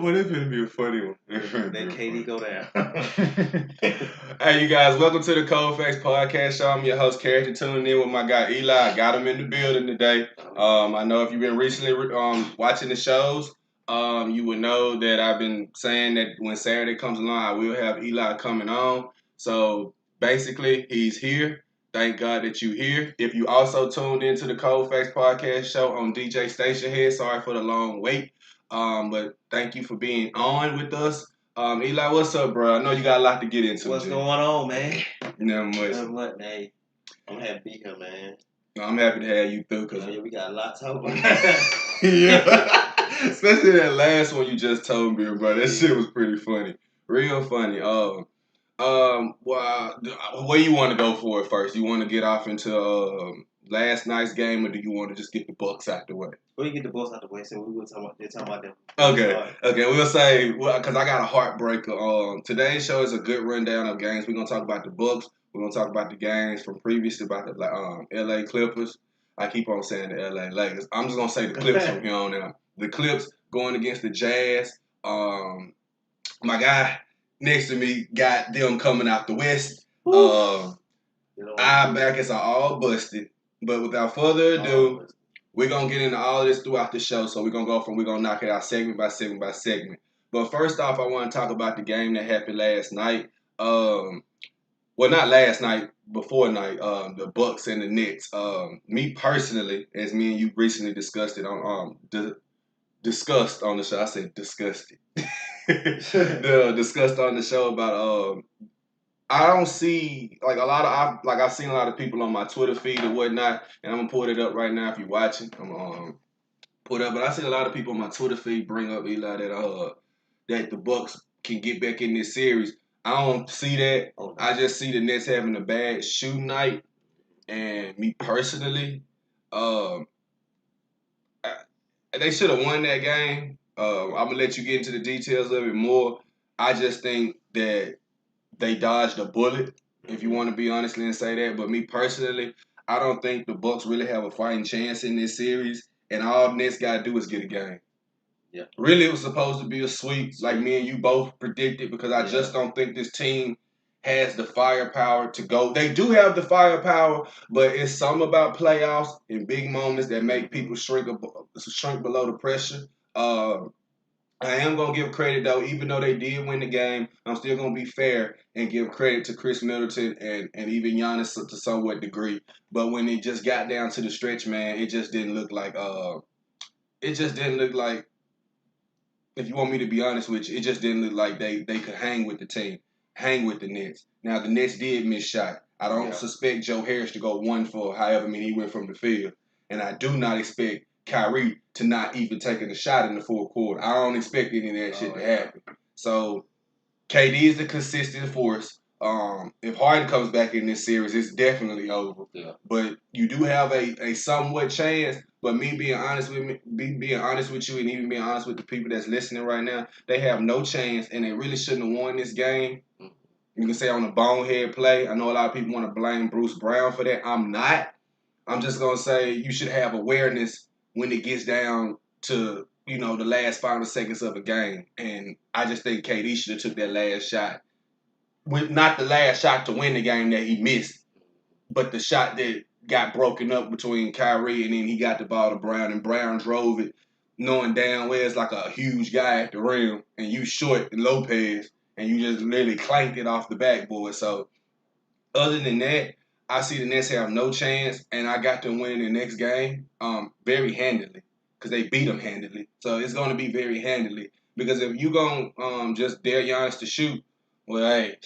boy, that's gonna be a funny one. Let KD go down. Hey, you guys, welcome to the Factz podcast show. I'm your host, Carrington, tuning in with my guy Eli. I got him in the building today. I know if you've been recently watching the shows, you would know that I've been saying that when Saturday comes along, I will have Eli coming on. So basically, he's here. Thank God that you're here. If you also tuned into the Factz podcast show on DJ Station Head, sorry for the long wait. But thank you for being on with us. Eli, what's up, bro? I know you got a lot to get into. What's going on, man? Not much. Not much, man. I'm happy to be here, man. I'm happy to have you through. Cause we got a lot to talk about. Yeah. Especially that last one you just told me, bro. That shit was pretty funny. Real funny. Well, where you want to go for it first? You want to get off into last night's game, or do you want to just get the Bucks out the way? We get the Bucks out the way, so we will talk about them. Okay. We'll say because I got a heartbreaker. Today's show is a good rundown of games. We're gonna talk about the Bucks. We're gonna talk about the games from previously about the LA Clippers. I keep on saying the LA Lakers. I'm just gonna say the Clips from here on out. The Clips going against the Jazz. My guy next to me got them coming out the West. Our backers are all busted. But without further ado, we're going to get into all this throughout the show. So we're going to knock it out segment by segment by segment. But first off, I want to talk about the game that happened last night. Well, not last night, before night, the Bucks and the Nets. Me personally, as me and you recently discussed it on discussed on the show. I said disgusted. Discussed on the show about I don't see I've seen a lot of people on my Twitter feed and whatnot, and I'm gonna pull it up right now if you're watching. I'm pull it up, but I see a lot of people on my Twitter feed bring up Eli that the Bucks can get back in this series. I don't see that. I just see the Nets having a bad shooting night, and me personally, they should have won that game. I'm gonna let you get into the details of it more. I just think that they dodged a bullet, if you want to be honestly and say that. But me personally, I don't think the Bucks really have a fighting chance in this series. And all the Nets got to do is get a game. Yeah. Really, it was supposed to be a sweep, like me and you both predicted, because I just don't think this team has the firepower to go. They do have the firepower, but it's something about playoffs and big moments that make people shrink below the pressure. I am going to give credit, though, even though they did win the game, I'm still going to be fair and give credit to Chris Middleton and even Giannis to somewhat degree. But when it just got down to the stretch, man, it just didn't look like, if you want me to be honest with you, it just didn't look like they could hang with the team, hang with the Nets. Now, the Nets did miss shot. I don't suspect Joe Harris to go 1 for however many he went from the field. And I do not expect Kyrie to not even taking a shot in the fourth quarter. I don't expect any of that shit to happen. So KD is the consistent force. If Harden comes back in this series, it's definitely over. Yeah. But you do have a somewhat chance. But me being honest with you, and even being honest with the people that's listening right now, they have no chance, and they really shouldn't have won this game. You can say on a bonehead play. I know a lot of people want to blame Bruce Brown for that. I'm not. I'm just gonna say you should have awareness when it gets down to, the last final seconds of a game. And I just think KD should have took that last shot. Not the last shot to win the game that he missed, but the shot that got broken up between Kyrie and then he got the ball to Brown, and Brown drove it knowing damn well it's like a huge guy at the rim, and you short and Lopez, and you just literally clanked it off the backboard. So other than that, I see the Nets have no chance, and I got them winning the next game very handily because they beat them handily. So it's going to be very handily because if you going to just dare Giannis to shoot, well, hey,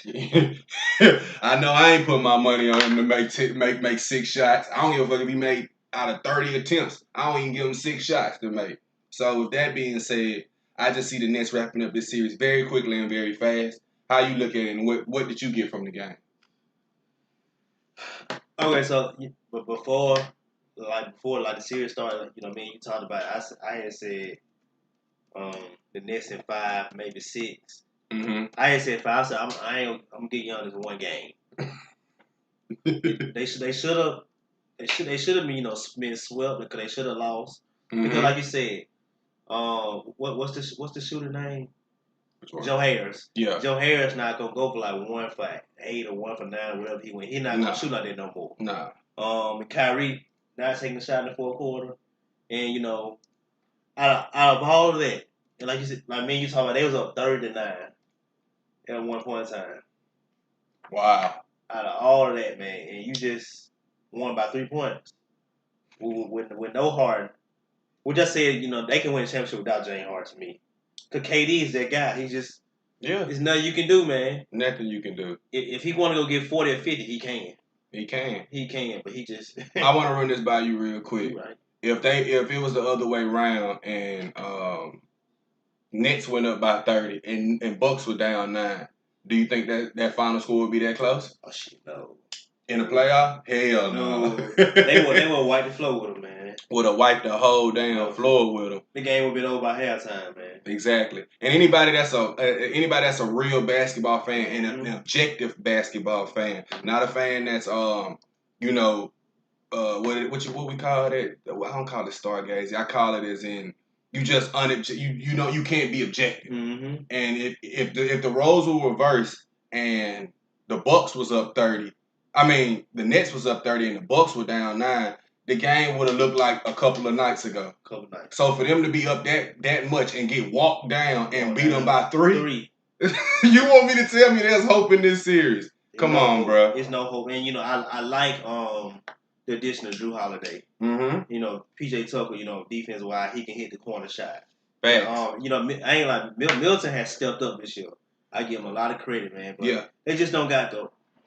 I know I ain't putting my money on him to make 6 shots. I don't give a fuck if he made out of 30 attempts. I don't even give him 6 shots to make. So with that being said, I just see the Nets wrapping up this series very quickly and very fast. How you look at it, and what did you get from the game? Okay, so but before the series started, you talked about it, I had said the Nets in 5, maybe 6. Mm-hmm. I had said 5. So I'm getting on this one game. they should have been swept because they should have lost. Mm-hmm. Because like you said, What's the shooter name? one? Joe Harris. Yeah. Joe Harris not gonna go for like 1 for 8 or 1 for 9, whatever he went. He not gonna shoot like that no more. Nah. And Kyrie not taking a shot in the fourth quarter, and you know, out of all of that, and like you said, like me and you talking about, they was up 30-9 at one point in time. Wow. Out of all of that, man, and you just won by 3 points with no Harden. We just said, you know, they can win a championship without James Harden to me. Because KD is that guy. He just, there's nothing you can do, man. Nothing you can do. If he want to go get 40 or 50, he can. He can. He can, but he just. I want to run this by you real quick. Right. If it was the other way around and Nets went up by 30 and Bucks were down 9, do you think that final score would be that close? Oh shit, no. In the playoff? Hell no. They would wipe the floor with them, man. Would have wiped the whole damn floor with them. The game would have been over by halftime, man. Exactly. And anybody that's a real basketball fan and an objective basketball fan, not a fan that's what we call it? I don't call it stargazing. I call it as in you just you can't be objective. Mm-hmm. And if the roles were reversed and the Bucks was up 30. I mean, the Nets was up 30 and the Bucks were down 9. The game would have looked like a couple of nights ago. So for them to be up that much and get walked down and beat them by 3, you want me to tell me there's hope in this series? Come on, bro. There's no hope. And, you know, I like the addition of Drew Holiday. Mm-hmm. You know, PJ Tucker, you know, defense-wise, he can hit the corner shot. Factz. You know, I ain't like Milton has stepped up this year. I give him a lot of credit, man. But they just don't got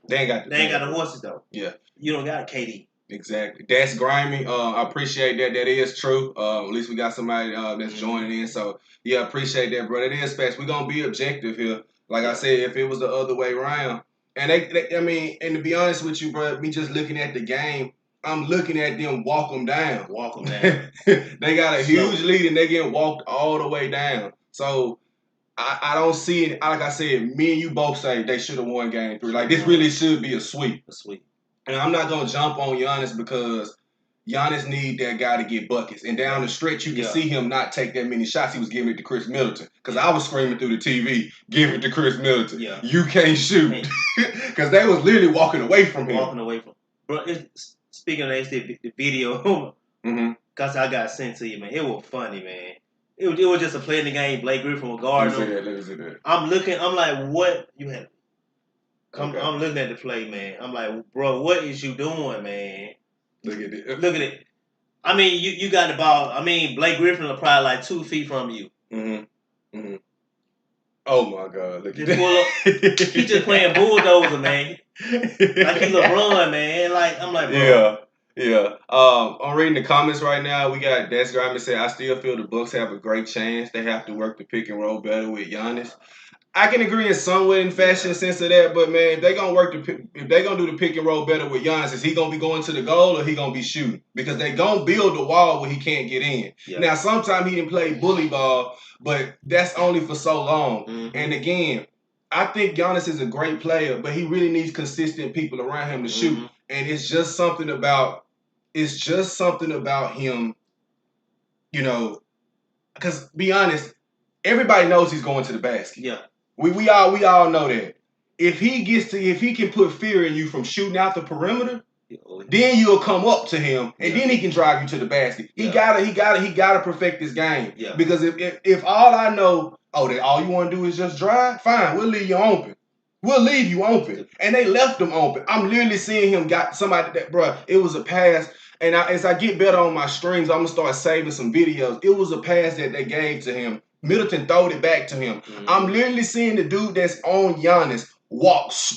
They ain't got the horses, though. Yeah. You don't got KD. Exactly. That's grimy. I appreciate that. That is true. At least we got somebody that's joining in. So, yeah, appreciate that, bro. It is facts. We're going to be objective here. Like I said, if it was the other way around. And, and to be honest with you, bro, me just looking at the game, I'm looking at them walk them down. They got a huge lead, and they getting walked all the way down. So, I don't see it. Like I said, me and you both say they should have won game 3. Like, this really should be a sweep. And I'm not going to jump on Giannis because Giannis need that guy to get buckets. And down the stretch, you can see him not take that many shots. He was giving it to Chris Middleton. Because I was screaming through the TV, give it to Chris Middleton. You can't shoot. Because they was literally walking away from him. Bro, speaking of that, the video, because I got sent to you, man. It was funny, man. It was just a play in the game. Blake Griffin was guarding him. Let me see that. I'm like, what? You have... I'm looking at the play, man. I'm like, bro, what is you doing, man? Look at it. I mean, you got the ball. I mean, Blake Griffin is probably like 2 feet from you. Mm-hmm. Mm-hmm. Oh, my God. Look at that. He just playing bulldozer, man. Like he LeBron, man. Like, I'm like, bro. Yeah. I'm reading the comments right now. We got Des Grimes say, I still feel the Bucks have a great chance. They have to work the pick and roll better with Giannis. I can agree in some way in fashion sense of that, but man, if they gonna do the pick and roll better with Giannis, is he gonna be going to the goal or he gonna be shooting? Because they gonna build the wall where he can't get in. Yeah. Now, sometimes he didn't play bully ball, but that's only for so long. Mm-hmm. And again, I think Giannis is a great player, but he really needs consistent people around him to shoot. And it's just something about him, you know, because be honest, everybody knows he's going to the basket. Yeah. We all know that. If he can put fear in you from shooting out the perimeter, then you'll come up to him and then he can drive you to the basket. He gotta perfect this game. Yeah. Because if all I know, that all you want to do is just drive, fine, we'll leave you open. And they left him open. I'm literally seeing him got somebody that, bro, it was a pass. And as I get better on my streams, I'm gonna start saving some videos. It was a pass that they gave to him. Middleton throwed it back to him. Mm-hmm. I'm literally seeing the dude that's on Giannis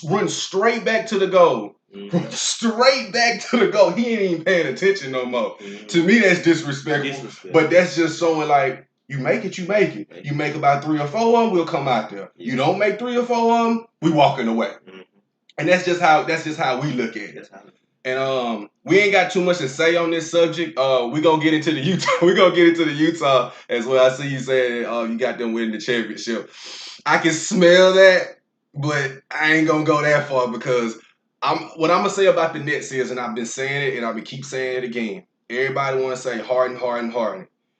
run straight back to the goal. Mm-hmm. Run straight back to the goal. He ain't even paying attention no more. Mm-hmm. To me, that's disrespectful. But that's just showing like, you make it, you make it. You make about 3 or 4 of them, we'll come out there. You don't make 3 or 4 of them, we walking away. Mm-hmm. And that's just how we look at it. And we ain't got too much to say on this subject. We're gonna get into the Utah. We're gonna get into the Utah as well. I see you saying you got them winning the championship. I can smell that, but I ain't gonna go that far because what I'm gonna say about the Nets is, and I've been saying it and I'll keep saying it again. Everybody wanna say Harden.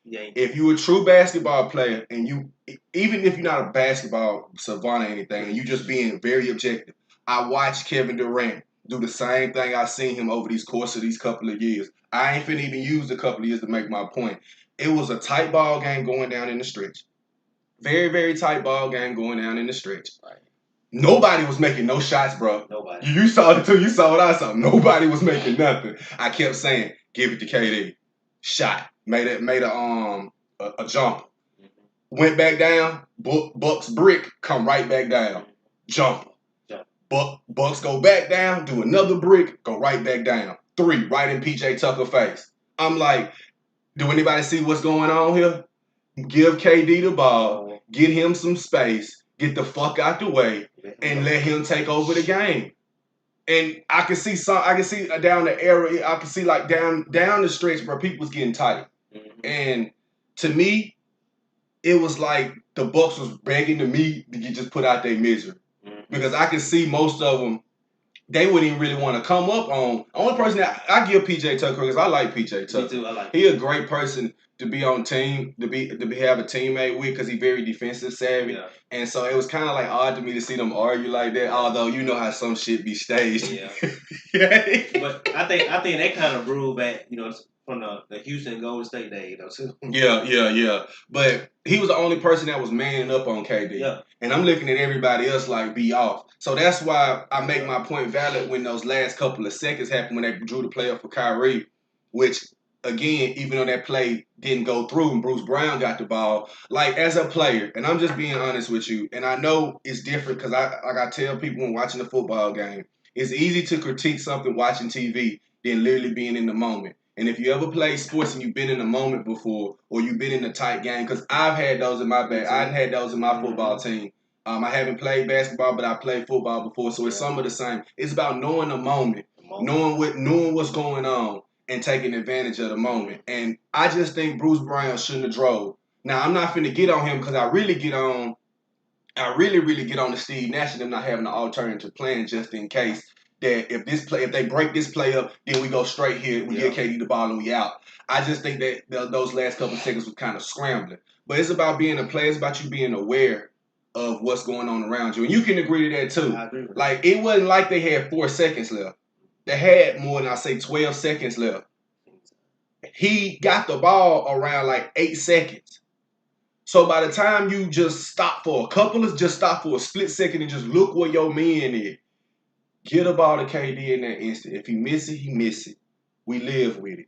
If you a true basketball player and you, even if you're not a basketball savant or anything, and you just being very objective, I watched Kevin Durant do the same thing I seen him over these course of these couple of years. I ain't finna even use a couple of years to make my point. It was a tight ball game going down in the stretch. Very, very tight ball game going down in the stretch. Right. Nobody was making no shots, bro. Nobody. You saw it too. You saw what I saw. Nobody was making nothing. I kept saying, give it to KD. Shot. Made a jump. Mm-hmm. Went back down. Bucks brick. Come right back down. Jump. Bucks go back down. Do another brick. Go right back down. 3 right in PJ Tucker face. I'm like, do anybody see what's going on here? Give KD the ball. Get him some space. Get the fuck out the way. And let him take over the game. And I can see down the area, I can see like down the stretch where people was getting tight. Mm-hmm. And to me, it was like the Bucks was begging to me to just put out their misery. Mm-hmm. Because I can see most of them, they wouldn't even really want to come up on. Only person that I give PJ Tucker, because I like PJ Tucker. Me too, I like him. He a great person to be on team, to have a teammate with, because he's very defensive savvy. Yeah. And so it was kind of like odd to me to see them argue like that, although you know how some shit be staged. Yeah. But I think they kind of ruled back, from the Houston Golden State days, too. Yeah. But he was the only person that was manning up on KD. Yeah. And I'm looking at everybody else like be off. So that's why I make my point valid when those last couple of seconds happened when they drew the play up for Kyrie, which, again, even though that play didn't go through and Bruce Brown got the ball, like as a player, and I'm just being honest with you, and I know it's different because I tell people when watching a football game, it's easy to critique something watching TV than literally being in the moment. And if you ever played sports and you've been in the moment before, or you've been in a tight game, because I've had those in my bag, I've had those in my football team. I haven't played basketball, but I played football before, so it's some of the same. It's about knowing the moment, knowing what's going on, and taking advantage of the moment. And I just think Bruce Brown shouldn't have drove. Now, I'm not finna get on him because I really get on to Steve Nash and them not having an alternative plan just in case that if they break this play up, then we go straight here, we get KD the ball and we out. I just think that those last couple of seconds was kind of scrambling. But it's about being a player. It's about you being aware of what's going on around you. And you can agree to that too. I agree with like, it wasn't like they had 4 seconds left. They had more than, 12 seconds left. He got the ball around like 8 seconds. So by the time you just stop for a split second and just look where your man is, get a ball to KD in that instant. If he miss it, he miss it. We live with it.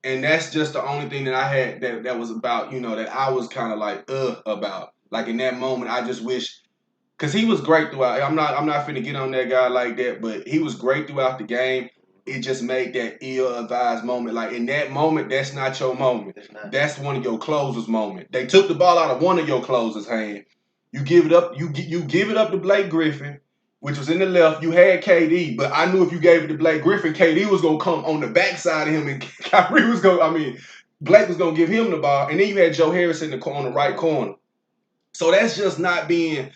And that's just the only thing that I had that was about, that I was kind of like, about. Like in that moment, I just wish, because he was great throughout. I'm not finna get on that guy like that, but he was great throughout the game. It just made that ill-advised moment. Like in that moment, that's not your moment. That's one of your closers' moment. They took the ball out of one of your closers' hand. You give it up. You give it up to Blake Griffin, which was in the left. You had KD, but I knew if you gave it to Blake Griffin, KD was gonna come on the backside of him, and Kyrie was Blake was gonna give him the ball, and then you had Joe Harris in the right corner. So that's just not being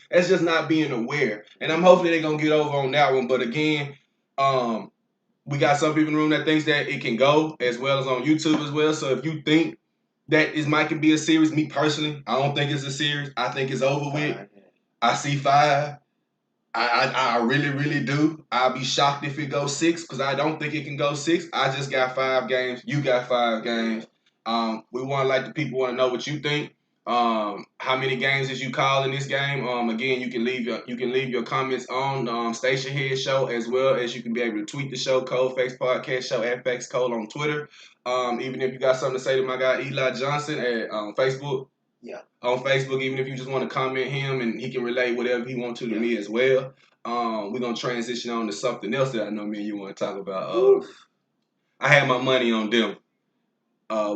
aware. And I'm hoping they're gonna get over on that one. But again, we got some people in the room that thinks that it can go as well as on YouTube as well. So if you think that it might can be a series, me personally, I don't think it's a series. I think it's over with. I see 5. I really, really do. I'll be shocked if it goes 6 because I don't think it can go 6. I just got 5 games. You got 5 games. The people want to know what you think. How many games did you call in this game? Again, you can leave your comments on Station Head Show, as well as you can be able to tweet the show, Cold Factz Podcast Show at Factz Cole on Twitter. Even if you got something to say to my guy Eli Johnson at Facebook. Yeah. On Facebook, even if you just want to comment him and he can relate whatever he wants to me as well. We're gonna transition on to something else that I know me and you want to talk about. I had my money on them.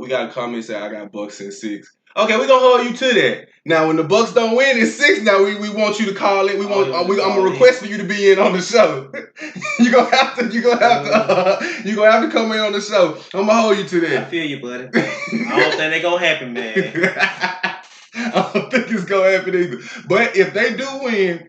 We got a comment saying I got Bucks in 6. Okay, we're gonna hold you to that. Now, when the Bucks don't win in 6, now we want you to call it. I'm gonna request for you to be in on the show. You're gonna have to come in on the show. I'm gonna hold you to that. I feel you, buddy. I don't think that's gonna happen, man. I don't think it's gonna happen either. But if they do win,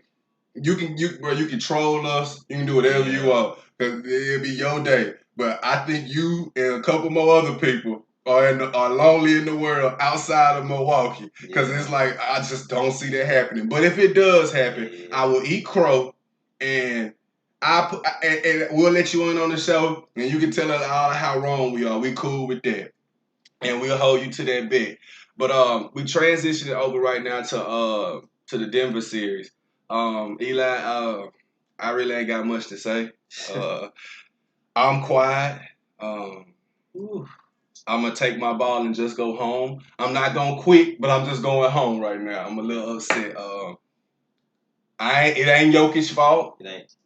you can troll us. You can do whatever you want because it'll be your day. But I think you and a couple more other people are lonely in the world outside of Milwaukee. Because it's like, I just don't see that happening. But if it does happen, I will eat crow, and and we'll let you in on the show, and you can tell us all how wrong we are. We cool with that. And we'll hold you to that bet. But we transitioning over right now to the Denver series. Eli, I really ain't got much to say. I'm quiet. I'm gonna take my ball and just go home. I'm not gonna quit, but I'm just going home right now. I'm a little upset. It ain't Jokic's fault. It ain't.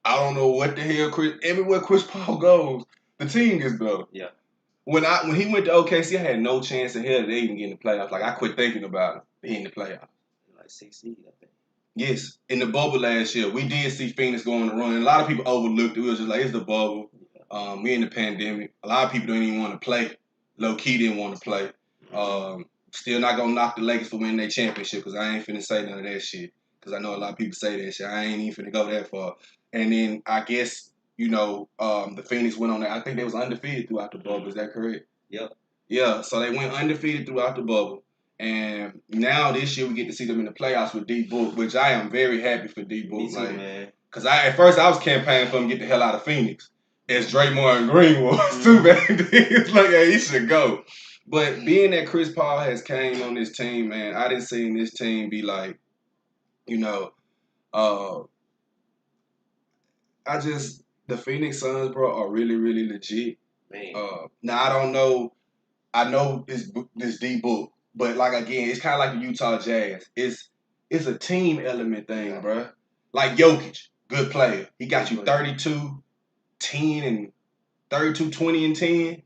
I don't know what the hell everywhere Chris Paul goes, the team gets better. Yeah. When he went to OKC, I had no chance in hell they even get in the playoffs. Like, I quit thinking about it in the playoffs. Like 6 seed, I think. Yes, in the bubble last year, we did see Phoenix go on the run, and a lot of people overlooked it. We was just like, it's the bubble. We in the pandemic. A lot of people don't even want to play. Low key didn't want to play. Still not gonna knock the Lakers for winning their championship, because I ain't finna say none of that shit. Because I know a lot of people say that shit. I ain't even finna go that far. And then I guess, the Phoenix went on there. I think they was undefeated throughout the bubble. Is that correct? Yep. Yeah, so they went undefeated throughout the bubble. And now this year we get to see them in the playoffs with D Book, which I am very happy for D Book. Me too, man. Because at first I was campaigning for him to get the hell out of Phoenix, as Draymond and Green was too back then. It's like, hey, he should go. But being that Chris Paul has came on this team, man, I didn't see this team be like, the Phoenix Suns, bro, are really, really legit. Man. Now I don't know. I know this D Book, but like, again, it's kind of like the Utah Jazz. It's a team element thing, bro. Like Jokic, good player. He got you 32, 10, and 32, 20, and 10.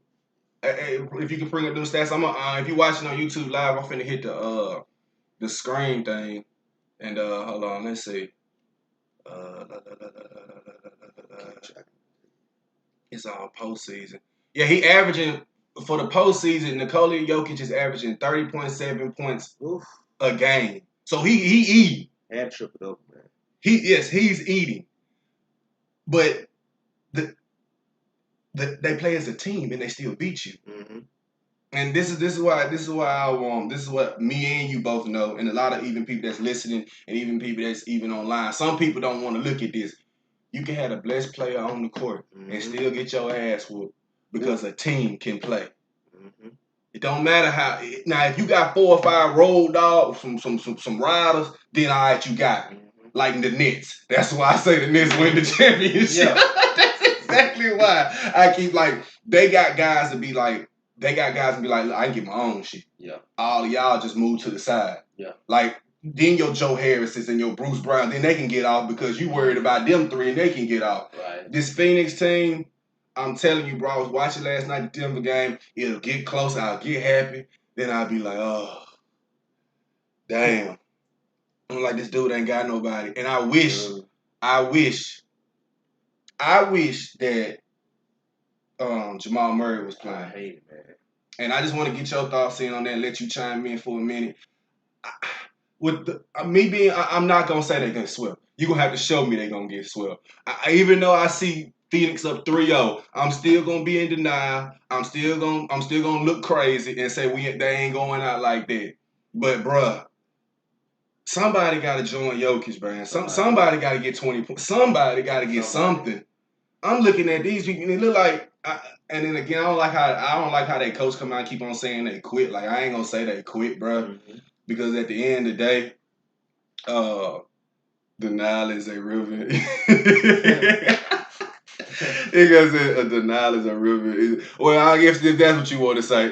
If you can bring up those stats, if you're watching on YouTube live, I'm finna hit the screen thing, and hold on, let's see. It's all postseason. Yeah, he averaging for the postseason. Nikola Jokic is averaging 30.7 points a game. So he eating. And triple up, man. He's eating. But they play as a team and they still beat you. Mm-hmm. And this is what me and you both know, and a lot of even people that's listening, and even people that's even online. Some people don't want to look at this. You can have a blessed player on the court and still get your ass whooped because a team can play. Mm-hmm. It don't matter how. Now, if you got 4 or 5 road dogs, some riders, then all right, you got it. Like the Nets. That's why I say the Nets win the championship. Yeah. That's exactly why I keep they got guys to be like. I can get my own shit. Yeah. All of y'all just move to the side. Yeah. Like, then your Joe Harris's and your Bruce Brown, then they can get off because you worried about them 3 and they can get off. Right. This Phoenix team, I'm telling you, bro, I was watching last night the Denver game. It'll get close. I'll get happy. Then I'll be like, oh, damn. I'm like, this dude ain't got nobody. And I wish that Jamal Murray was playing. I hate it, man. And I just want to get your thoughts in on that and let you chime in for a minute. I'm not going to say they're going to swept. You're going to have to show me they're going to get swept. Even though I see Phoenix up 3-0, I'm still going to be in denial. I'm still going to look crazy and say they ain't going out like that. But, bruh, somebody got to join Jokic, man. Somebody got to get 20 points. Somebody got to get something. I'm looking at these people, and they look like, and then again, I don't like how they coach come out and keep on saying they quit. Like, I ain't gonna say they quit, bro, because at the end of the day, denial is a river. Because a denial is a river. Well, I guess if that's what you want to say,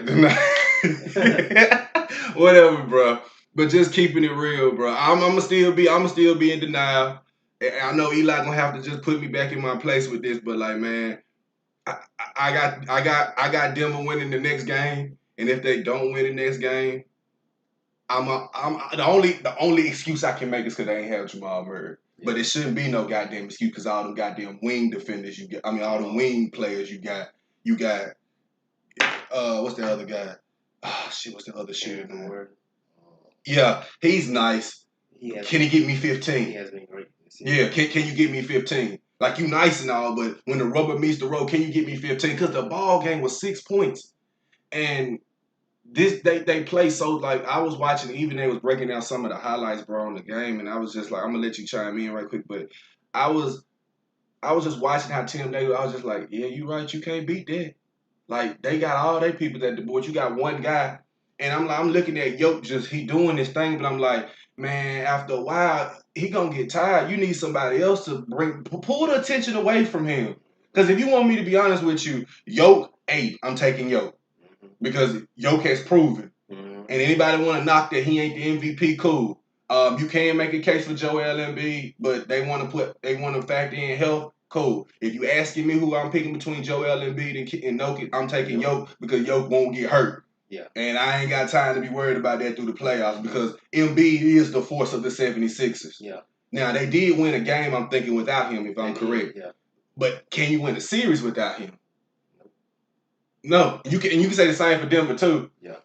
whatever, bro. But just keeping it real, bro. I'm still be in denial. I know Eli gonna have to just put me back in my place with this, but like, man, I got Denver winning the next game, and if they don't win the next game, I'm the only excuse I can make is because they ain't have Jamal Murray. Yeah. But it shouldn't be no goddamn excuse because all them goddamn wing defenders you got. I mean, all them wing players you got. You got what's the other guy? Oh shit, what's the other shooter? Yeah, he's nice. Can he get me 15? He has been great. Yeah, can you get me 15? Like, you nice and all, but when the rubber meets the road, can you get me 15? Because the ball game was 6 points. And this they play so like I was watching, even they was breaking down some of the highlights, bro, on the game, and I was just like, I'm gonna let you chime in right quick, but I was just watching how Tim Davis, I was just like, yeah, you right, you can't beat that. Like they got all their people at the board. You got one guy, and I'm looking at Yoke, just he doing this thing, but I'm like, man, after a while he gonna get tired. You need somebody else to pull the attention away from him. Because if you want me to be honest with you, Yoke, I'm taking Yoke because Yoke has proven. And anybody want to knock that he ain't the MVP, cool. You can make a case for Joel Embiid, but they want to factor in health. Cool. If you asking me who I'm picking between Joel Embiid and Jokic, I'm taking Yoke because Yoke won't get hurt. Yeah. And I ain't got time to be worried about that through the playoffs because Embiid is the force of the 76ers. Yeah. Now, they did win a game, I'm thinking, without him, if I'm correct. Yeah. But can you win a series without him? No. You can say the same for Denver, too. Yeah.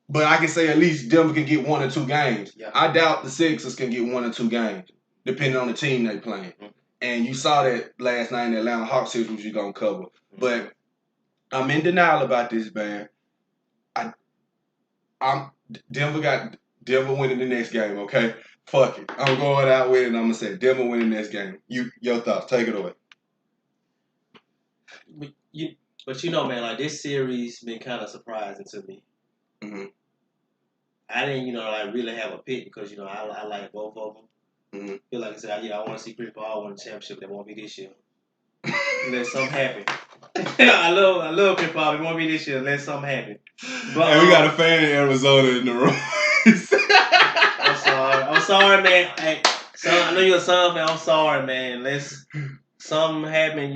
But I can say at least Denver can get 1 or 2 games. Yeah. I doubt the Sixers can get 1 or 2 games, depending on the team they playing. Mm-hmm. And you saw that last night in the Atlanta Hawks series, which you're going to cover. Mm-hmm. But I'm in denial about this, man. Denver winning the next game, okay? Fuck it. I'm going out with it, and I'm going to say Denver winning the next game. Your thoughts. Take it away. But you know, man, like this series been kind of surprising to me. Mm-hmm. I didn't, like really have a pick because, I like both of them. Mm-hmm. Feel like I said, I want to see Chris Paul win the championship. That won't be this year. Let something happen. I love Chris Paul. It won't be this year. Let something happen. But hey, we got a fan in Arizona in the room. I'm sorry, man. Hey, I know you're a Sun fan. I'm sorry, man. Let's something happen.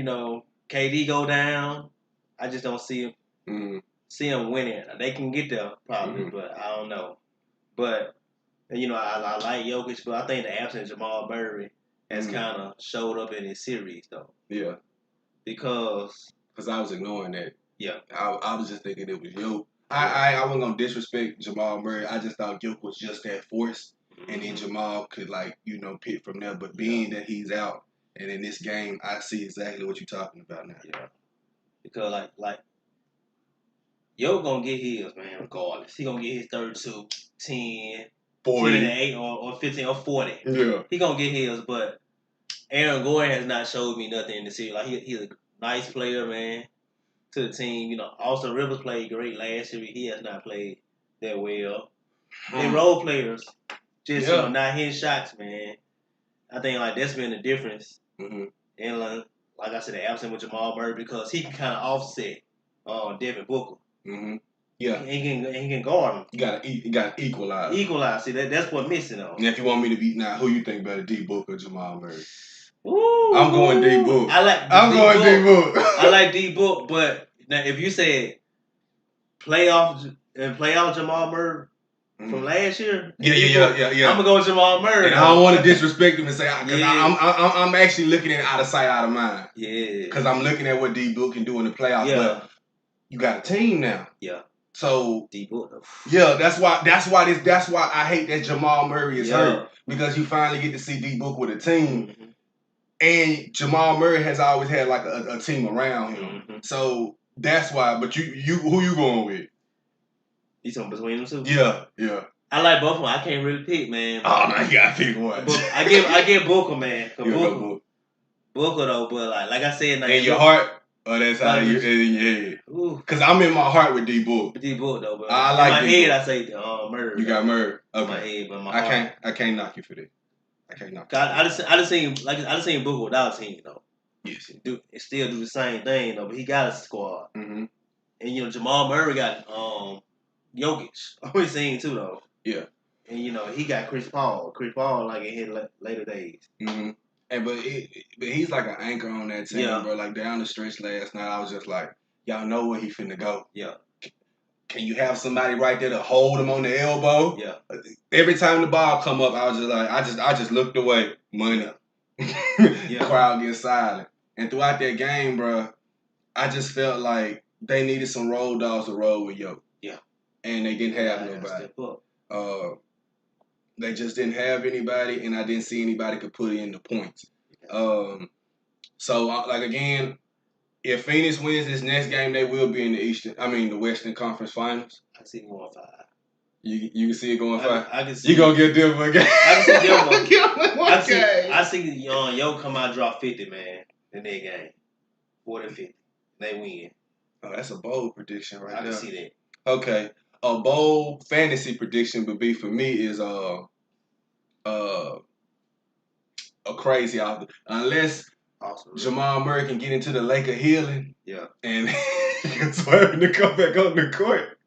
KD go down. I just don't see him. Mm-hmm. See him winning. They can get there probably, but I don't know. But I like Jokic, but I think the absence of Jamal Murray has kind of showed up in his series though. Yeah. Because I was ignoring that. Yeah. I was just thinking it was Yoke. I wasn't gonna disrespect Jamal Murray. I just thought Yoke was just that force, and then Jamal could pick from there. But being that he's out, and in this game, I see exactly what you're talking about now. Yeah. Because like. Yo gonna get his, man, regardless. He gonna get his 32, 10, 40. 10 8, or 15, or 40. Yeah. He gonna get his, but Aaron Gordon has not showed me nothing in the series. Like, he's a nice player, man, to the team. Austin Rivers played great last year. He has not played that well. They role players. Just, not hitting shots, man. I think, that's been the difference. Mm-hmm. And, like I said, the absence with Jamal Murray because he can kind of offset Devin Booker. Mm-hmm. Yeah, he can guard him. You got to equalize. Equalize. See, that's what missing though. And if you want me to beat now, who you think better, D Book or Jamal Murray? Ooh, I'm going D Book. I'm going D Book. I like D Book, but now if you said playoff Jamal Murray from last year, yeah. I'm gonna go with Jamal Murray. And I don't want to disrespect him and say I'm actually looking at it out of sight, out of mind. Yeah, because I'm looking at what D Book can do in the playoffs. Yeah. But you got a team now. Yeah. So D-Book. Yeah, that's why I hate that Jamal Murray is hurt. Because you finally get to see D-Book with a team. Mm-hmm. And Jamal Murray has always had a team around him. Mm-hmm. So that's why. But you who you going with? You talking between them two? Yeah. I like both of them. I can't really pick, man. Oh, no, you gotta pick one. I give Booker, man. Booker though, but like I said, in your heart. Oh, that's how you in your head. Because I'm in my heart with D-Book. D-Book, though, but I like in my head, I say Murray. You got Murray. Okay. In my head, but my heart. I can't knock you for that. I can't knock you. I just seen Booker without a team, though. Yes. Still do the same thing, though, but he got a squad. Mm-hmm. And, Jamal Murray got Jokic. Always seen, too, though. Yeah. And, he got Chris Paul. Chris Paul, in his later days. Mm-hmm. But he's like an anchor on that team, bro. Like down the stretch last night, I was just like, y'all know where he finna go. Yeah. Can you have somebody right there to hold him on the elbow? Yeah. Every time the ball come up, I was just like, I just looked away. Money. Yeah. Crowd gets silent. And throughout that game, bro, I just felt like they needed some road dogs to roll with Yo. Yeah. And they didn't have nobody. They just didn't have anybody, and I didn't see anybody could put in the points. So, again, If Phoenix wins this next game, they will be in the Western Conference Finals. I see more 5. You can see it going 5. I can see. You gonna get Denver again? I can see Denver. I see Yo come out drop 50, man, in their game. 40-50. They win. Oh, that's a bold prediction right there. I can see that. Okay. A bold fantasy prediction would be for me is a crazy offer. Unless Jamal Murray can get into the lake of healing. Yeah. And he can swerve to come back on the court.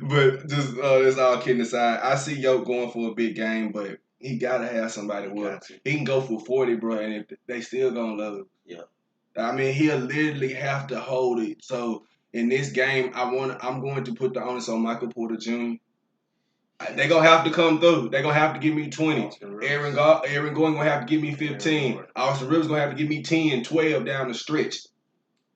But just that's all kidding aside. I see Yoke going for a big game, but he gotta have somebody with him. He can go for 40, bro, and if they still gonna lose. Yeah. I mean, he'll literally have to hold it. So in this game, I'm going to put the onus on Michael Porter Jr. They're going to have to come through. They're going to have to give me 20. Aaron Gordon going to have to give me 15. Austin Rivers going to have to give me 10, 12 down the stretch.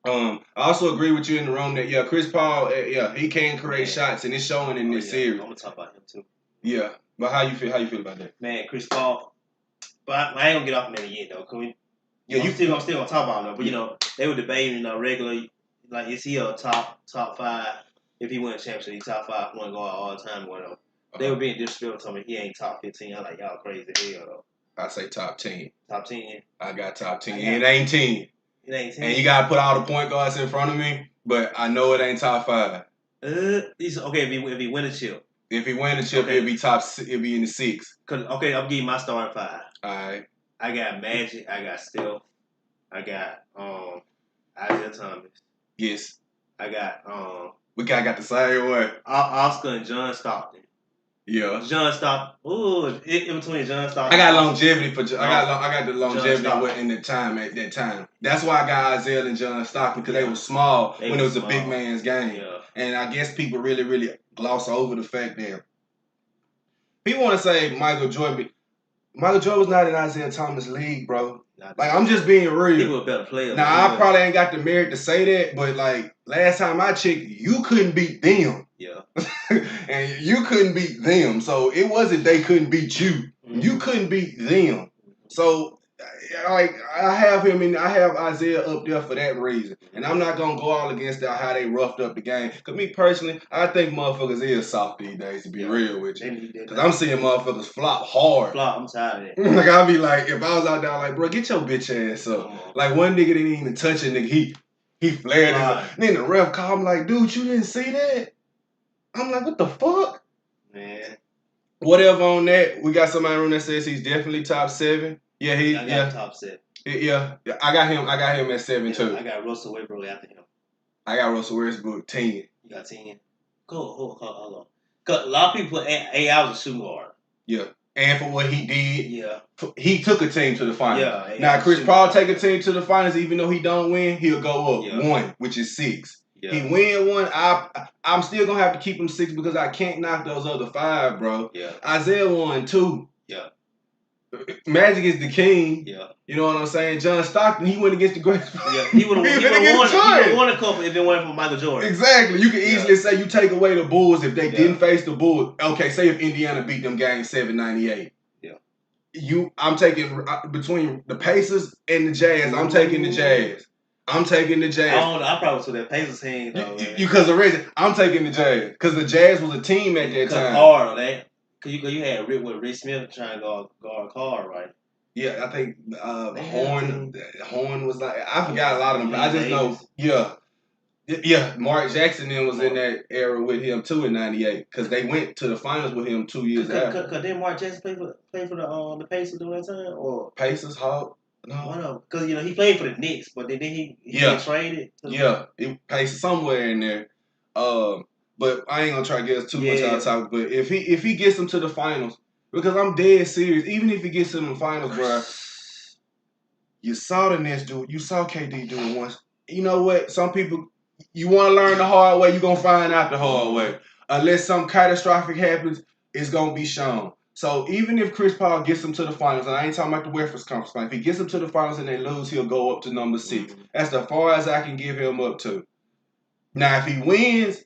I also agree with you in the room that, Chris Paul, he can create shots, and it's showing in this series. I'm going to talk about him, too. Yeah. But how you feel about that? Man, Chris Paul. But I ain't going to get off him in a yet, though. I'm still gonna talk about him, but they were debating regularly, like, is he a top 5? If he wins a championship, he's top 5 point guard all the time, whatever. They were being disrespectful to me. He ain't top 15. I'm like, y'all crazy hell though. I say top 10. Top 10. I got top 10. It ain't 10. It ain't 10. And you gotta put all the point guards in front of me, but I know it ain't top 5. Okay, if he win a chip. If he win a chip, it'll be in the 6. I'm gonna give you my starting 5. All right. I got Magic. I got Steph. I got Isaiah Thomas. Yes. I got we got the same one. Oscar and John Stockton. Yeah. John Stockton. Ooh, in between John Stockton. I got longevity for I got the longevity in the time at that time. That's why I got Isaiah and John Stockton because they were small when it was a big man's game. Yeah. And I guess people really, really gloss over the fact that people want to say Michael Jordan. Michael Jordan was not in Isaiah Thomas' league, bro. Like, I'm just being real. He was a better player. Now, I probably ain't got the merit to say that, but, like, last time I checked, you couldn't beat them. Yeah. And you couldn't beat them. So, it wasn't they couldn't beat you. Mm-hmm. You couldn't beat them. So, like, I have Isaiah up there for that reason. And I'm not going to go all against how they roughed up the game. Because me personally, I think motherfuckers is soft these days, to be real with you. Because I'm seeing motherfuckers flop hard. I'm tired of it. Like, I'll be like, if I was out there, like, bro, get your bitch ass up. Like, one nigga didn't even touch a nigga. He flared his. Then the ref called him like, dude, you didn't see that? I'm like, what the fuck? Man. Whatever on that. We got somebody in the room that says he's definitely top 7. Yeah, I got top 7. Yeah, I got him at 7 too. I got Russell Westbrook after him. I got Russell Westbrook 10. You got 10. Hold on. Cause a lot of people put AI was a shooting guard. Yeah, and for what he did, he took a team to the finals. Yeah. Now Chris Paul take a team to the finals, even though he don't win, he'll go up 1, which is 6. Yeah. He win 1. I'm still gonna have to keep him 6 because I can't knock those other 5, bro. Yeah. Isaiah won 2. Yeah. Magic is the king. Yeah. You know what I'm saying? John Stockton, he went against the great. Yeah, he would have won a couple if it wasn't for Michael Jordan. Exactly. You can easily say you take away the Bulls if they didn't face the Bulls. Okay, say if Indiana beat them game 7-98. Yeah. I'm taking between the Pacers and the Jazz. I'm taking the Jazz. I'm taking the Jazz. I probably took that Pacers team though. Because I'm taking the Jazz because the Jazz was a team at that time. Hard, man. Cause you had Rick Smith trying to guard Carr, right? Yeah, I think Horn was like I forgot a lot of them. But I just know, yeah. Mark Jackson then was in that era with him too in '98 because they went to the finals with him 2 years after. Cause didn't Mark Jackson play for the Pacers during that time or Pacers? Hawk? No, because he played for the Knicks, but then he got traded. It Pacers somewhere in there. But I ain't gonna try to get us too much out of topic. But if he gets them to the finals, because I'm dead serious, even if he gets them to the finals, bro, you saw the Nets do it. You saw KD do it once. You know what? Some people, you want to learn the hard way, you're gonna find out the hard way. Unless something catastrophic happens, it's gonna be shown. So even if Chris Paul gets them to the finals, and I ain't talking about the Western Conference Finals, if he gets them to the finals and they lose, he'll go up to number 6. That's the far as I can give him up to. Now, if he wins,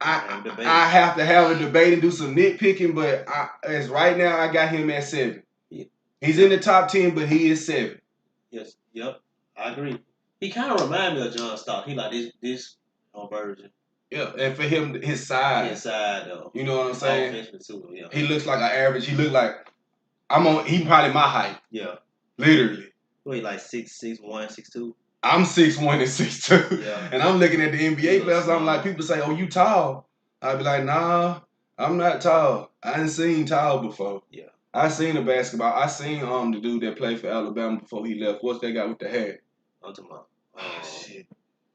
I have to have a debate and do some nitpicking, but as right now, I got him at 7. Yeah. He's in the top 10, but he is 7. Yes. Yep. I agree. He kind of remind me of John Stock. He like this version. Yeah, and for him, his size. Though. You know what I'm saying? Too, yeah. He looks like an average. He look like he probably my height. Yeah. Literally. What, he like 6'1", 6'2"? I'm 6'1" and 6'2". Yeah. And I'm looking at the NBA players. I'm like, people say, "Oh, you tall?" I'd be like, "Nah, I'm not tall. I ain't seen tall before." Yeah. I seen the basketball. I seen the dude that played for Alabama before he left. What's that guy with the hat? I'm talking about. Shit.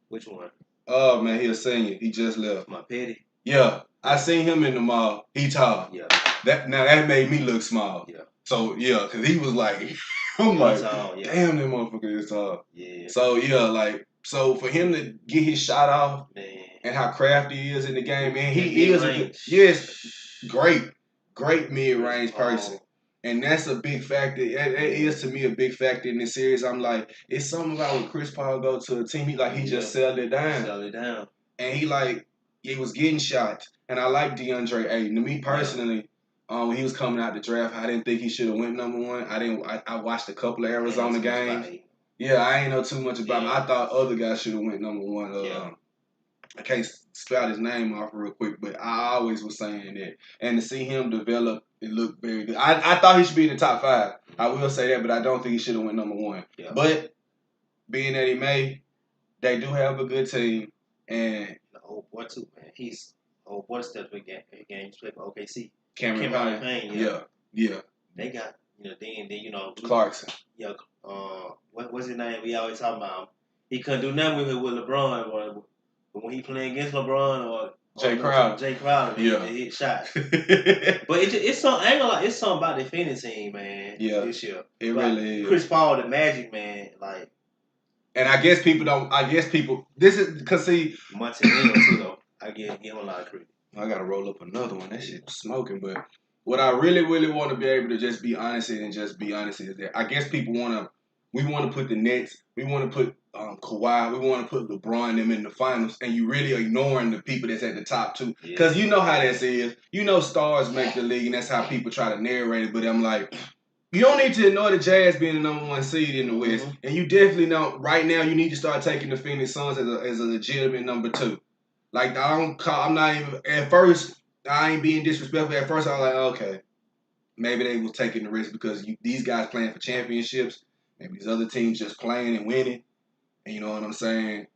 Which one? Oh man, he a senior. He just left. My Petty. Yeah, I seen him in the mall. He tall. Yeah. That made me look small. Yeah. So yeah, cause he was like, I'm like, tall, yeah. Damn, that motherfucker is tall. Yeah. So yeah, like, so for him to get his shot off, man, and how crafty he is in the game, man, he is great mid-range person. And that's a big factor. It is to me a big factor in this series. I'm like, it's something about when Chris Paul go to a team, he just settled it down. And he was getting shots. And I like DeAndre Ayton. To me personally, when he was coming out the draft, I didn't think he should have went number one. I watched a couple of Arizona games. Yeah, I ain't know too much about him. I thought other guys should have went number one. I can't spout his name off real quick, but I always was saying that. And to see him develop, it looked very good. I thought he should be in the top 5. I will say that, but I don't think he should have went number 1. Yeah. But being that he may, they do have a good team. And the old boy too, man. He's old boy steps with games play for OKC. Cameron Payne. Yeah. They got then Clarkson. Yeah. What's his name? We always talking about him. He couldn't do nothing with LeBron, but when he playing against LeBron or Jay Crowder, he hit shots. But it's something. I ain't gonna lie, it's something about the defending team, man. Yeah, this year it really is. Chris Paul, the Magic man, like. And I guess people don't. This is because see. Montenegro too though. I give him a lot of credit. I gotta roll up another one. That shit smoking. But what I really, really want to be able to just be honest in and just be honest is that I guess people we want to put the Nets, we want to put Kawhi, we want to put LeBron them in the finals, and you really ignoring the people that's at the top 2. Because you know how this is. You know stars make the league, and that's how people try to narrate it. But I'm like, you don't need to ignore the Jazz being the number 1 seed in the West. Mm-hmm. And you definitely don't, right now, you need to start taking the Phoenix Suns as a legitimate number 2. Like, I'm not even, at first, I ain't being disrespectful. At first, I was like, okay, maybe they was taking the risk because these guys playing for championships. Maybe these other teams just playing and winning. And you know what I'm saying?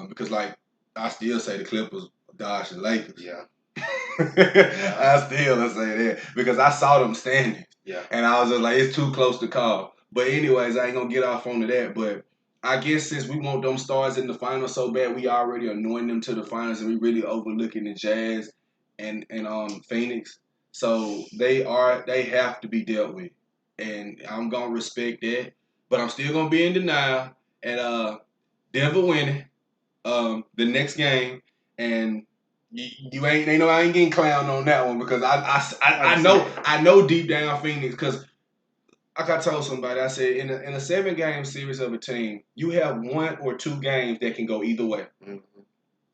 Because, like, I still say the Clippers dodged the Lakers. Yeah. I still say that because I saw them standing. Yeah. And I was just like, it's too close to call. But anyways, I ain't going to get off onto that. But I guess since we want them stars in the finals so bad, we already anointing them to the finals, and we really overlooking the Jazz and Phoenix. So they have to be dealt with. And I'm going to respect that. But I'm still going to be in denial. And Denver winning the next game. And you ain't I ain't getting clowned on that one because I know deep down Phoenix because like I told somebody, I said in a 7-game series of a team, you have 1 or 2 games that can go either way. Mm-hmm.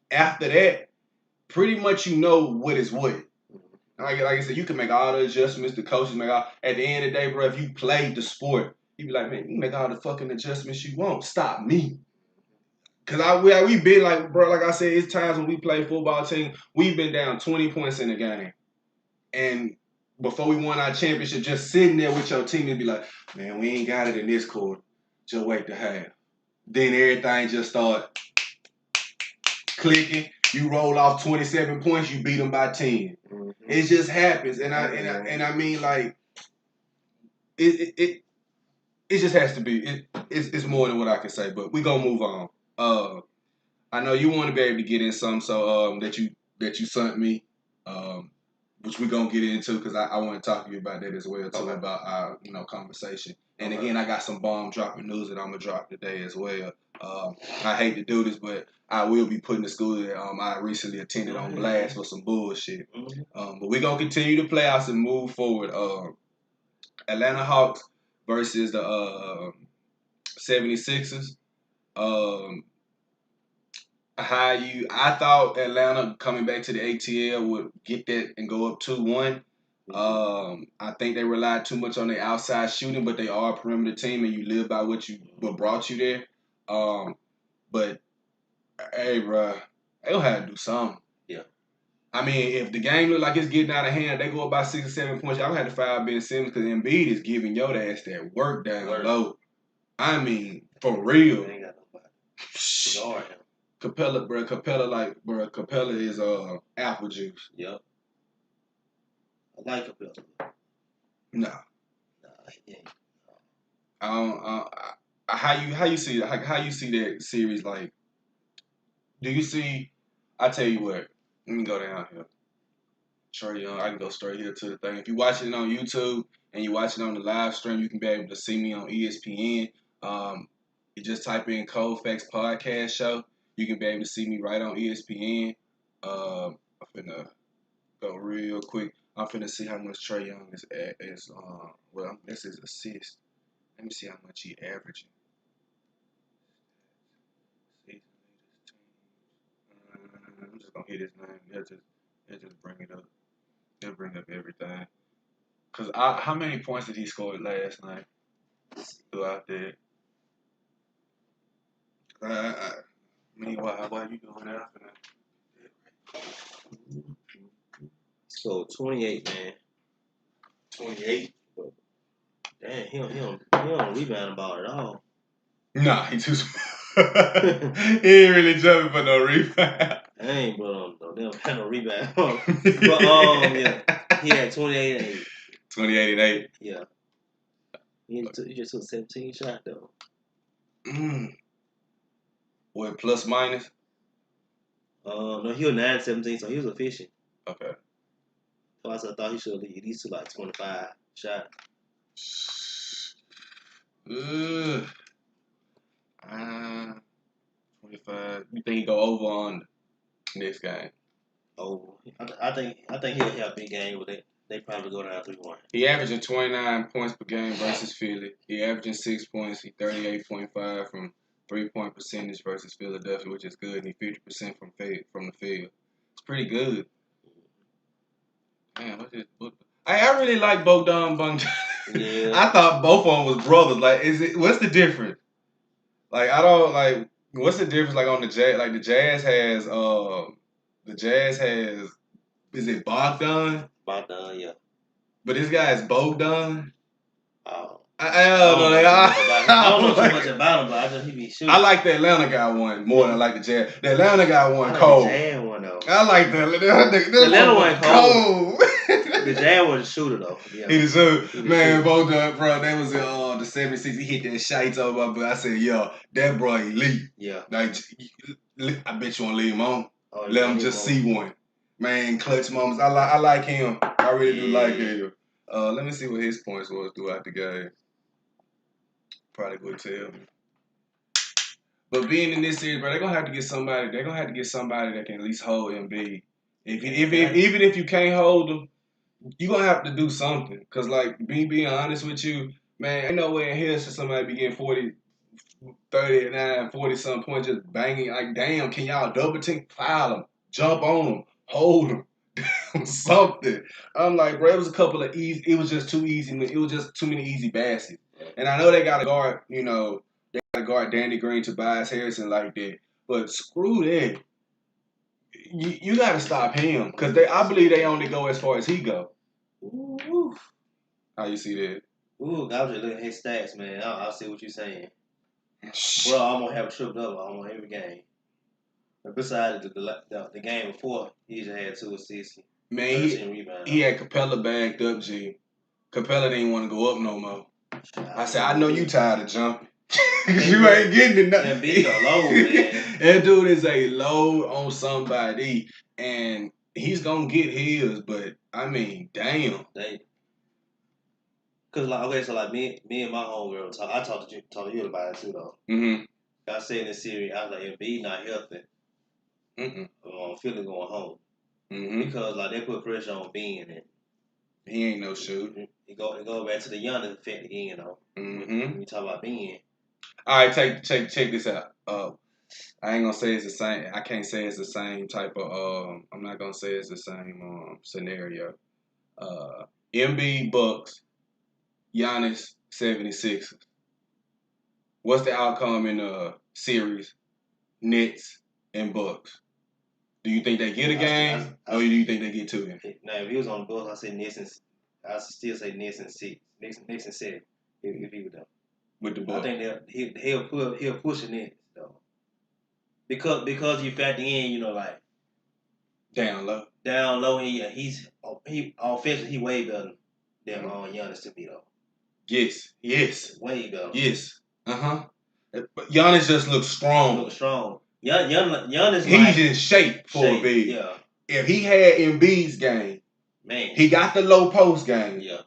After that, pretty much you know what is what. Mm-hmm. Like I said, you can make all the adjustments, the coaches make all. At the end of the day, bro, if you played the sport, you be like, man, you can make all the fucking adjustments you want. Stop me. Cause we've been like, bro, like I said, it's times when we play football team, we've been down 20 points in a game. And before we won our championship, just sitting there with your team and be like, man, we ain't got it in this quarter. Just wait to half. Then everything just start clicking. You roll off 27 points, you beat them by 10. Mm-hmm. It just happens. And I mean, like, it just has to be. It's more than what I can say, but we gonna move on. I know you want to be able to get in some, so that you sent me, which we're gonna get into because I want to talk to you about that as well too, about our conversation. And again, I got some bomb dropping news that I'm gonna drop today as well. I hate to do this, but I will be putting the school that I recently attended on blast for some bullshit. Mm-hmm. But we're gonna continue the playoffs and move forward. Atlanta Hawks versus the 76ers. I thought Atlanta coming back to the ATL would get that and go up 2-1. I think they relied too much on their outside shooting, but they are a perimeter team, and you live by what brought you there. But hey, bro, they gonna have to do something. Yeah. I mean, if the game look like it's getting out of hand, they go about 6 or 7 points. Y'all gonna have to foul Ben Simmons because Embiid is giving your ass that work down low. I mean, for real. They ain't got nobody. Guard him. Capella is apple juice. Yep. I like Capella. No. Yeah. How you see that series? Like, do you see? I tell you what. Let me go down here. Trae Young, I can go straight here to the thing. If you're watching it on YouTube and you're watching it on the live stream, you can be able to see me on ESPN. You just type in Cold Factz Podcast Show. You can be able to see me right on ESPN. I'm finna go real quick. I'm finna see how much Trae Young is well, this is assist. Let me see how much he averaging. I'm just gonna hit his name. He'll just bring it up. He'll bring up everything. Cause how many points did he score last night? Throughout there. Meanwhile, while you doing that, So 28, man. 28. But damn, he don't rebound about it all. Nah, he too small. He ain't really jumping for no rebound. I ain't bro, they don't have no rebound. But yeah, he had 28 and 8. 28 and 8. Yeah. He just took 17 shot though. What, plus minus? No, he was 9-17, so he was efficient. Okay. So I thought he should at least to like 25 shot. 25. You think he go over on next game? Over. I think he'll have a big game with it. They probably go down 3-1. He averaging 29 points per game versus Philly. He averaging 6 points. He 38.5 from 3-point percentage versus Philadelphia, which is good. And he 50% from the field. It's pretty good. Man, I really like Bogdan Bogdan. Yeah. I thought both of them was brothers. Like, what's the difference? Like, I don't like. What's the difference? Like on the Jazz, like the Jazz has. Is it Bogdan? Bogdan, yeah. But this guy is Bogdan. Oh. I don't know. I don't know too much about him, but I just he be shooting. I like the Atlanta guy one more than I like the Jazz. The Atlanta guy one cold. The Jazz one though. I like the Atlanta one cold. The Jazz was a shooter though. Yeah. He the shooter. Man, Bogdan, bro, that was in the 76. He hit that shot. He told my boy, I said, yo, that bro elite. Yeah. Like, I bet you won't leave him on. Oh, let him just see one. Man, clutch moments. I like him. I really do like him. Let me see what his points was throughout the game. Probably would tell me. But being in this series, bro, they're gonna have to get somebody. They're gonna have to get somebody that can at least hold Embiid. Even if you can't hold him, you're gonna have to do something. Cause like being honest with you, man, ain't no way in hell should somebody be getting 40, 39, 40 something points just banging. Like, damn, can y'all double team, foul him, jump on him, hold him. Something. I'm like, bro, it was a couple of easy. It was just too easy. It was just too many easy baskets. And I know they got to guard. They got to guard Danny Green, Tobias Harrison like that. But screw that. You got to stop him because I believe they only go as far as he go. Ooh. How you see that? Ooh, I was just looking at his stats, man. I'll see what you're saying. Bro, I'm gonna have a triple double on every game. Besides the game before, he just had 2 assists. Man, he had Capella bagged up, G. Capella didn't want to go up no more. I said, I know you tired of jumping. You ain't getting it nothing. That dude is a load on somebody, and he's gonna get his, but I mean, damn. Cause like okay, so like me and my homegirl I talked to you about it too though. Mm-hmm. I said in the series, I was like, if B not healthy, Philly going home. Mm-hmm. Because like they put pressure on Bean and he ain't no shooter. It go back to the young effect again, though. Mm-hmm. When you talk about Bean. All right, check this out. I ain't gonna say it's the same. I can't say it's the same type of. I'm not gonna say it's the same scenario. MB Bucks, Giannis 76ers. What's the outcome in the series? Nets, and Bucks. Do you think they get a game, or do you think they get 2 games? Now, if he was on the Bucks, I say Nets and I still say Nets and 6, Nets and 7. If he was them. With the Bucks, I think he'll push the Nets though, because you factor in, like down low. He's offensively he way better than Giannis to me though. Yes. Way better. Yes. But Giannis just looks strong. Giannis he's in shape for a big. Yeah. If he had Embiid's game, man, he got the low post game. Yeah.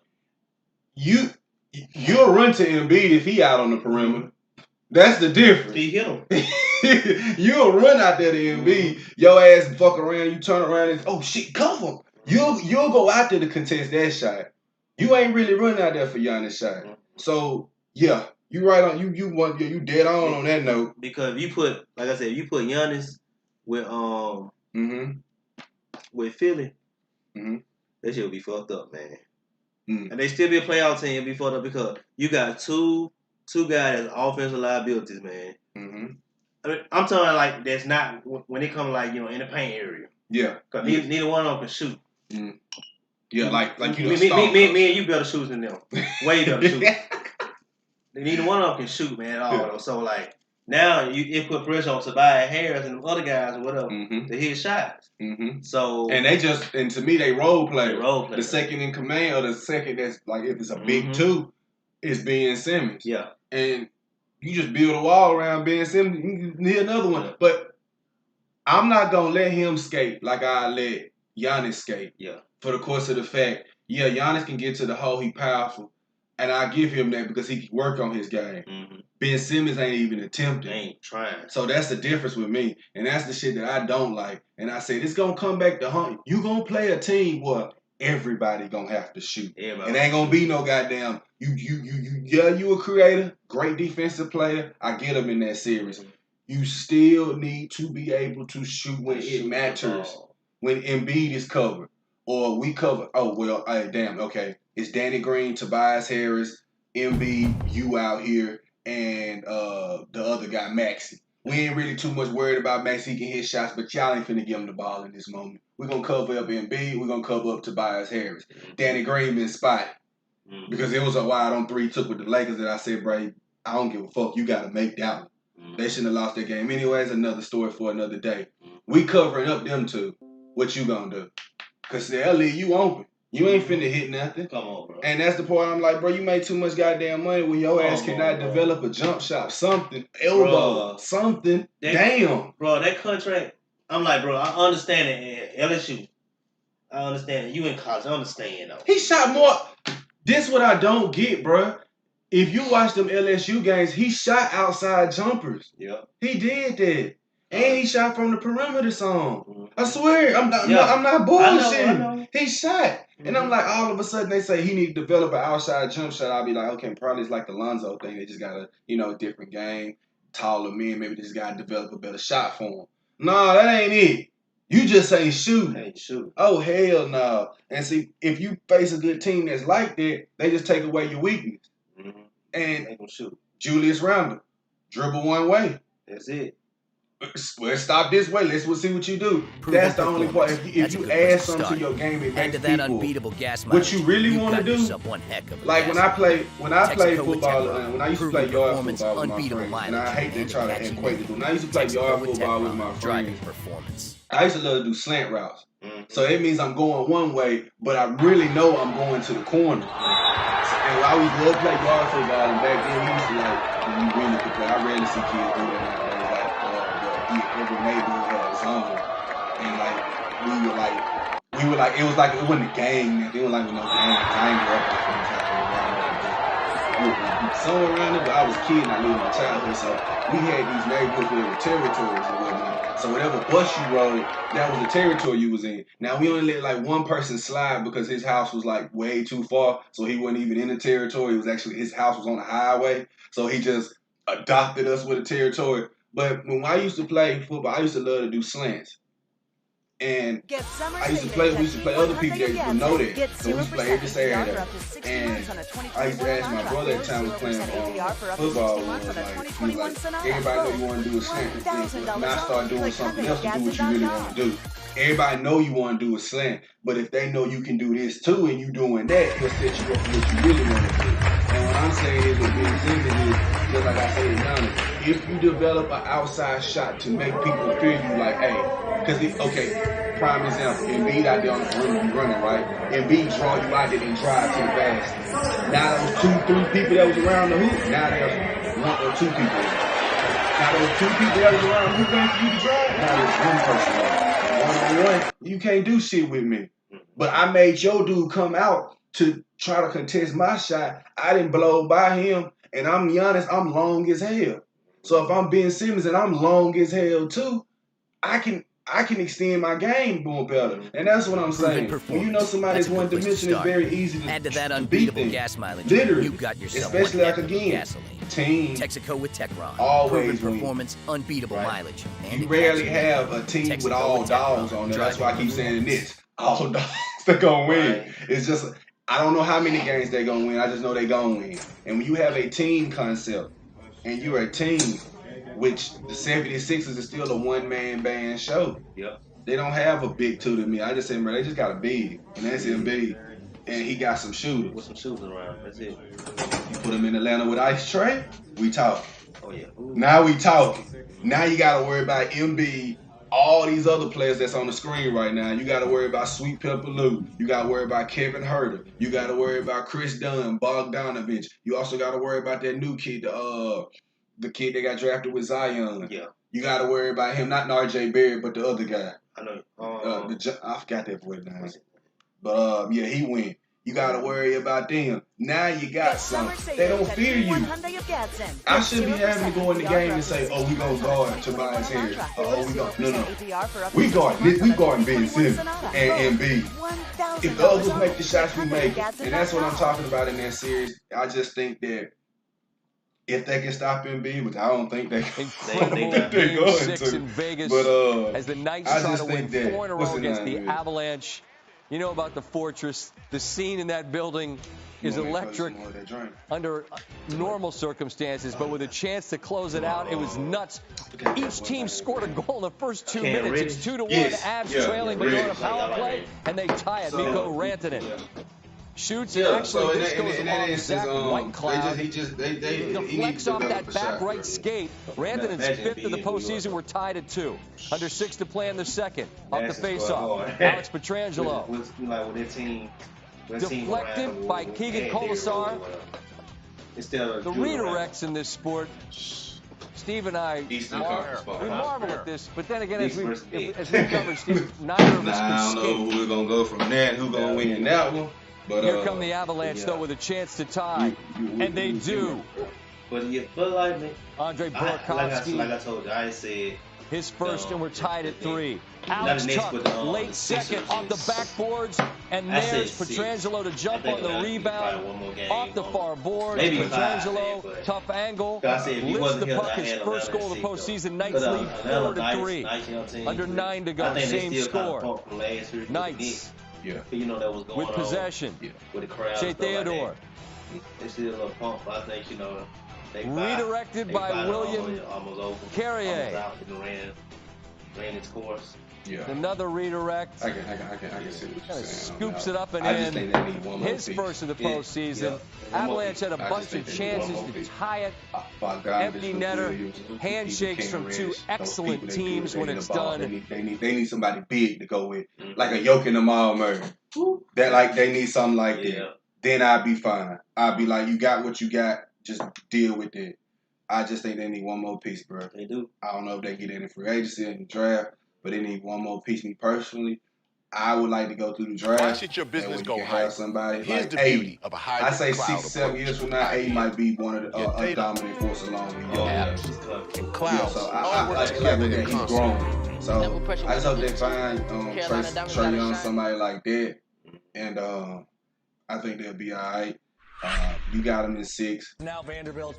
You'll run to Embiid if he out on the perimeter. That's the difference. He hit him. You'll run out there to Embiid. Your ass fuck around. You turn around and oh shit, cover. You'll go out there to contest that shot. You ain't really running out there for Giannis shot. So yeah, you right on. You dead on that note. Because if you put, like I said, you put Giannis with with Philly, that shit would be fucked up, man. And they still be a playoff team, be fucked up because you got two guys as offensive liabilities, man. I mean, I'm talking like that's not when it comes like in the paint area. Yeah. Because neither one of them can shoot. Yeah, like you. Me and you better shoot than them. Way better shoot. Neither one of them can shoot, man, at all. Yeah. So like now it put pressure on Tobias Harris and the other guys or whatever to hit shots. So and to me they role play. The second in command or the second that's like if it's a big two, is Ben Simmons. Yeah. And you just build a wall around Ben Simmons, you can hit another one. Yeah. But I'm not gonna let him skate like I let Giannis skate. Yeah. For the course of the fact, Giannis can get to the hole, he powerful. And I give him that because he can work on his game. Ben Simmons ain't even attempting. Ain't trying. So that's the difference with me. And that's the shit that I don't like. And I said, it's going to come back to hunt. You going to play a team where everybody going to have to shoot. It ain't going to be no goddamn, you a creator, great defensive player. I get him in that series. You still need to be able to shoot when it matters. When Embiid is covered. Or we cover, okay. It's Danny Green, Tobias Harris, Embiid, you out here, and the other guy, Maxey. We ain't really too much worried about Maxey. He can hit shots, but y'all ain't finna give him the ball in this moment. We're going to cover up Embiid. We're going to cover up Tobias Harris. Danny Green been spotted. Because it was a wide on 3 took with the Lakers that I said, bro, I don't give a fuck. You got to make that one. They shouldn't have lost that game. Anyways, another story for another day. We covering up them two. What you going to do? Because they'll leave you open. You ain't finna hit nothing. Come on, bro. And that's the part I'm like, bro, you make too much goddamn money when your ass cannot develop a jump shot, something, elbow, something. Damn. Bro, that contract, I'm like, bro, I understand it at LSU. I understand it. You in college, I understand, though. He shot more. This what I don't get, bro. If you watch them LSU games, he shot outside jumpers. Yeah. He did that. And he shot from the perimeter some. I swear, I'm not bullshitting. I know. He shot. And I'm like, all of a sudden they say he need to develop an outside jump shot. I'll be like, okay, probably it's like the Lonzo thing. They just got a, different game. Taller men, maybe they just got to develop a better shot for him. No, that ain't it. You just ain't shooting. Ain't shooting. Oh, hell no. And see, if you face a good team that's like that, they just take away your weakness. And they gonna shoot. Julius Randle, dribble one way. That's it. Let's stop this way. Let's see what you do. That's the only part. If you add something to your game, it makes people. Unbeatable gas what you really want to do, like when I play football, when I used to play yard football with my friends, and I hate to try to equate it. When I used to play yard football with my friends, I used to love to do slant routes. So it means I'm going one way, but I really know I'm going to the corner. And I always loved to play yard football, and back then we used to when you really could play. I rarely see kids do that. Every neighborhood had a zone, and we were like it wasn't a gang. It was like no gang. I ain't grew up like somewhere around there, but I was a kid and I lived my childhood, so we had these neighborhoods where the territories and whatnot. So whatever bus you rode, that was the territory you was in. Now we only let like one person slide because his house was like way too far, so he wasn't even in the territory. It was actually his house was on the highway, so he just adopted us with the territory. But when I used to play football, I used to love to do slants. And we used to play other people that would know that. So we used to play every Saturday. And I used to ask my brother at the time was playing football. He was like, everybody know you want to do a slant. Now start doing something else to do what you really want to do. Everybody know you want to do a slant, but if they know you can do this too and you doing that, it'll set you up for what you really want to do. And what I'm saying is with Ben Simmons is, just like I said, Giannis, if you develop an outside shot to make people feel you like, hey, because, okay, prime example, Embiid out there on the perimeter, you running, right? Embiid draw you out there and drive to the basket. Now those 2-3 people that was around the hoop, now there's 1 or 2 people. Now those 2 people that was around the hoop waiting for you to drive, now there's 1 person around. One-on-one, you can't do shit with me. But I made your dude come out to try to contest my shot. I didn't blow by him, and I'm Giannis, I'm long as hell. So if I'm Ben Simmons and I'm long as hell too, I can extend my game more better. And that's what I'm saying. When you know somebody's one dimension, it's very easy to add to that beat unbeatable them. gas mileage. Literally. You got yourself especially one like again, gasoline. team. Texaco with Techron. Always proven performance, unbeatable mileage. And you rarely have a team with all dogs on there. That's why I keep saying this. All dogs, they're gonna win. It's just, I don't know how many games they're gonna win. I just know they're gonna win. And when you have a team concept and you're a team, which the 76ers is still a one-man band show. Yep. They don't have a big two to me. I just say, bro, they just got a big, and that's Embiid. And he got some shooters. With some shooters around, that's it. You put him in Atlanta with Ice Trey, we talking. Oh, yeah. Ooh. Now we talking. Now you got to worry about Embiid, all these other players that's on the screen right now. You got to worry about Sweet Pepper Lou. You got to worry about Kevin Huerter. You got to worry about Chris Dunn, Bogdanovich. You also got to worry about that new kid, the kid that got drafted with Zion. Yeah. You got to worry about him, not R.J. Barrett, but the other guy. I know. I forgot that boy's name. But, yeah, he went. You got to worry about them. Now you got some. They don't fear you. I shouldn't be having to go in the game and say, oh, we going to guard Tobias Harris. Oh, we going to. No. We guarding Ben Simmons and Embiid. If the others make the shots, we make it. And that's what I'm talking about in that series. I just think that if they can stop Embiid, which I don't think they can. They're going 6 in Vegas, but as the Knights try to win 4 in a row against the Avalanche. You know about the Fortress. The scene in that building is electric under normal circumstances, but with a chance to close it out, it was nuts. Each team scored a goal in the first 2 minutes. It's 2-1. Avs trailing, but on a power play, and they tie it. Mikko Rantanen shoots, and actually this goes along with Zach Whitecloud. He deflects off that back right skate. Rantanen's 5th in the postseason. We're tied at 2. Under 6 to play in the second. Off the face-off. Alex Pietrangelo. Deflected by Keegan Colasar. The redirects in this sport. Steve and I, we marvel at this, but then again, as we covered, Steve, neither of us can I don't know who we're going to go from that, who's going to win that one. But, here come the Avalanche, though, with a chance to tie. And they do. But like Andre Burakovsky. Like I told you, I said his first, and we're tied at 3. Alex Tuck, late second, off the backboards, and there's Pietrangelo to jump on the rebound, off the far board. Pietrangelo, tough angle, lifts the puck, his first goal of the postseason. Knights lead 4-3. Under 9 to go, same score. Knights. Yeah. You know that was going with possession. With the crowd. Shea Theodore. They still a little pump, but I think, they redirected by William Carrier. Ran its course. Yeah. Another redirect. I can see what you're saying. Scoops it up and in. His first of the postseason. Avalanche had a bunch of chances to tie it. Empty netter. Handshakes from 2 excellent teams when it's done. They need somebody big to go with. Like a Jokic and a Jamal Murray. They need something like that. Then I'd be fine. I'd be like, you got what you got. Just deal with it. I just think they need one more piece, bro. They do. I don't know if they get any free agency in the draft, but they need one more piece. Me personally, I would like to go through the draft. Why should your business go high? Somebody Here's like the beauty of a high. I say 6 to 7 years from now, A might be one of the a dominant force along with and clouds. So I like that he's grown. So I just hope they find Trae Young, somebody like that, and I think they'll be all right. You got him in 6. Now Vanderbilt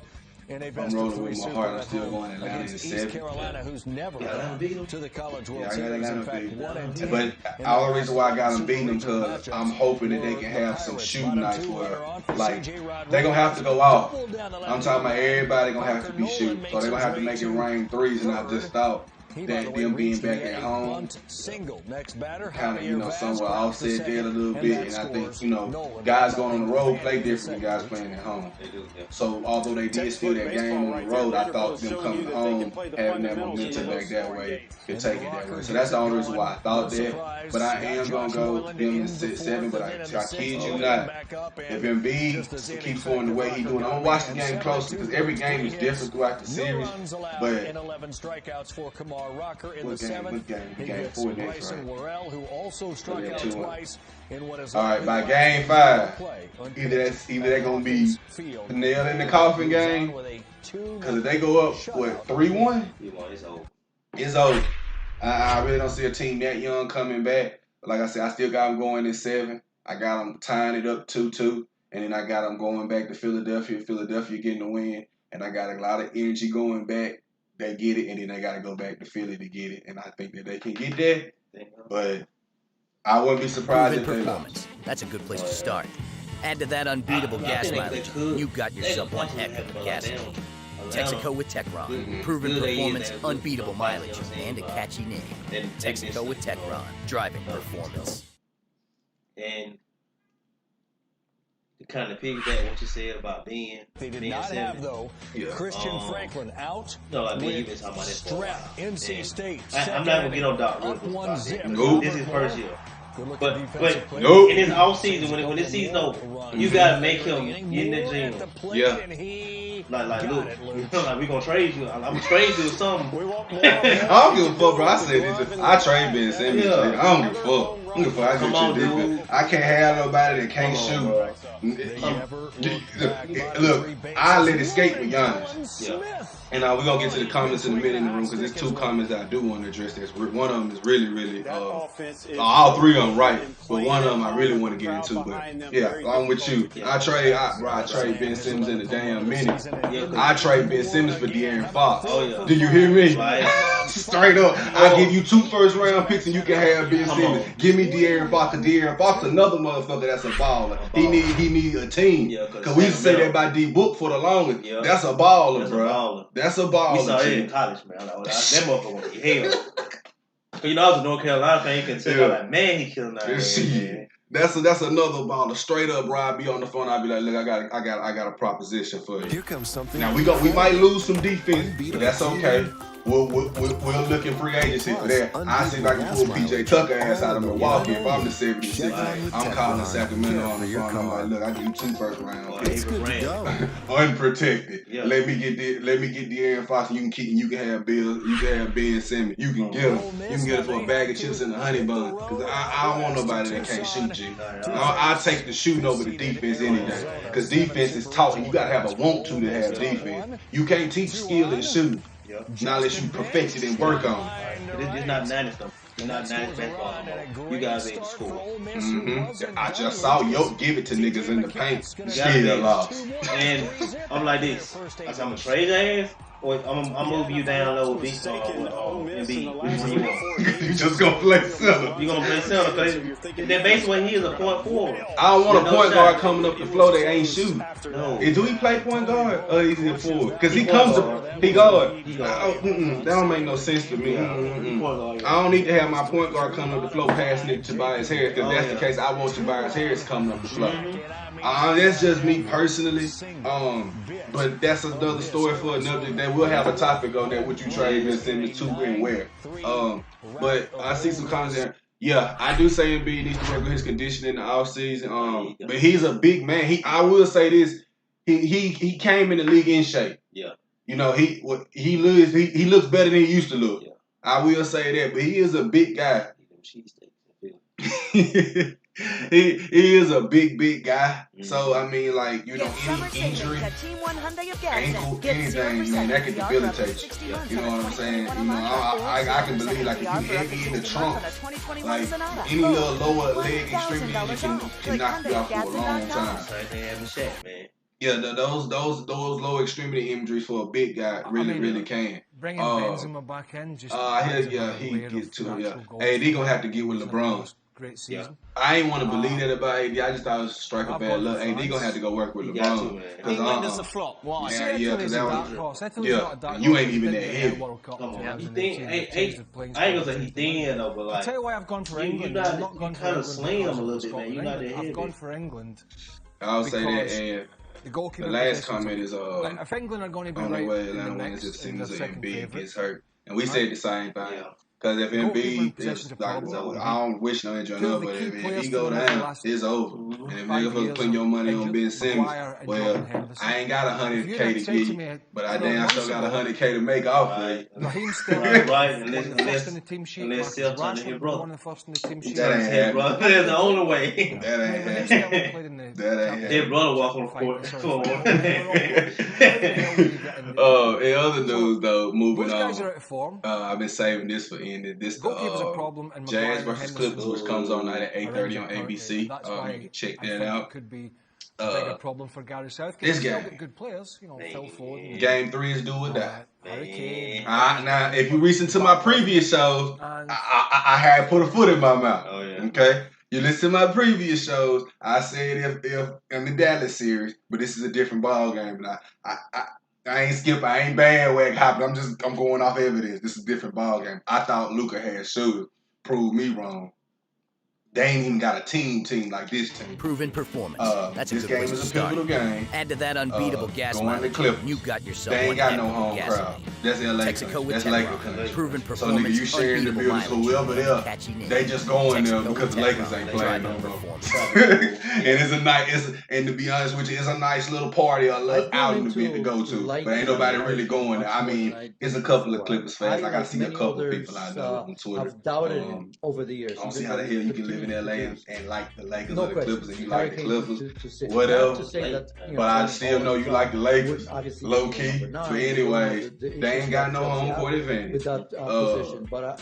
I'm rolling with my heart. I'm still going Atlanta in 7. Carolina, who's never to the College World I got Series. Atlanta In fact, beating. 1-10. But all the reason why I got them beating them because I'm hoping that they can have some shooting nights where, like, they're going to have to go off. I'm talking about everybody going to have to be shooting. So they're going to have to make it rain threes, and I just thought that them being back at home kind of, you know, somewhat offset that a little bit. And I think, you know, guys going on the road play different than guys playing at home. So although they did steal that game on the road, I thought them coming home, having that momentum back that way, could take it that way. So that's the only reason why I thought that. But I am going to go them in 7, but I kid you not. If Embiid keeps going the way he's doing, I'm going to watch the game closely because every game is different throughout the series. But Rocker in what the 7th. Game 4 next, right? Worrell, who also struck out twice in what is all right, by game 5, either they're gonna be the nail in the coffin game, because if they go up 3-1, it's over. I really don't see a team that young coming back. But like I said, I still got them going in 7. I got them tying it up 2-2, and then I got them going back to Philadelphia. Philadelphia getting the win, and I got a lot of energy going back. They get it, and then they got to go back to Philly to get it. And I think that they can get that. But I wouldn't be surprised if they lost. That's a good place to start. Add to that unbeatable gas mileage, you've got yourself one heck of a gas tank. Texaco with Techron. Proven performance, unbeatable mileage, and a catchy name. Texaco with Techron. Driving performance. And to kind of piggyback what you said about being. They did not have, though, Christian Franklin out. No, I mean, you've been talking about this for a while. NC State. I'm not going to get on Doc Rivers about this. Nope. This is first year. But nope. In this off season, when this season over, you got to make him get in the gym. Yeah. Like, look, like, we going to trade you. I'm going to trade you or something. I don't give a fuck, bro. I said this. I trade Ben Simmons. I don't give a fuck. I get you this. I can't have nobody that can't shoot. Look, I let it skate with Giannis. Yeah. And we're going to get to the comments in a minute in the room because there's 2 comments that I do want to address. One of them is really, really, all 3 of them right, but one of them I really want to get into. But yeah, I'm with you. I trade Ben Simmons in a damn minute. I trade Ben Simmons for De'Aaron Fox. Do you hear me? Straight up. I give you 2 first-round picks and you can have Ben Simmons. Give me De'Aaron Fox. De'Aaron Fox, another motherfucker that's a baller. He need a team. Because we used to say that about D-Book for the longest. That's a baller, bro. That's a baller. We saw it in college, man. Like, that motherfucker went to hell. But you know, I was a North Carolina fan. You can tell, like, man, he killing that. Man. That's another baller. Straight up, bro. I'd be on the phone. I'd be like, look, I got a proposition for you. Here comes something. Now we might lose some defense, but that's okay. We'll look in free agency for that. I see if I can pull PJ Tucker ass out of Milwaukee. If I'm the 76, I'm calling Sacramento on the phone. I'm like, look, I give you 2 first round picks. Unprotected. Yeah. Let me get De'Aaron Fox. You can have Bill. You can have Ben Simmons. You can get him. You can get him for a bag of chips and a honey bun. Because I don't want nobody that can't shoot, G. I'll take the shooting over the defense any day. Because defense is taught, and you got to have a want to have defense. You can't teach skill in shooting. Not unless you perfect it and work on it. It's not 90 stuff. It's not 90 basketball anymore. You guys ain't school. I just saw Yoke give it to niggas in the paint. Still lost. And I'm like this. I said, I'm going to trade your ass. Or I'm moving you down low with Embiid. Which one you want? You just gonna play center. You gonna play center because they're basically he is a point forward. I don't want a point guard coming up the floor that ain't shooting. No. Do he play point guard or is he a forward? Because he comes to he guard. That don't make no sense to me. I don't need to have my point guard coming up the floor passing it to Tobias Harris. Because that's the case. I want Tobias Harris coming up the floor. That's just me personally. But that's another story for another day. We'll have a topic on that. What you trade Ben Simmons to and where. But I see some comments there. Yeah, I do say Embiid needs to work on his conditioning in the offseason. But he's a big man. I will say this. He came in the league in shape. Yeah. You know, he looks better than he used to look. Yeah. I will say that. But he is a big guy. He is a big guy. So, I mean, like, you know, any injury, ankle, anything, man, that can debilitate you. You know what I'm saying? You know, I can believe, like, if you heavy in the trunk, like, any little lower leg extremity can knock you out for a long time. Yeah, those low extremity injuries for a big guy really can. Bringing Benzema back in just he gets to it. Yeah, AD gonna have to get with LeBron. Great season. I ain't want to believe that about AD. I just thought it was a strike of bad luck. AD gonna have to go work with LeBron. England is a flop. Why? Yeah, because that was. You ain't even that heavy. I ain't gonna say he's thin though, but like. I'll tell you why I've gone for England. You I'm not gone for England. kind of slim a little bit, man. You're not that heavy. I've gone for England. I'll say that, and the last comment is if England are going to be on the right way Atlanta wins as soon as Embiid gets hurt, and we said the same thing. Because if Embiid, I don't wish no injury on, but if he go down, it's over. And if niggas putting your money on Ben Simmons, well, I ain't got $100K to give you, but I damn sure got $100K to make off for you. Raheem Sterling, unless in the team sheet. Unless Celtic his brother. One of the first in the team sheet. That ain't happening. That's the only way. That ain't happening. His brother walk on the court. In other news, though, moving on. Guys are out of form. I've been saving this for ending. This a problem, and Jazz versus Clippers, which comes on night at 8:30 on ABC. You can check that out. It could be a bigger problem for Gary Southgate. This He's guy, got good players, Phil Ford. Game 3 is do or die. Now, now, if you listen to my previous shows, I had put a foot in my mouth. Oh, yeah. Okay. You listen to my previous shows, I said if in the Dallas series, but this is a different ball game. But I ain't skip. I ain't bandwagon hopping. I'm going off evidence. This is a different ball game. I thought Luka had should prove me wrong. They ain't even got a team like this team. Proven performance. That's this a good game place is to a start. pivotal game. Add to that unbeatable gas going mileage. to Clippers. You got yourself They ain't one got heck no of a home gas crowd. tank. That's LA. Texaco with That's Tech Laker Rock. country. Proven So performance. nigga, you sharing the Unbeatable buildings mileage. whoever they are. Catchy name. They just going there Texaco because with the Tech Lakers Rock. ain't playing no Driving more. performance. And it's a nice. And to be honest with you, it's a nice little party, outing event to go to. But ain't nobody really going there. I mean, it's a couple of Clippers fans. Like I see a couple of people out there on Twitter. I've doubted him over the years. I don't see how the hell you can live in LA and like the Lakers or the Clippers and you like the Clippers, to whatever. that, But I still know you like the Lakers, low key. But anyways, they ain't got no home court advantage. With that position, but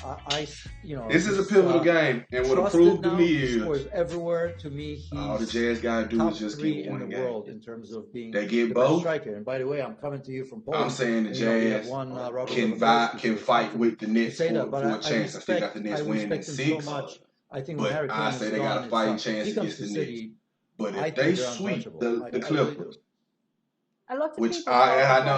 this is a pivotal game, and what proved to me is everywhere. To me, he's all the Jazz gotta do is just get one in the game. world in terms of being they get the both. best striker. And by the way, I'm coming to you from Poland. I'm saying the Jazz can fight with the Nets for a chance. I still got the Nets winning in 6. I think but I say they got a fighting chance against the Knicks. But if they sweep the Clippers, which I know,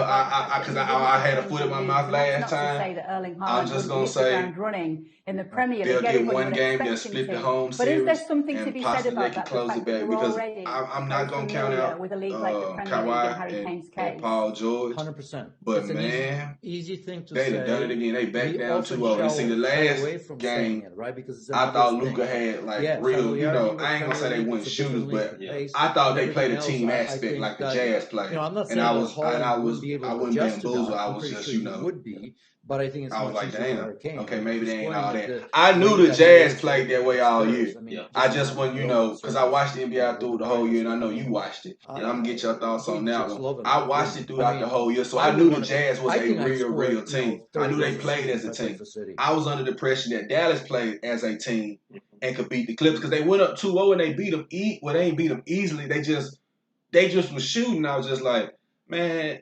because I had a foot in my mouth last time. I'm just gonna say running in the Premier they'll League. get one game. They'll split the home but series, is there something to be said about that? Close it back because I'm not gonna count out with a league like the Premier League and Harry Kane's case. And Paul George. 100%. But man, easy thing to they say. done done it again. They back down 2-0. You see the last game, right? Because I thought Luka had real. I ain't gonna say they weren't shooters, but I thought they played a team aspect like the Jazz played. And I wouldn't be bamboozled. I was just would be. But I think it's I was like, damn, okay, maybe they ain't all that. The, I knew the Jazz played that way all year. I just want, because I watched the NBA through the whole year, and I know you watched it. And I'm going to get your thoughts on that one. I watched it throughout the whole year, so I knew the Jazz was a real team. I knew they played as a team. I was under the impression that Dallas played as a team and could beat the Clippers because they went up 2-0 and they beat them. Well, they ain't beat them easily. They just was shooting. I was just like, man,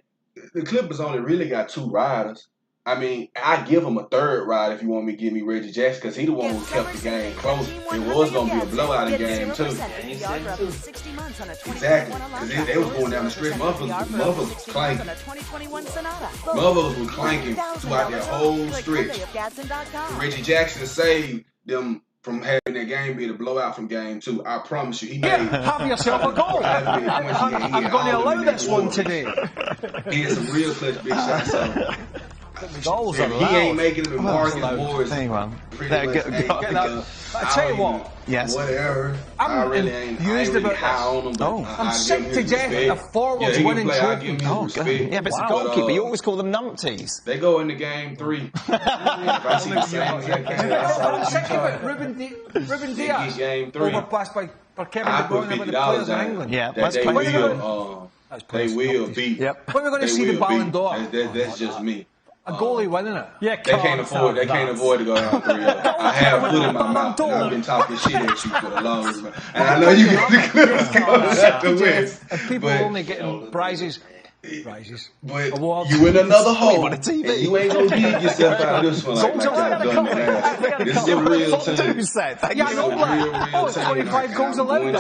the Clippers only really got 2 riders. I mean, I give him a third ride if you want me to give me Reggie Jackson because he the one who kept the game close. It was going to be a blowout in game 2. Exactly. Because they was going down the stretch. Motherfuckers was clanking. Motherfuckers was clanking throughout that whole stretch. Reggie Jackson saved them from having that game be the blowout from game 2. I promise you. He made have yourself a goal. I'm going to allow this one today. He had some real clutch big shots. So. Goals if he ain't making them, Marcus Morris. I tell you what. Yes. Whatever. I really ain't really high on him. But I'm sick to death of the forwards winning trophies. Yeah, but it's a goalkeeper. You always call them numpties. They go into game 3. If I see the same I'm sick of it. Ruben Diaz. Game 3. Overpassed by Kevin I De put Bruyne with the players in England. Yeah, they will beat. Yep. When are we going to see the Ballon d'Or? That's just me. A goalie win, isn't it? Yeah, they can't afford to go down 3-0. I have foot in my mouth. I've been talking shit at you for the longest, and I know you get the Clippers out the West. If people are only getting prizes. But awards. you in another hole, on a TV. and you ain't gonna dig yourself out of this one like I've done the last. This is a real team. This Yeah, I know, Black. Oh, it's 25 goals allowed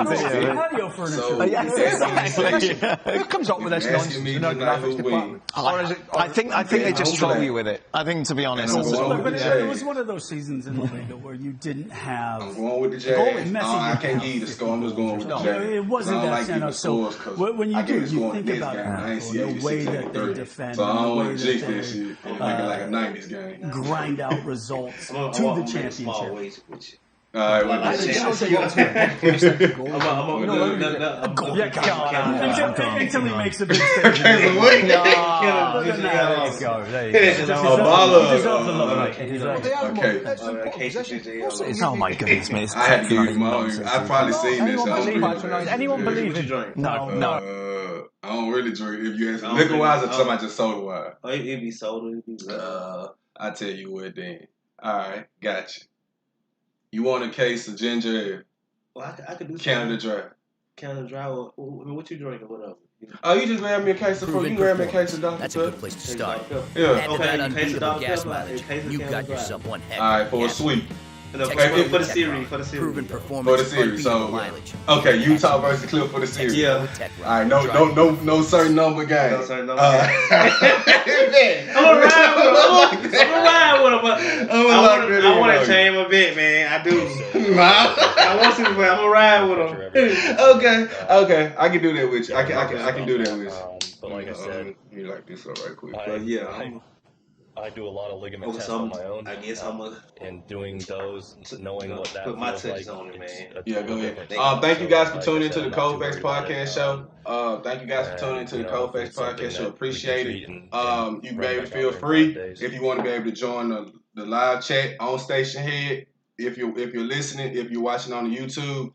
this year. Patio furniture. So, Who comes up with this nonsense in our graphics department? I think they just troll you with it. I think, to be honest. But it was one of those seasons in the league where you didn't have. I'm going with the Jazz. I can't give you the score. I'm just going with the Jazz. It wasn't that center. So when you do, you think about I ain't see the way that they defend, so I don't the way want to jinx that that shit. I'm making like a 90s game. grind out results to the championship. All right, Until he makes a big statement. Oh my goodness, man. I had to use my own. I've probably seen this. Anyone believe it? No. I don't really drink. If you ask me, liquor wise or something, just soda wise. Oh, it'd be soda. It'd be I tell you what, then. All right, gotcha. You want a case of ginger ale? Well, I could do Canada Dry. Canada Dry. What you drinking? Whatever. Oh, you just grab me a case of fruit. You grab me a case of Dr. That's a good place to start. Yeah. Add to that unbeatable gas mileage. You've got yourself one heck. All right, for a sweet. For the series. Proven performance. For the series. So, mileage. okay, Utah versus Cliff for the series. Yeah. All right, no certain number game. No certain number game. I'm gonna ride with him. I want to change my bet, man. I do. I want to, but I'm gonna ride with him. Okay. I can do that with you. I can do that with you. But like I said, let me like this up right quick. I do a lot of ligament tests on my own. I guess and doing those, knowing what that put my feels touches like. on it, man. Yeah, go ahead. Thank you guys for tuning into the Cold Facts Podcast Show. Thank you guys for tuning into the Cold Facts Podcast Show. Appreciate it. You can be able to feel free if you want to be able to join the live chat on Station Head. If you're listening, if you're watching on YouTube,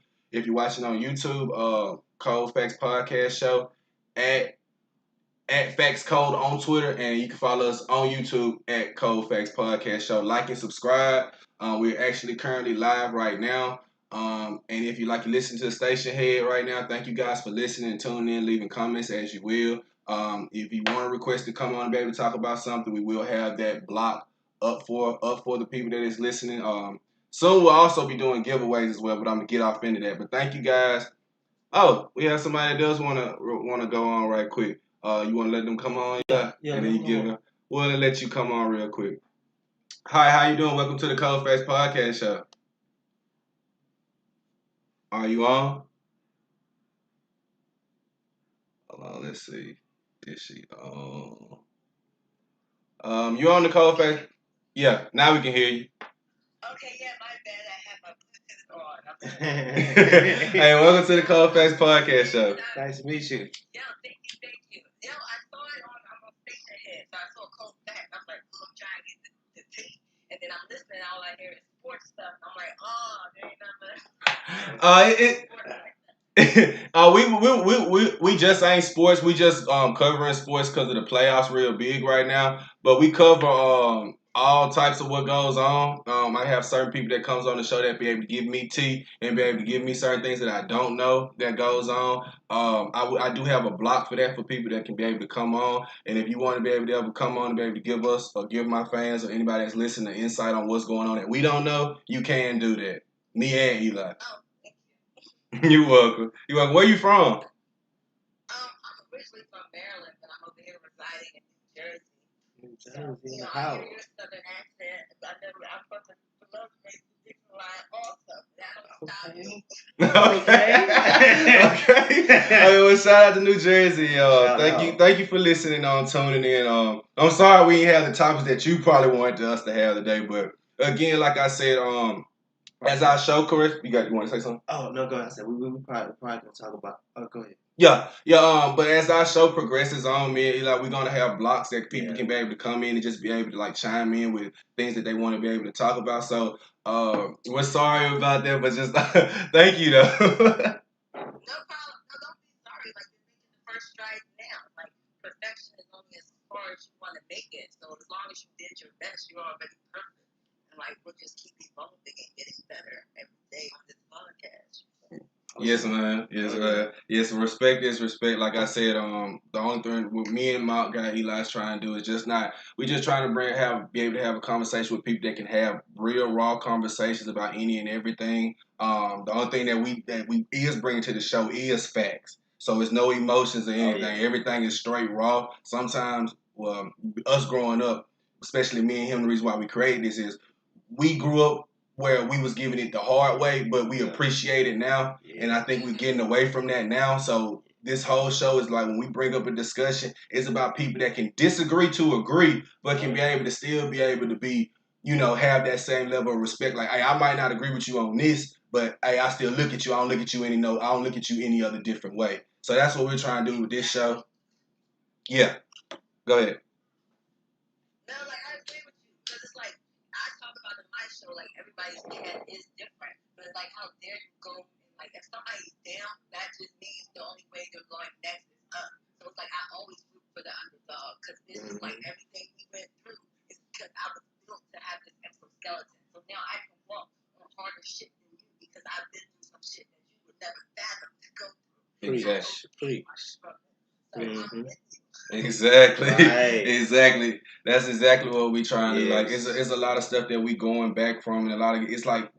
Cold Facts Podcast Show at Factz Code on Twitter, and you can follow us on YouTube at Cold Facts Podcast Show. Like and subscribe. We're actually currently live right now. And if you like to listen to the Station Head right now, thank you guys for listening and tuning in, leaving comments as you will. If you want to request to come on and be able to talk about something, we will have that block up for the people that is listening. Soon we'll also be doing giveaways as well, but I'm gonna get off into that. But thank you guys. Oh, we have somebody that does wanna go on right quick. You want to let them come on? Yeah. And then you give them. We'll let you come on real quick. Hi, how you doing? Welcome to the Cold Facts Podcast Show. Are you on? Hold on, let's see. Is she on? You on the Cold Facts? Yeah, now we can hear you. Okay, yeah, my bad. I had my Bluetooth on. Hey, welcome to the Cold Facts Podcast Show. Nice to meet you. Yeah, thank you. You know, I saw it on Station Head, so I saw Cold Facts. I'm like, I'm trying to get the tea. And then I'm listening, all I hear is sports stuff. I'm like, there ain't nothing. We just ain't sports. We just covering sports because of the playoffs real big right now. But we cover all types of what goes on. I have certain people that comes on the show that be able to give me tea and be able to give me certain things that I don't know that goes on. I do have a block for that for people that can be able to come on. And if you want to be able to come on and be able to give us or give my fans or anybody that's listening an insight on what's going on that we don't know, you can do that. Me and Eli. You're welcome. Where you from? I'm originally from Maryland, but I'm over here residing in New Jersey. So, you know, I hear your southern accent. I'm from the love race Dixon line also. That don't stop me. Okay. Well, shout out to New Jersey, y'all. Thank you for listening on, tuning in. I'm sorry we didn't have the topics that you probably wanted us to have today, but again, like I said, as our show, Chris, you want to say something? Oh no, go ahead. I said we probably gonna talk about. Oh, go ahead. Yeah. But as our show progresses on, me and Eli, we're gonna have blocks that people can be able to come in and just be able to like chime in with things that they want to be able to talk about. So, we're sorry about that, but just thank you though. No problem. No, don't be sorry. Like you're making the first stride now. Like perfection is only as far as you want to make it. So as long as you did your best, you're already perfect. And like we'll just keep evolving and getting better every day on this podcast. Yes, man. Yes, man. Yes, respect is respect. Like I said, the only thing with me and my guy Eli's trying to do is just not. We're just trying to be able to have a conversation with people that can have real, raw conversations about any and everything. The only thing that we is bringing to the show is facts. So it's no emotions or anything. Oh, yeah. Everything is straight raw. Sometimes, well, us growing up, especially me and him, the reason why we created this is we grew up where we was giving it the hard way, but we appreciate it now. Yeah. And I think we're getting away from that now. So this whole show is like when we bring up a discussion, it's about people that can disagree to agree, but can be able to still be able to be, have that same level of respect. Like, hey, I might not agree with you on this, but hey, I still look at you. I don't look at you any other different way. So that's what we're trying to do with this show. Yeah. Go ahead. No, like I agree with you because it's like I talk about in my show, like everybody's cat is different, but like how dare you go and like if somebody's down, that just means the only way they're going next is up. So it's like I always root for the underdog because this is like everything we went through is because I was built to have this exoskeleton. So now I can walk on harder shit than you because I've been through some shit that you would never fathom to go through. Exactly. Exactly. Right. Exactly. That's exactly what we trying to like. It's a lot of stuff that we going back from, and a lot of it's like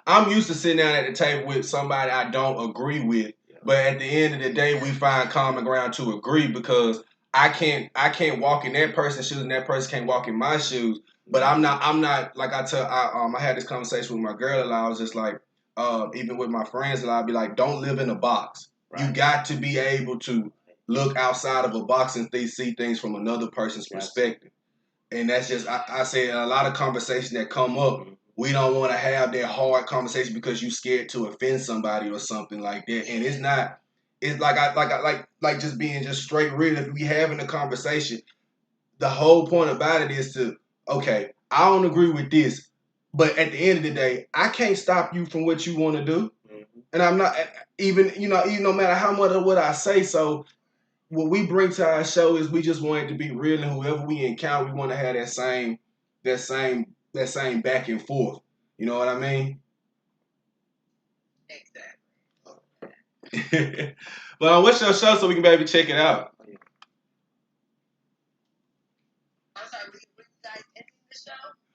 I'm used to sitting down at the table with somebody I don't agree with, but at the end of the day, we find common ground to agree because I can't walk in that person's shoes, and that person can't walk in my shoes. But I'm not like I had this conversation with my girl a lot. I was just like, even with my friends a lot, I'd be like, don't live in a box. Right. You got to be able to look outside of a box and see things from another person's perspective. And that's just, I say a lot of conversations that come up, we don't want to have that hard conversation because you're scared to offend somebody or something like that. And it's not, it's like just being just straight real. If we having a conversation, the whole point about it is to, okay, I don't agree with this, but at the end of the day, I can't stop you from what you want to do. And I'm not, even no matter how much of what I say, so what we bring to our show is we just want it to be real, and whoever we encounter, we want to have that same back and forth. You know what I mean? Exactly. But what's your show so we can be able to check it out? I'm sorry, were you guys ending the show?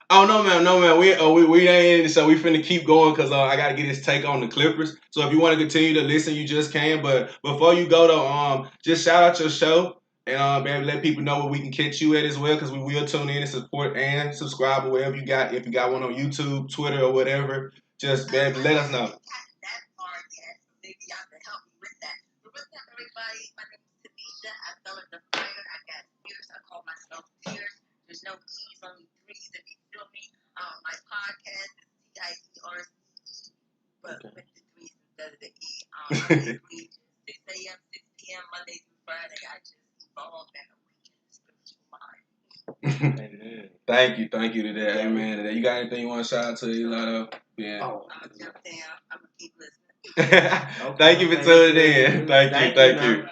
Oh no, man. We ain't ending the show. We finna keep going because I gotta get his take on the Clippers. So if you want to continue to listen, you just can. But before you go though, just shout out your show and maybe let people know where we can catch you at as well, because we will tune in and support and subscribe or wherever you got. If you got one on YouTube, Twitter, or whatever, just baby, let us know. That part, yes. Maybe y'all can help me with that. But what's up, everybody? My name is Tanisha. I fell in the fire. I got tears. I call myself Tears. There's no E's, only threes, if you feel me. My podcast is TIERCE, but with the threes instead of the E. I'm weekly, 6 a.m., 6 p.m., Monday through Friday. I just evolve and awaken the spiritual mind. Thank you to that. Amen. You got anything you want to shout out to, Eli? Yeah. Oh, I'll jump down. I'm going to keep listening. Thank you for tuning in. Thank you.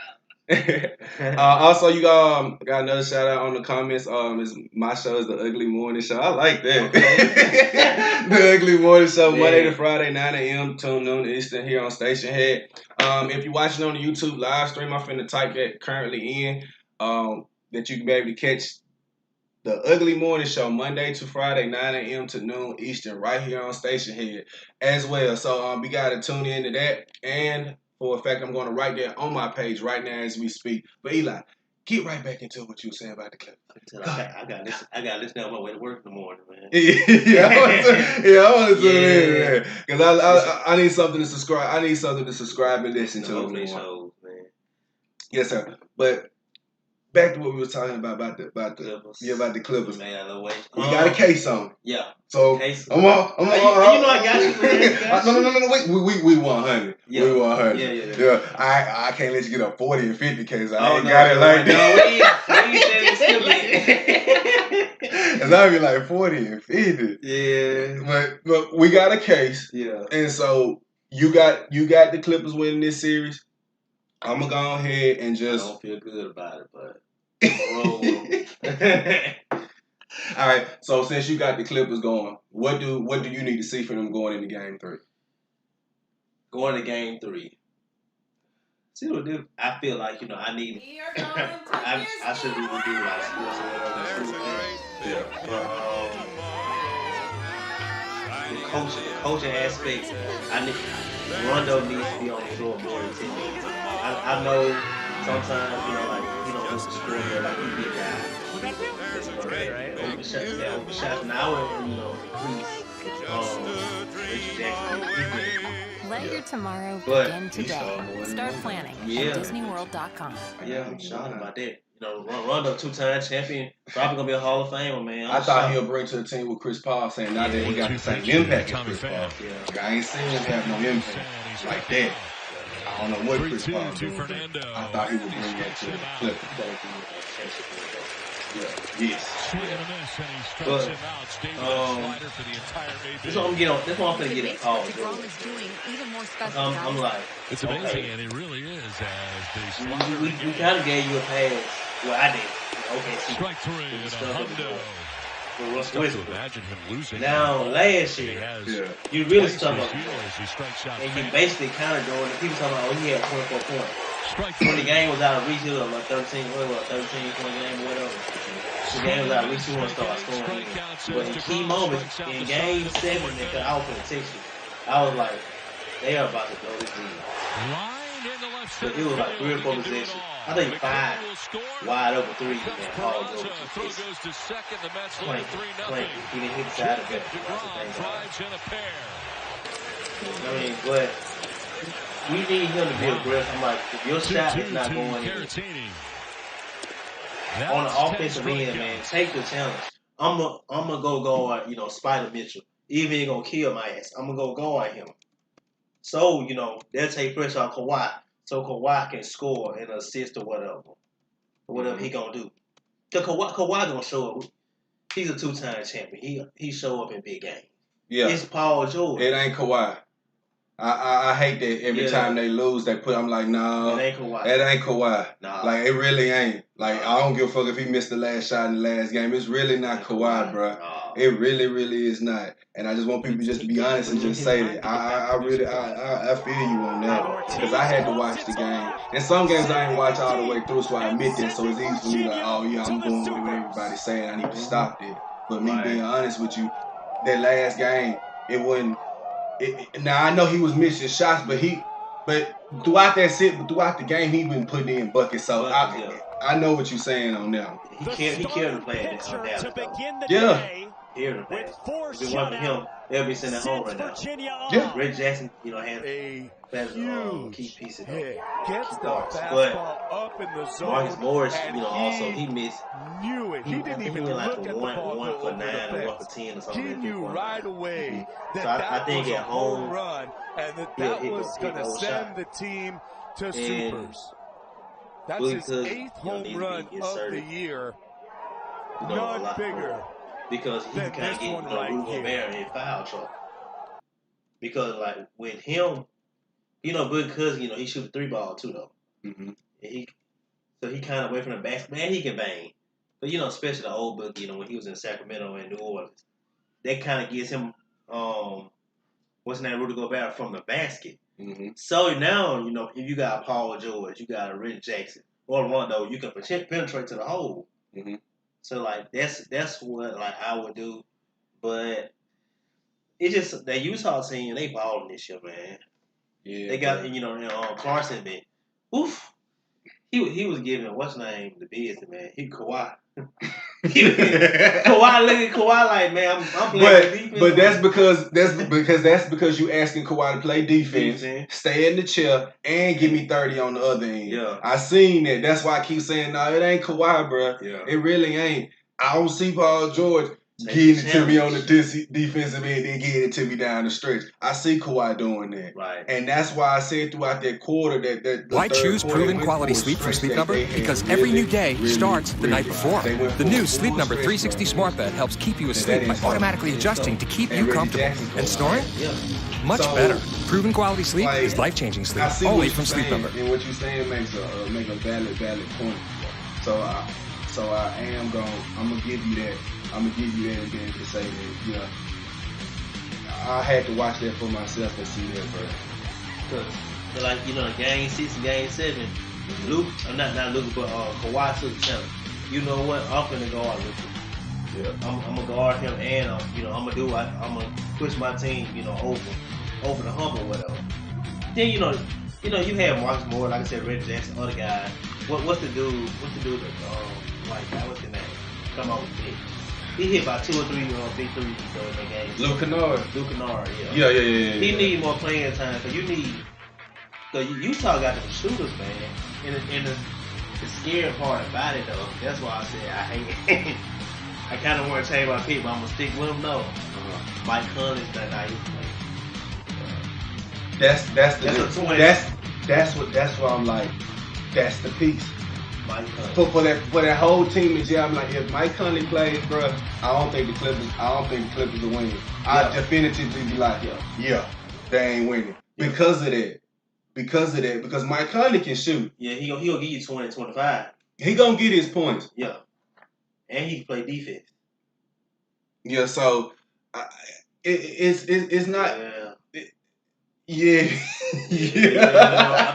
Also, you got another shout out on the comments. My show is the Ugly Morning Show. I like that. Okay. The Ugly Morning Show, Monday to Friday, 9 a.m. till noon Eastern here on Station Head. If you're watching on the YouTube live stream, I'm finna type that currently in that you can be able to catch the Ugly Morning Show, Monday to Friday, 9 a.m. to noon Eastern, right here on Station Head as well. So we got to tune into that. And for a fact, I'm going to write that on my page right now as we speak. But Eli, get right back into what you were saying about the clip. I got to listen on my way to work in the morning, man. I want to tune in, because I need something to subscribe. I need something to subscribe and listen to. Shows, man. Yes, sir. But back to what we were talking about the Clippers. Man, the way. We got a case on it. Yeah. So I'm on. You know I got you, man. No. We 100. Yeah. We 100. Yeah. I can't let you get a 40 and 50 case. I ain't got it like that. No, we said it's not even like 40 and 50. Yeah. But we got a case. Yeah. And so you got the Clippers winning this series. I'm gonna go ahead and just. I don't feel good about it, but roll with them. All right. So since you got the Clippers going, what do you need to see for them going into Game 3? Going to Game 3. See what do? I feel like I need. I should really do like sports or whatever. Yeah. But the coaching aspect, Rondo needs to be on the floor more than 10 minutes. I know sometimes like he don't listen to score there like he did that. Overshot an hour and Richard Jackson. Let your tomorrow begin today. Start planning at DisneyWorld.com. Yeah, I'm shocked about that. Rondo, 2-time champion, probably gonna be a Hall of Famer, man. I thought he'll bring to the team with Chris Paul, saying not that he got the same impact as Chris Paul. Yeah. I ain't seen him have no impact like that. I don't know what Chris Paul doing. I thought he would bring that to the Clippers. Yeah. Yes. But this one I'm gonna get at Paul George. I'm like, it's amazing, and it really is. We kind of gave you a pass. Well, I did. Okay, strike 3 and a hundo. Imagine him losing. Now, last year, you really stuck up. And you basically kind doing it. People talking about, he had 24 points. When the game was out of reach, it was like 13-point game or whatever. The game was out of reach, you want to start scoring. But in key moments, in game 7, I was going to text you. I was like, they are about to blow this lead. But it was like 3 or 4 possessions. I think 5 wide open 3s, and Paul George just playing. He didn't hit the side of it. I mean, but we need him to be aggressive. I'm like, if your shot is not going in, on the offensive end, man, take the challenge. I'm gonna go Spider Mitchell. Even if he's gonna kill my ass, I'm gonna go at him. So, they'll take pressure off Kawhi. So Kawhi can score and assist or whatever he gonna do. Cause Kawhi gonna show up. He's a 2-time champion. He show up in big games. Yeah, it's Paul George. It ain't Kawhi. I hate that every time they lose, I'm like, no, it ain't Kawhi. It ain't Kawhi. Nah. Like, it really ain't. Like, I don't give a fuck if he missed the last shot in the last game. It's really not Kawhi, bro. Nah. It really, really is not. And I just want people just to be honest and just say that. I really feel you on that. Because I had to watch the game. And some games I ain't watch all the way through, so I admit that. So it's easy for me like, oh, yeah, I'm going with what everybody's saying. I need to stop that. But me being honest with you, that last game, it wasn't. Now I know he was missing shots, but throughout the game he been putting in buckets. So I know what you're saying on that. He killed the play on Dallas. Yeah. If it wasn't for him, they'll be sitting at home right now. Yeah. Red Jackson, had a key piece of it. Gets the but up in the zone. Marcus Morris, also he missed. He didn't even look like at the ball. 1 for 9 or 1 for 10 or something. He knew right away that so I think was at home run and that was going to send the team to supers. That's his 8th home run of the year. None bigger. Because he can kind of get Rudy Gobert in foul trouble. Because with him, because he shoot the 3-ball too though. Mm-hmm. And he kind of away from the basket. Man, he can bang. But especially the old book, when he was in Sacramento and New Orleans, that kind of gives him what's his name, Rudy Gobert from the basket. Mm-hmm. So now, if you got Paul George, you got a Red Jackson or Rondo, you can penetrate to the hole. Mm-hmm. So that's what I would do, but it's just that Utah team, they balling this year, man. Yeah, they got Clarkson, man. Oof, he was giving what's name the business, man. Kawhi. Kawhi like, man, I'm playing defense. But that's because you asking Kawhi to play defense, stay in the chair, and give me 30 on the other end. Yeah. I seen that. That's why I keep saying, no, it ain't Kawhi, bro. Yeah. It really ain't. I don't see Paul George getting it to me on the defensive end, then getting it to me down the stretch. I see Kawhi doing that. Right. And that's why I said throughout that quarter that why choose proven quality sleep from Sleep Number? Because every new day starts the night before. The new Sleep Number 360 Smart Bed helps keep you asleep by automatically adjusting to keep you comfortable. And snoring? Much better. Proven quality sleep is life-changing sleep. Only from Sleep Number. And what you're saying makes a valid point. So I'm gonna give you that. I'm gonna give you that and be able to say that, you know, I had to watch that for myself and see that first. Cause like, you know, game 6 and game 7, Luke, not Luke, but Kawhi took the challenge. You know what? I'm gonna guard Luke. Yeah. I'm gonna guard him, and you know, I'm gonna push my team, you know, over the hump or whatever. Then you know, you have Marcus Moore, like I said, Reggie Jackson, other guys. What's the dude that white guy? What's his name? Come on, he hit about 2 or 3 big threes in that game. Luke Kennard, yeah. Yeah. He need more playing time, cause Utah got the shooters, man. And the scary part about it though, that's why I said I hate it. I kind of want to change my pick, but I'm gonna stick with him though. Mike Conley's that night. That's why I'm like, that's the piece. For that whole team in jail, I'm like, if Mike Conley plays, bro, I don't think the Clippers will win. I definitively be like, yeah, they ain't winning because of that. Because Mike Conley can shoot. Yeah, he'll give you 20, 25. He gonna get his points. Yeah, and he can play defense. Yeah, so it's not. Yeah. I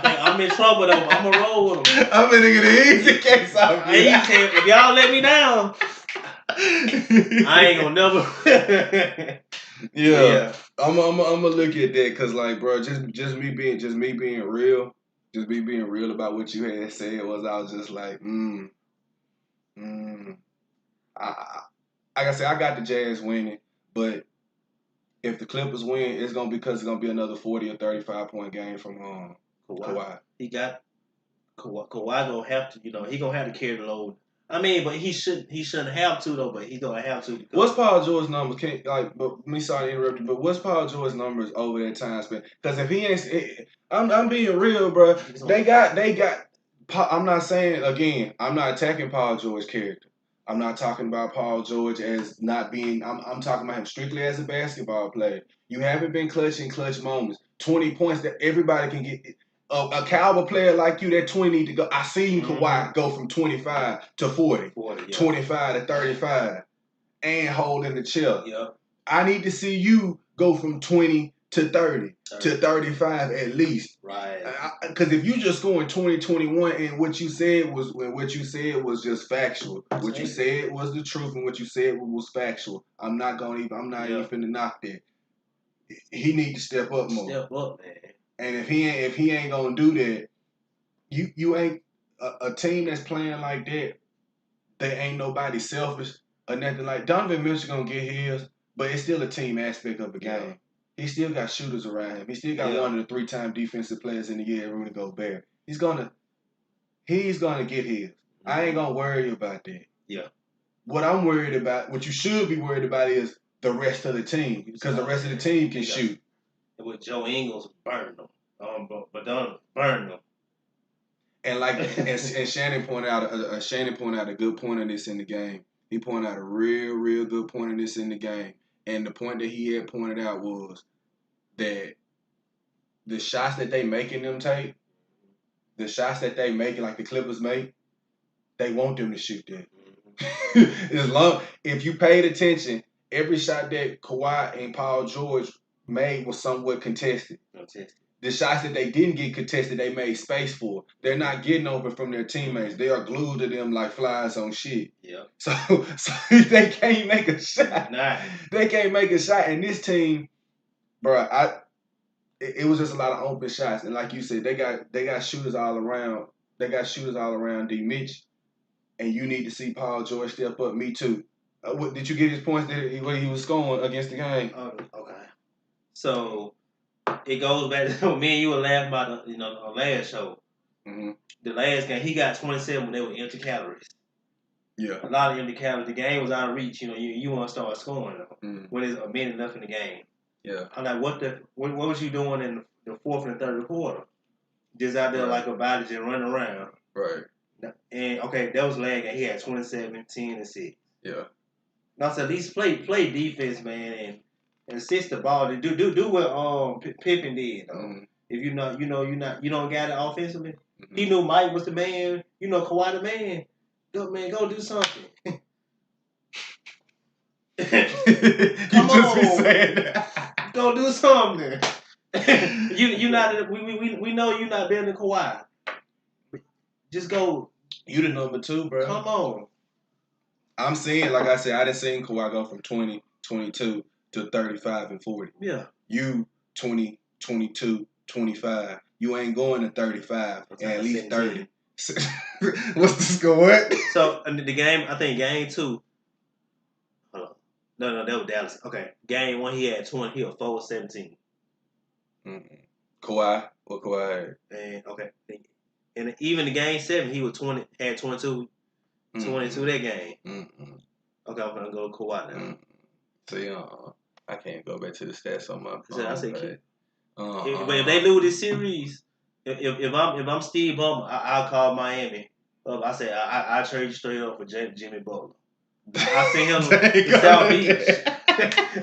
think I'm in trouble though. But I'm gonna roll with him. I'm gonna get an easy case out. If y'all let me down, I ain't gonna never. Yeah. I'm gonna look at that because, like, bro, just me being real about what you had said was, I was just like, like I said, I got the Jazz winning, but if the Clippers win, it's gonna be another 40 or 35 point game from Kawhi. He got Kawhi gonna have to, he gonna have to carry the load. I mean, but he shouldn't have to though. But he's gonna have to. What's Paul George's numbers? Sorry to interrupt you, but what's Paul George's numbers over that time span? Because if he ain't, I'm being real, bro. They got. I'm not saying again. I'm not attacking Paul George's character. I'm not talking about Paul George as not being. I'm talking about him strictly as a basketball player. You haven't been clutch in clutch moments. 20 points that everybody can get. A caliber player like you, that 20 need to go. I seen Kawhi go from 25 to 40, 25 to 35, and holding the chill. Yep. I need to see you go from 20 to 30 to 35 at least. Right. Because if you just scoring 20, 21, and what you said was just factual. What you said was the truth, and what you said was factual. I'm not even finna knock that. He need to step up more. Step up, man. And if he ain't gonna do that, you ain't a team that's playing like that. They ain't nobody selfish or nothing like. Donovan Mitchell gonna get his, but it's still a team aspect of the game. He still got shooters around him. He still got one of the 3-time defensive players in the year, Rudy Gobert. He's gonna get his. I ain't gonna worry about that. Yeah. What I'm worried about, what you should be worried about, is the rest of the team, because the rest of the team can shoot. With Joe Ingles burning them, but don't burn them. And like and Shannon pointed out a good point on this in the game. He pointed out a real good point on this in the game. And the point that he had pointed out was that the shots that they making them take, the shots that they making, like the Clippers make, they want them to shoot that. If you paid attention, every shot that Kawhi and Paul George made was somewhat contested. The shots that they didn't get contested, they made space for. They're not getting open from their teammates. They are glued to them like flies on shit. Yeah. So they can't make a shot. Nah. They can't make a shot. And this team, bro, it was just a lot of open shots. And like you said, they got shooters all around. They got shooters all around D. Mitch. And you need to see Paul George step up. Me too. Did you get his points when he was scoring against the game? Okay. So it goes back to me and you were laughing about the last show. Mm-hmm. The last game, he got 27 when they were empty calories. Yeah. A lot of empty calories. The game was out of reach. You want to start scoring though. When there's a minute left in the game. Yeah. I'm like, what was you doing in the fourth and third quarter? Just out there like a body just running around. Right. And okay, that was last game. He had 27, 10, and 6. Yeah. Now, so at least play defense, man, assist the ball. To do what Pippen did though. Mm-hmm. If you don't got it offensively. Mm-hmm. He knew Mike was the man. Kawhi the man. Go do something. Come on, go do something. We know you're not better than Kawhi. Just go. You the number 2, bro. Come on. I'm seeing, like I said, I done seen Kawhi go from 20, 22 to 35 and 40. Yeah. You 20, 22, 25. You ain't going to 35 and at least 30. What's the score? So the game, I think game 2. Hold on. No, that was Dallas. Okay. Game 1, he had 20. He was 4-17. Kawhi? What Kawhi had? And okay. And even the game 7, he was 20. Had 22. 22 that game. Mm-hmm. Okay, I'm gonna go to Kawhi now. Mm-hmm. See, I can't go back to the stats on my phone. I said keep. But if they lose this series, if I'm Steve Ballmer, I'll call Miami. I say I trade you straight up for Jimmy Butler. I see him in South Beach.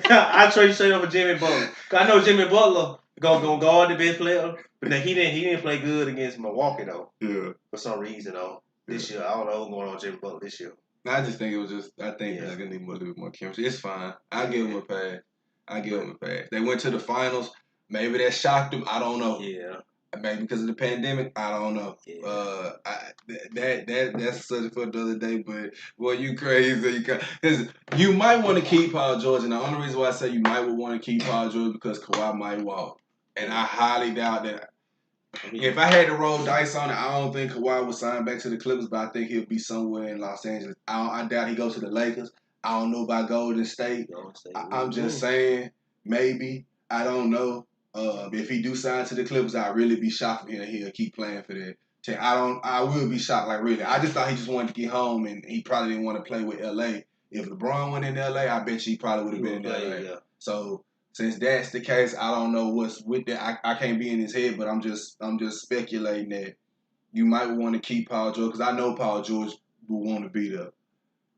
I trade you straight up for Jimmy Butler. Cause I know Jimmy Butler gonna guard the best player, but then he didn't play good against Milwaukee though. Yeah. For some reason though. This year, I don't know what's going on with Jimmy Butler this year. I just think it was just. I think they're gonna need a little bit more chemistry. It's fine. I give them a pass. They went to the finals. Maybe that shocked them. I don't know. Yeah. Maybe because of the pandemic. I don't know. Yeah. That's such for the other day. But boy, you crazy. Because you might want to keep Paul George, and the only reason why I say you might want to keep Paul George because Kawhi might walk, and I highly doubt that. If I had to roll dice on it, I don't think Kawhi will sign back to the Clippers, but I think he'll be somewhere in Los Angeles. I doubt he goes to the Lakers. I don't know about Golden State. I'm just saying, maybe. I don't know. If he do sign to the Clippers, I'd really be shocked for him. He'll keep playing for that team. I will be shocked, like really. I just thought he just wanted to get home, and he probably didn't want to play with LA. If LeBron went in LA, I bet you he probably would have been in LA. Yeah. So. Since that's the case, I don't know what's with that. I can't be in his head, but I'm just speculating that you might want to keep Paul George because I know Paul George will want to be there.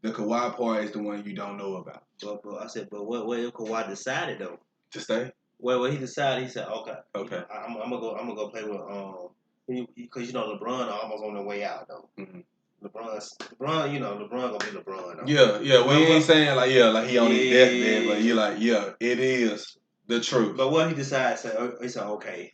The Kawhi part is the one you don't know about. But I said, but what if Kawhi decided though to stay? Well, he decided. He said, okay, I'm gonna go play with because LeBron almost on the way out though. Mm-hmm. LeBron, LeBron gonna be LeBron. Though. Yeah. We ain't saying like he on his deathbed, but you like, it is the truth. But what he decided, he said, okay,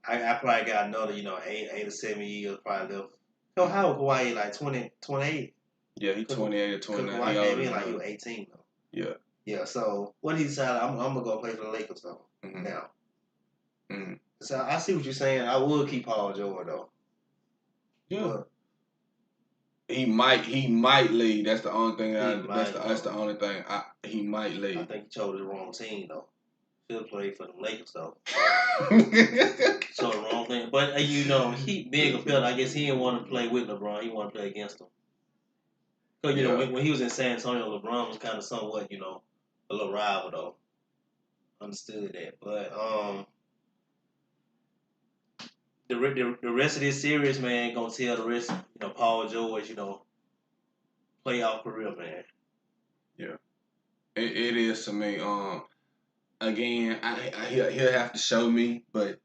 I probably got another, 8 or 7 years probably left. So how old Kawhi? Like 20, 28? Yeah, he's 28 or 29. Kawhi came in like he was 18 though. Yeah. Yeah. So what he decided, I'm gonna go play for the Lakers though. Mm-hmm. Now. Mm-hmm. So I see what you're saying. I would keep Paul George though. Yeah. But, He might leave. That's the only thing. That's the only thing. He might leave. I think he chose the wrong team though. Should play for the Lakers though. So the wrong thing. But he being a fielder, I guess he didn't want to play with LeBron. He wanted to play against him. So when he was in San Antonio, LeBron was kind of somewhat a little rival though. Understood that, but the rest of this series, man, gonna tell the rest. Paul George, playoff career, man. Yeah, it is to me. Again, he'll have to show me, but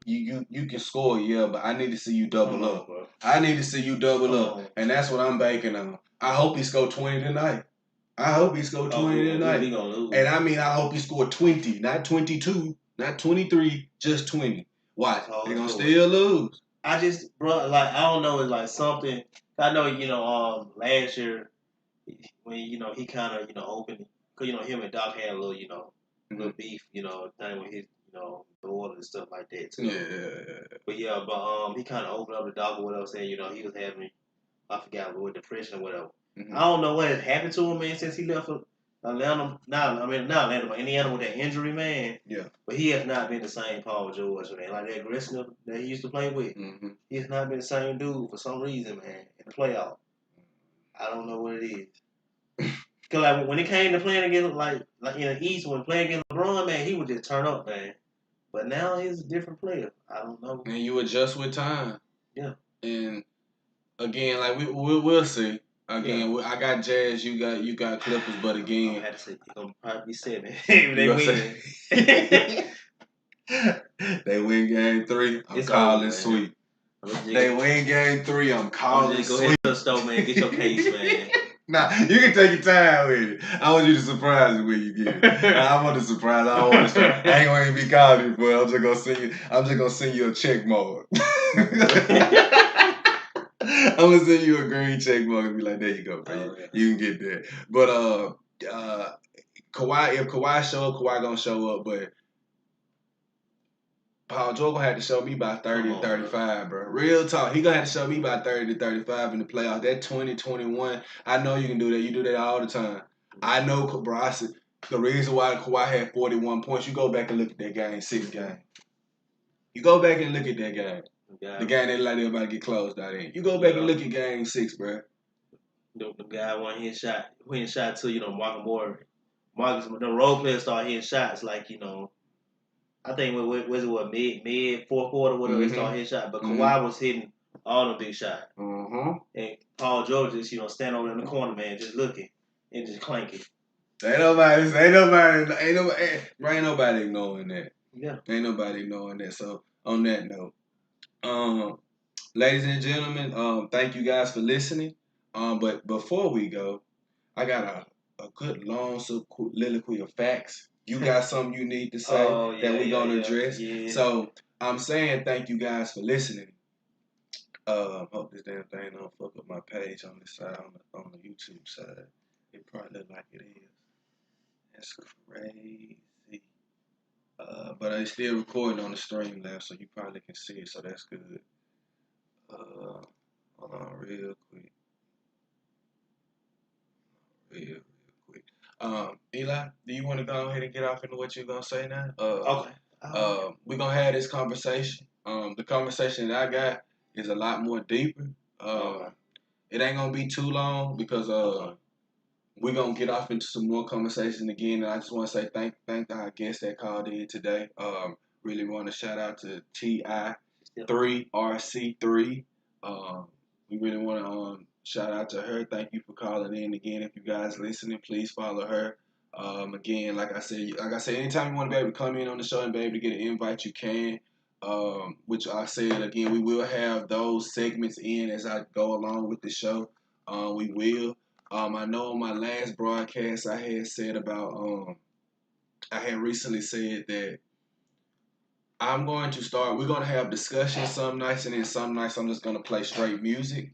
you can score, but I need to see you double up. Bro. I need to see you double up, and that's what I'm banking on. I hope he scored 20 tonight. I hope he scored 20 tonight. He gonna lose. And I mean, I hope he scored 20, not 22, not 23, just 20. Watch, they're gonna still lose. I just, bro, I don't know, it's like something. I know, last year when he kind of opened, because him and Doc had a little, little beef, thing with his, daughter and stuff like that too. Yeah. But he kind of opened up the Doc or whatever, saying he was having, I forgot what, depression or whatever. Mm-hmm. I don't know what has happened to him, man, since he left for Atlanta. Not Atlanta, but Indiana with that injury, man. Yeah. But he has not been the same Paul George, man. Like that aggressive that he used to play with. Mm-hmm. He has not been the same dude for some reason, man, in the playoff. I don't know what it is. Because when it came to playing against, like in the East, when playing against LeBron, man, he would just turn up, man. But now he's a different player. I don't know. And you adjust with time. Yeah. And again, we'll see. Again, I got Jazz. You got Clippers. But again, I had to say it's gonna probably be 7. If they win. They win game 3. I'm calling sweep. They win game 3. I'm calling go sweep. ahead to the store, man. Get your case, man. Nah, you can take your time with it. I want you to surprise me when you get it. I want to surprise. I don't want to. I ain't going to be calling you, but I'm just gonna send you a check mark. I'm gonna send you a green check mark and be like, there you go, bro. You can get that. But Kawhi, if Kawhi show up, Kawhi gonna show up, but Paul George gonna have to show me by 30 to 35, bro. Real talk. He gonna have to show me by 30 to 35 in the playoffs. That 20-21, I know you can do that. You do that all the time. I know, bro. The reason why Kawhi had 41 points, you go back and look at that game 6 game. You go back and look at that game. The game they like everybody get closed out in. You go back and look at game 6, bro. The guy won his shot. When his shot to, Marcus Moore. The role players start hitting shots like, I think was it mid fourth quarter, whatever they start hitting shots. But Kawhi was hitting all the big shots. And Paul George just, stand over in the corner, man, just looking and just clanking. Ain't nobody ignoring that. Yeah. Ain't nobody ignoring that. So on that note, ladies and gentlemen, thank you guys for listening. But before we go, I got a good long soliloquy of facts. You got something you need to say that we're gonna address. Yeah. So I'm saying thank you guys for listening. Hope this damn thing don't fuck up my page on this side, on the YouTube side. It probably look like it is. That's crazy. But it's still recording on the stream now, so you probably can see it, so that's good. Hold on real quick. Eli, do you want to go ahead and get off into what you're going to say now? Okay. We're going to have this conversation. The conversation that I got is a lot more deeper. It ain't going to be too long because we're going to get off into some more conversation again. And I just want to say thank our guest that called in today. Really want to shout out to TI3RC3. We really want to shout out to her. Thank you for calling in again. If you guys listening, please follow her. Again, like I said, anytime you want to be able to come in on the show and be able to get an invite, you can. Which I said again, we will have those segments in as I go along with the show. We will. I know on my last broadcast I had said about I had recently said that we're going to have discussions some nights, and then some nights I'm just going to play straight music.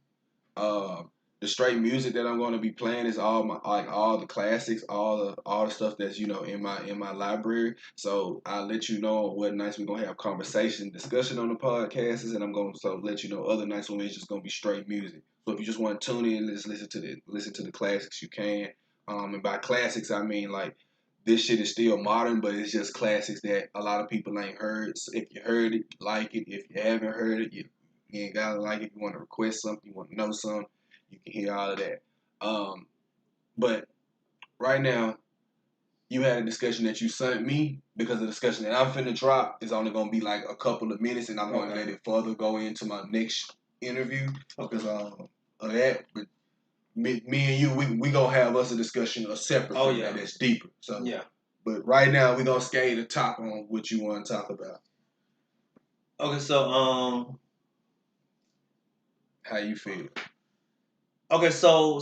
The straight music that I'm going to be playing is all the classics, all the stuff that's in my library. So I'll let you know what nights we're gonna have discussion on the podcasts, and I'm going to let you know other nights when it's just gonna be straight music. So if you just want to tune in, just listen to the classics, you can. And by classics I mean like this shit is still modern, but it's just classics that a lot of people ain't heard. So if you heard it, like it. If you haven't heard it, you ain't gotta like it. If you want to request something, you want to know something, you can hear all of that. But right now, you had a discussion that you sent me because the discussion that I'm finna drop is only gonna be like a couple of minutes, and I'm gonna let it further go into my next interview because of that. But me and you, we gonna have us a discussion separate from that that's deeper. So yeah. But right now, we're gonna skate the top on what you want to talk about. Okay, so how you feel? Okay, so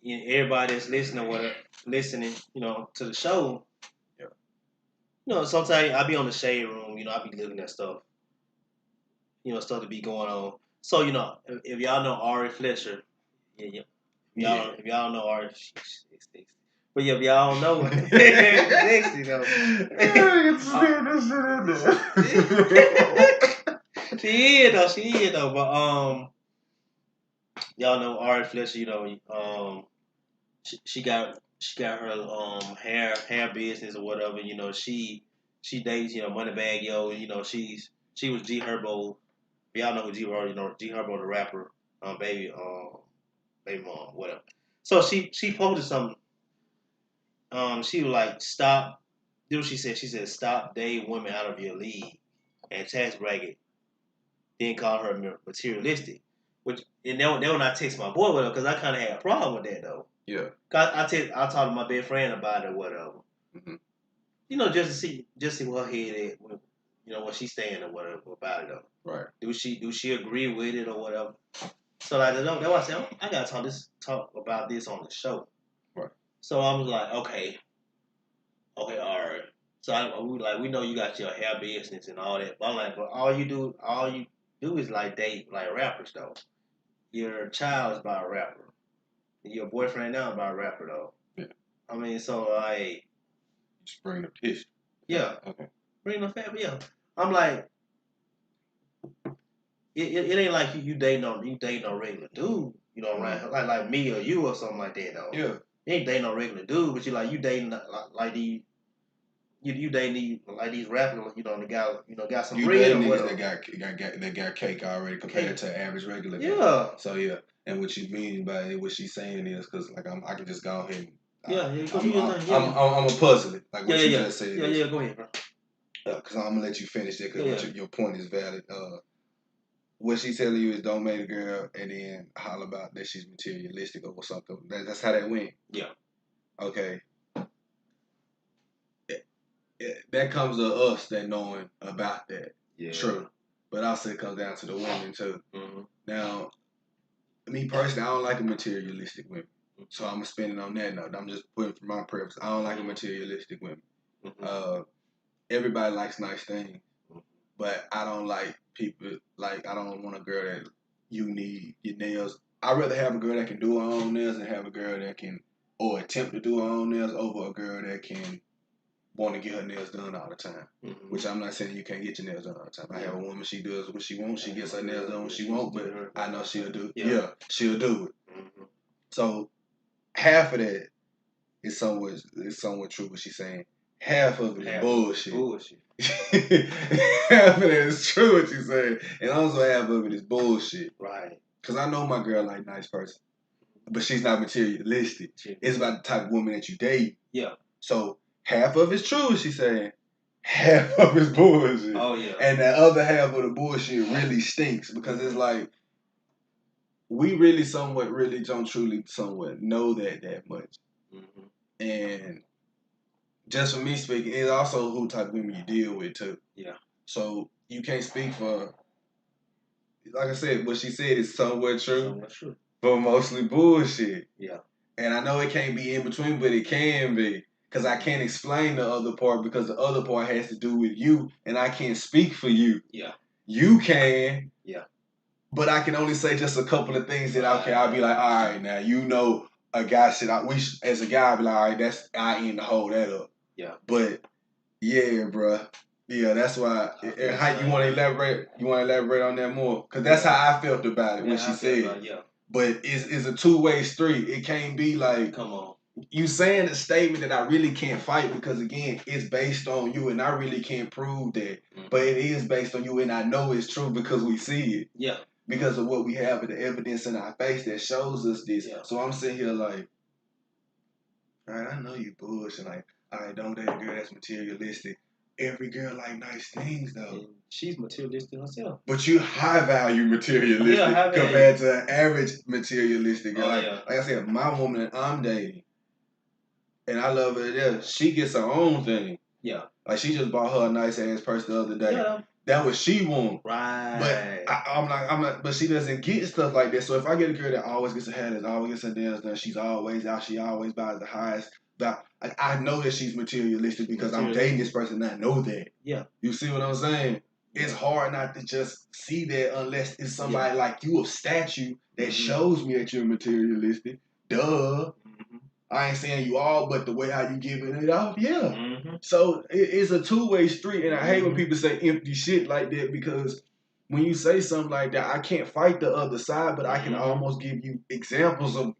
everybody that's listening, to the show, sometimes I be on the shade room, I be looking at stuff, stuff to be going on. So if y'all know Ari Fletcher, if y'all know Ari, but if y'all don't know, she is though, but y'all know Ari Fletcher, she got her hair business or whatever, she dates, Moneybagg Yo, she was G Herbo. Y'all know who G Herbo, G Herbo the rapper, baby mom, whatever. So she posted something. She was like, stop. This is what she said. She said, stop dating women out of your league and tax bracket. Then call her materialistic. And then when I text my boy with her, because I kind of had a problem with that though. Yeah. I talked to my best friend about it or whatever. Mm-hmm. You know, just to see where her head at, you know, where she's staying or whatever about it though. Right. Do she agree with it or whatever? So like that's why I said I gotta talk about this on the show. Right. So I was like, okay, all right. So we know you got your hair business and all that. But I'm like, but all you do is like date like rappers though. Your child's by a rapper. Your boyfriend now by a rapper though. Yeah. I mean, so like, just bring the pitch. Yeah. Okay. Bring the family. Yeah. I'm like, it ain't like you dating no regular dude. You know, right? Like me or you or something like that though. Yeah. You ain't dating no regular dude, but you dating like these. You dating these rappers, you know, the guy, you know, got some you bread or niggas whatever. that got cake already compared to average regular. Yeah. Guy. So yeah, and what you mean by it, what she's saying is because like I can just go ahead. And, I'm a puzzle it like what you just said. Yeah, go ahead, bro. Because I'm gonna let you finish that because your point is valid. What she's telling you is don't make a girl and then holler about that she's materialistic or something. That's how that went. Yeah. Okay. That comes to us that knowing about that. Yeah. True. But also it comes down to the women too. Mm-hmm. Now, me personally, I don't like a materialistic women. So I'm spending on that note. I'm just putting for my preference. I don't like a materialistic women. Mm-hmm. Everybody likes nice things. But I don't like people, like I don't want a girl that you need your nails. I'd rather have a girl that can do her own nails and have a girl that can, or attempt to do her own nails over a girl that can want to get her nails done all the time. Mm-hmm. Which I'm not saying you can't get your nails done all the time. I have a woman, she does what she wants. She gets her nails done when she wants, but I know she'll do it. Yeah, she'll do it. Mm-hmm. So half of that is somewhat true what she's saying. Half of it is bullshit. Half of it is true what she's saying. And also half of it is bullshit. Right. Because I know my girl like nice person. But she's not materialistic. It's about the type of woman that you date. Yeah. So half of it's true, she's saying. Half of it's bullshit. Oh, yeah. And the other half of the bullshit really stinks because it's like, we really don't truly know that much. Mm-hmm. And just for me speaking, it's also who type of women you deal with too. Yeah. So you can't speak for, like I said, what she said is somewhat true. But mostly bullshit. Yeah. And I know it can't be in between, but it can be. Because I can't explain the other part because the other part has to do with you and I can't speak for you. Yeah. You can. Yeah. But I can only say just a couple of things that I'll be like, all right, now, you know, a guy said, as a guy, I'll be like, all right, I ain't to hold that up. Yeah. But, yeah, bruh. Yeah, that's why. How you want to elaborate? You want to elaborate on that more? Because that's how I felt about it when she said. But it's a two-way street. It can't be like, come on. You saying a statement that I really can't fight because, again, it's based on you and I really can't prove that. Mm-hmm. But it is based on you and I know it's true because we see it. Yeah. Because of what we have with the evidence in our face that shows us this. Yeah. So I'm sitting here like, all right, I know you bullshit. Like, all right, don't date a girl that's materialistic. Every girl like nice things, though. And she's materialistic herself. But you high-value materialistic compared to an average materialistic girl. Like I said, my woman that I'm dating, and I love her there, she gets her own thing. Yeah. Like, she just bought her a nice-ass purse the other day. Yeah. That's what she wants. Right. But I'm not, but she doesn't get stuff like that. So if I get a girl that always gets her hair done, always gets her nails done, she's always out, she always buys the highest. I know that she's materialistic because I'm dating this person and I know that. Yeah. You see what I'm saying? It's hard not to just see that unless it's somebody like you, a statue that shows me that you're materialistic. Duh. Mm-hmm. I ain't saying you all, but the way how you giving it off, yeah. Mm-hmm. So it's a two-way street, and I hate when people say empty shit like that because when you say something like that, I can't fight the other side, but I can almost give you examples of,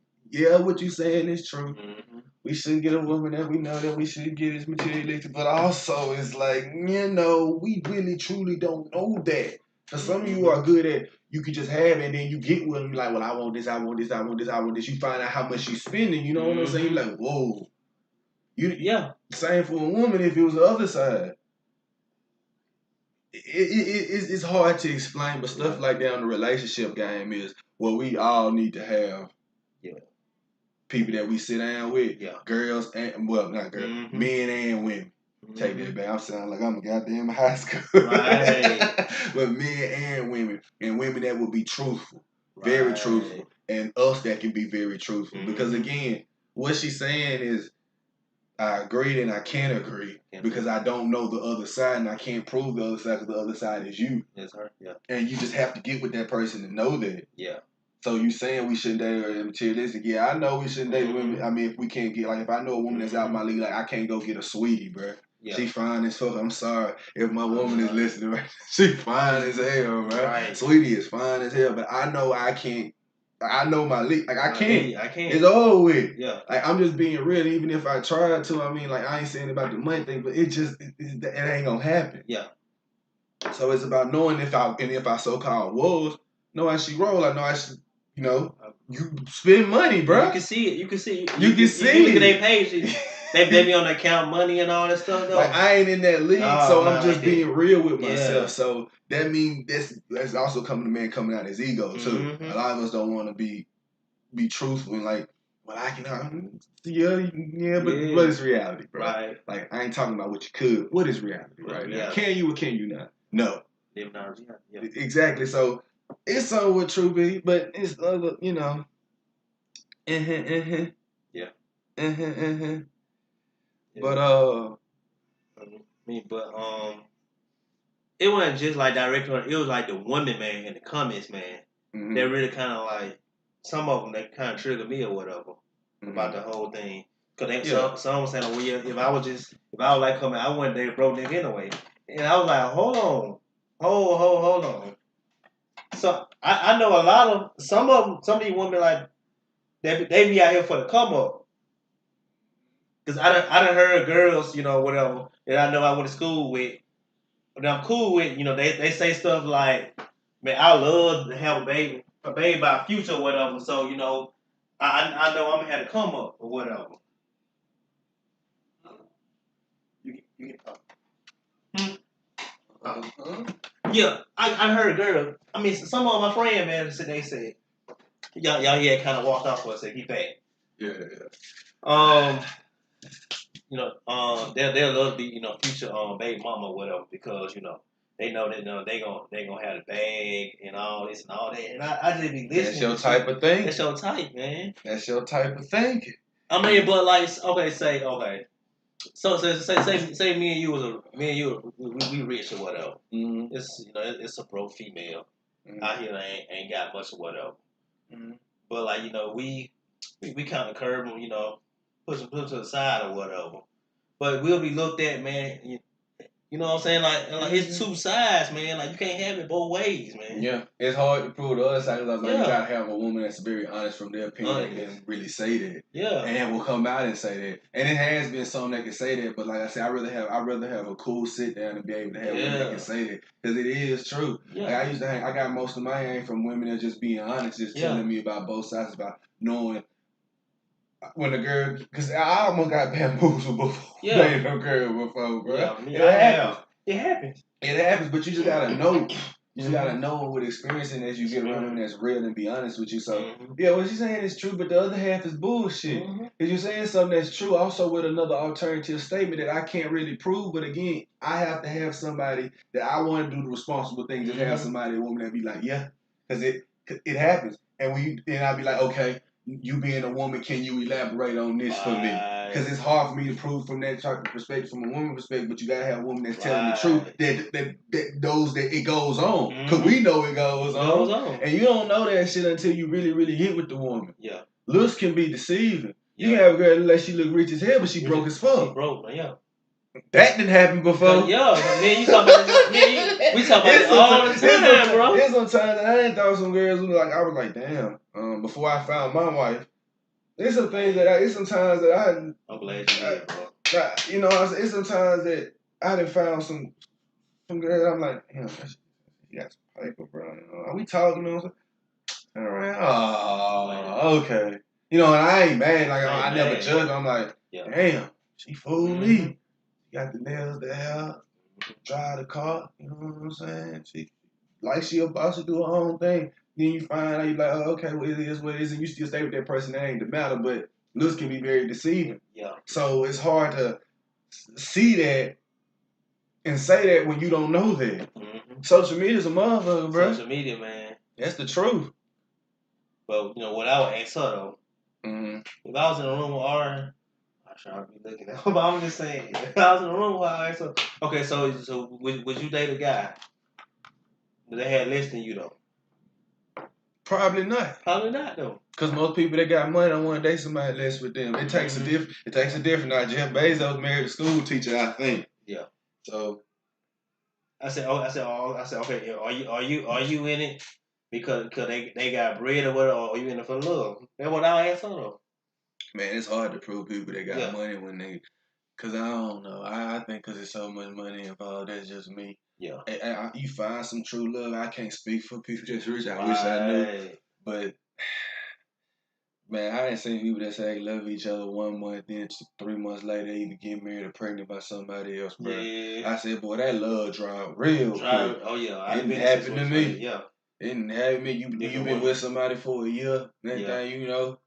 what you saying is true. Mm-hmm. We shouldn't get a woman that we know that we should get is materialistic, but also it's like, we really truly don't know that. Because some of you are good at, you could just have it and then you get with them, you're like, well, I want this, I want this, I want this, I want this. You find out how much she's spending, you know what I'm saying? You're like, whoa. Same for a woman if it was the other side. It's hard to explain, but stuff like that on the relationship game is what we all need to have. Yeah. People that we sit down with, girls and not girls, men and women. Take that back. I'm sounding like I'm a goddamn high school. Right. But men and women that will be truthful, very truthful, and us that can be very truthful. Because again, what she's saying is, I agree and I can't agree because I don't know the other side and I can't prove the other side because the other side is you. That's her. Yeah. And you just have to get with that person to know that. Yeah. So you saying we shouldn't date her materialistic? Yeah, I know we shouldn't date women. I mean, if we can't get if I know a woman that's out my league, I can't go get a sweetie, bro. Yeah. She fine as fuck. I'm sorry if my woman is listening. Right? She fine as hell, bro. Right. Sweetie is fine as hell, but I know I can't. I know my league. I can't. I can't. It's over with. Yeah. I'm just being real. Even if I tried to, I mean, I ain't saying about the money thing, but it ain't gonna happen. Yeah. So it's about knowing if I so-called know how she roll. I know how she, you spend money, bro. You can see it. You can see it. You can look at their page. They be on their account money and all that stuff, though. I ain't in that league, so I'm just being real with myself. So that means that's also coming out his ego too. A lot of us don't want to be truthful and well, I can, but what is reality, bro? Right. I ain't talking about what you could. What is reality, right? Yeah. Can you or can you not? No. Yeah. Exactly. So it's somewhat true, B, but it's other, Yeah. But it wasn't just direct. It was the women, man, in the comments, man. Mm-hmm. They really kind of some of them that kind of triggered me or whatever about the whole thing. Cause some was saying, well, yeah, if I was coming, I wouldn't date a broke nigga anyway. And I was like, hold on, hold on. So I know a lot of some of these women they be out here for the come up. Cause I done heard girls, whatever, that I know I went to school with, that I'm cool with, they say stuff like, man, I love to have a baby by future or whatever. So, I know I'm gonna have to come up or whatever. You can talk. Yeah, I heard a girl. I mean, some of my friends, man, they said, y'all kind of walked off for us and he fat. Yeah. They'll love to be, future baby mama or whatever because, they know that they gonna have the bag and all this and all that. And I just be listening. That's your type of thing. That's your type, man. That's your type of thinking. I mean, but say. So say me and you we rich or whatever. Mm-hmm. It's it's a broke female out here that ain't got much or whatever. Mm-hmm. But we kind of curve them, push them to the side or whatever. But we'll be looked at, man. You know what I'm saying? It's two sides, man. You can't have it both ways, man. Yeah, it's hard to prove the other side. You gotta have a woman that's very honest from their opinion and really say that. Yeah, and will come out and say that. And it has been some that can say that, but like I said, I rather have a cool sit down and be able to have women that can say that because it is true. Yeah, I got most of my hang from women that just being honest, just telling me about both sides, about knowing. When a girl, because I almost got bamboozled before. Yeah. Dating a girl before, bro. Yeah, it happens. It happens, but you just gotta know. You just gotta know with experiencing as you get around them that's real and be honest with you. So, what you're saying is true, but the other half is bullshit. Because you're saying something that's true also with another alternative statement that I can't really prove. But again, I have to have somebody that I want to do the responsible things and have somebody, a woman that be like, yeah, because it happens. And I'd be like, okay. You being a woman, can you elaborate on this for me? Because it's hard for me to prove from that type of perspective, from a woman perspective, but you got to have a woman that's telling the truth that knows that it goes on. Because we know it goes on. And you don't know that shit until you really, really get with the woman. Yeah. Looks can be deceiving. Yeah. You can have a girl unless she look rich as hell, but she broke as fuck. She broke, yeah. That didn't happen before. Yeah, man, you talking about this, we talk about it all the time, bro. There's some times that I didn't thought some girls who I was like, damn. Before I found my wife, there's some things there's some times that I'm glad you did, bro. It's some times that I done found some girls. I'm like, damn, she got some paper, bro. Are we talking on something? All right. Oh, okay. And I ain't mad. I never judge. I'm like, damn, she fooled me. Got the nails there, drive the car, you know what I'm saying? She a boss to do her own thing. then you find out, you're like, oh, okay, well, it is what it is, and you still stay with that person. That ain't the matter, but looks can be very deceiving. Yeah. So it's hard to see that and say that when you don't know that. Mm-hmm. Social media is a motherfucker, bro. Social media, man. That's the truth. But, what I would ask her, though, if I was in a room with Aaron, I'm sure I'd be looking at her, but I'm just saying, if I was in a room with her, I'd ask her, okay, so would you date a guy that had less than you, though? Probably not. Probably not, though. Because most people that got money don't want to date somebody less with them. It takes a different. Now, Jeff Bezos married a school teacher, I think. Yeah. So I said, okay, are you in it because they got bread or whatever, or are you in it for love? That's what I asked her, though. Man, it's hard to prove people that got money when they. Cause I don't know. I think because there's so much money involved, that's just me. Yeah. You find some true love. I can't speak for people that's rich. I wish I knew. But man, I ain't seen people that say they love each other 1 month, then 3 months later they either get married or pregnant by somebody else, bro. Yeah. I said, boy, that love dropped real quick. Oh yeah, it didn't happen to me. Yeah. It didn't happen to me. You been with somebody for a year, next thing you know,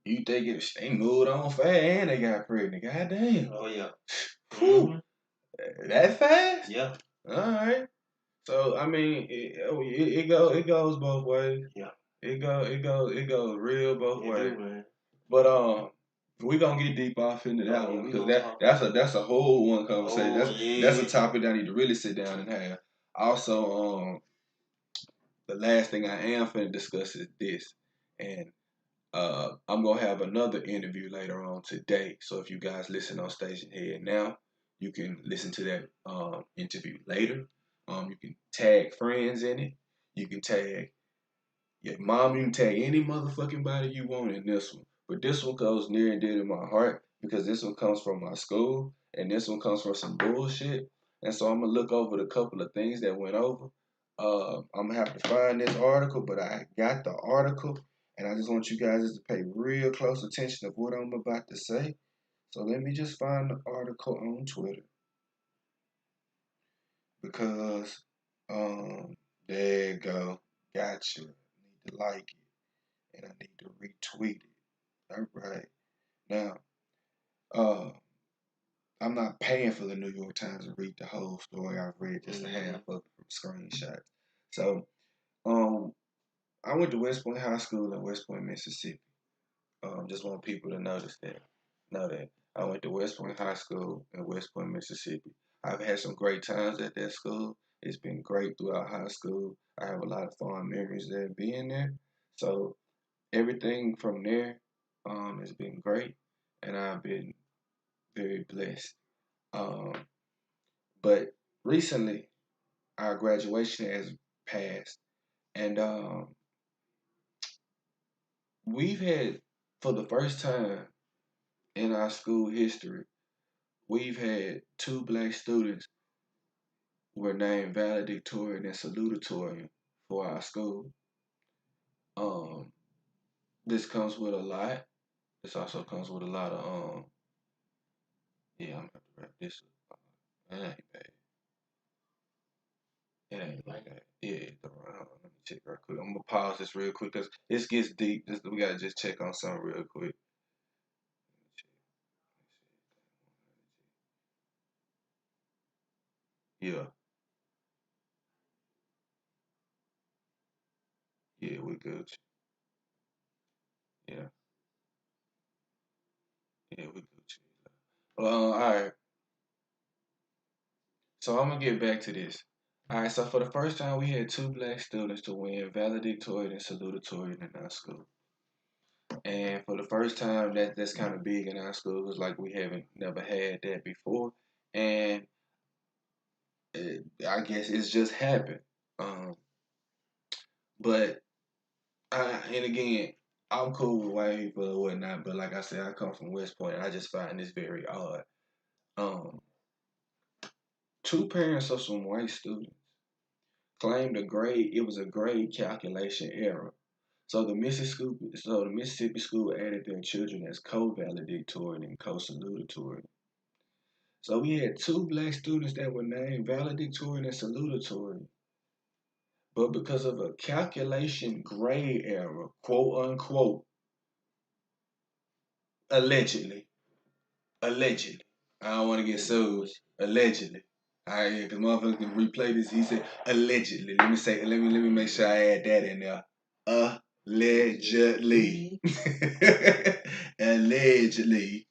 you think they moved on fast and they got pregnant. God damn. Oh yeah. Whew. That fast? Yeah. All right. So I mean, it goes both ways. Yeah. It goes real both ways. Do, man. But we're gonna get deep off into that one because that's a whole one conversation. That's a topic that I need to really sit down and have. Also, the last thing I am finna discuss is this, and I'm gonna have another interview later on today. So if you guys listen on Station Head now, you can listen to that interview later. You can tag friends in it. You can tag your mom. You can tag any motherfucking body you want in this one. But this one goes near and dear to my heart because this one comes from my school and this one comes from some bullshit. And so I'm gonna look over the couple of things that went over. I'm gonna have to find this article, but I got the article. And I just want you guys to pay real close attention to what I'm about to say. So let me just find the article on Twitter. Because, there you go. Gotcha. I need to like it. And I need to retweet it. All right. Now, I'm not paying for the New York Times to read the whole story. I've read just a half of it from screenshots. So, I went to West Point High School in West Point, Mississippi. Just want people to know that. I went to West Point High School in West Point, Mississippi. I've had some great times at that school. It's been great throughout high school. I have a lot of fond memories there being there. So everything from there has been great, and I've been very blessed. But recently, our graduation has passed, and we've had, for the first time in our school history, we've had 2 black students were named valedictorian and salutatorian for our school. This comes with a lot. This also comes with a lot of yeah, I'm gonna have to wrap this up. That ain't bad. It ain't like that. Yeah, let me check real quick. I'm gonna pause this real quick because this gets deep. We gotta just check on something real quick. Yeah. Yeah, we good. Yeah. Yeah, we good. All right. So I'm gonna get back to this. All right. So for the first time, we had 2 black students to win valedictorian and salutatorian in our school. And for the first time, that's kind of big in our school. It's like we haven't never had that before, and I guess it's just happened. But and again, I'm cool with white people or whatnot. But like I said, I come from West Point, and I just find this very odd. 2 parents of some white students claimed it was a grade calculation error. So the Mississippi school added their children as co-valedictorian and co-salutatorian. So we had 2 black students that were named valedictorian and salutatorian. but because of a calculation grade error, quote unquote, allegedly, I don't want to get sued. Allegedly. Because motherfuckers can replay this. He said allegedly. Let me make sure I add that in there. Allegedly. Allegedly.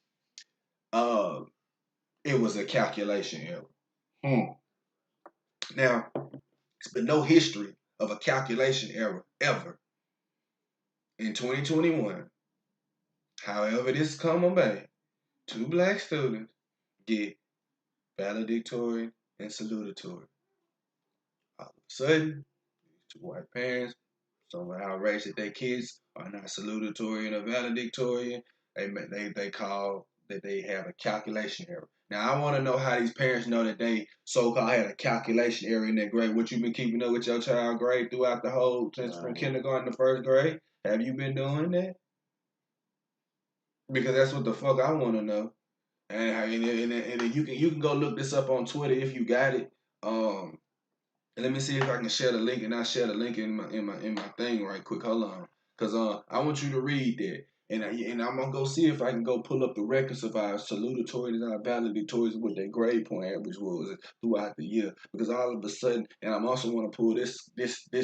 It was a calculation error. Now, it's been no history of a calculation error ever. In 2021, however this come about, 2 black students get valedictorian and salutatory. All of a sudden, 2 white parents, somewhat outraged that their kids are not salutatorian or valedictorian. They call that they have a calculation error. Now, I want to know how these parents know that they so-called had a calculation error in their grade. What you been keeping up with your child grade throughout the whole, since from kindergarten to 1st grade? Have you been doing that? Because that's what the fuck I want to know. And you can go look this up on Twitter if you got it. Let me see if I can share the link, and I'll share the link in my thing right quick. Hold on, cause I want you to read that, and I'm gonna go see if I can go pull up the records of our salutatory and our valedictorians, what their grade point average was throughout the year. Because all of a sudden, and I'm also want to pull this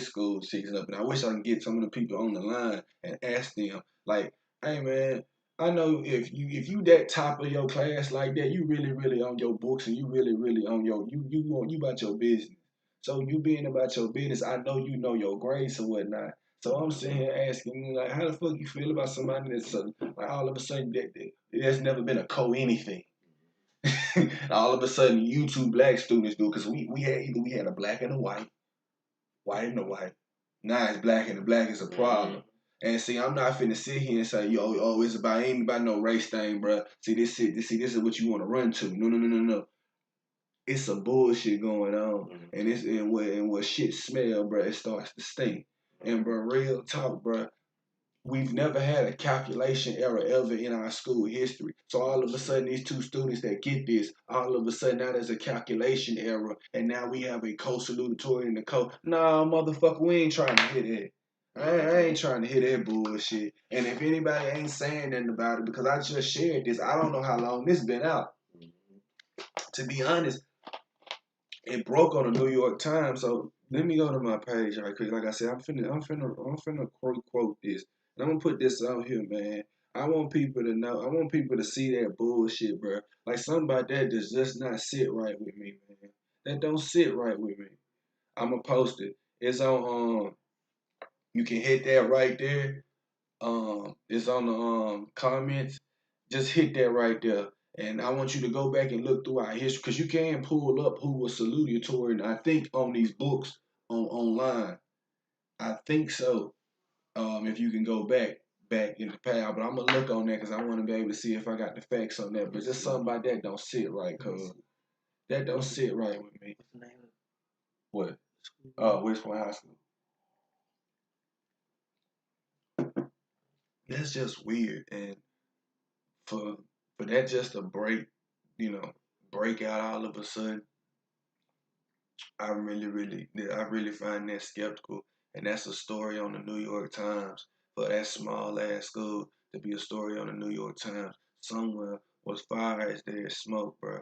school season up, and I wish I can get some of the people on the line and ask them, like, hey man, I know if you that top of your class like that, you really on your books, and you really on your you about your business. So you being about your business, I know you know your grades or whatnot. So I'm sitting here asking, like, how the fuck you feel about somebody that's like all of a sudden that's never been a anything. All of a sudden, you 2 black students do, because we had a black and a white and a white. Now it's black and the black is a problem. And see, I'm not finna sit here and say, it's ain't about no race thing, bro. See, this is what you want to run to. No. It's some bullshit going on, and what shit smell, bro, it starts to stink. And bro, real talk, bro, we've never had a calculation error ever in our school history. So all of a sudden, these 2 students that get this, all of a sudden now there's a calculation error, and now we have a co-salutatory in the Nah, motherfucker, we ain't trying to hear that. I ain't trying to hear that bullshit. And if anybody ain't saying nothing about it, because I just shared this, I don't know how long this been out. To be honest, it broke on the New York Times, so let me go to my page right quick. Like I said, I'm finna quote this. And I'm gonna put this out here, man. I want people to know. I want people to see that bullshit, bro. Like somebody that does just not sit right with me, man. That don't sit right with me. I'ma post it. It's on you can hit that right there. It's on the comments. Just hit that right there. And I want you to go back and look through our history, because you can pull up who was salutatory, and I think on these books online. I think so. If you can go back in the past, but I'm gonna look on that because I want to be able to see if I got the facts on that. But just something about that don't sit right, cause that don't sit right with me. What? West Point High School. That's just weird, and for that just to break out all of a sudden, I really find that skeptical. And that's a story on the New York Times. For that small ass school to be a story on the New York Times, somewhere was fire as there's smoke, bro.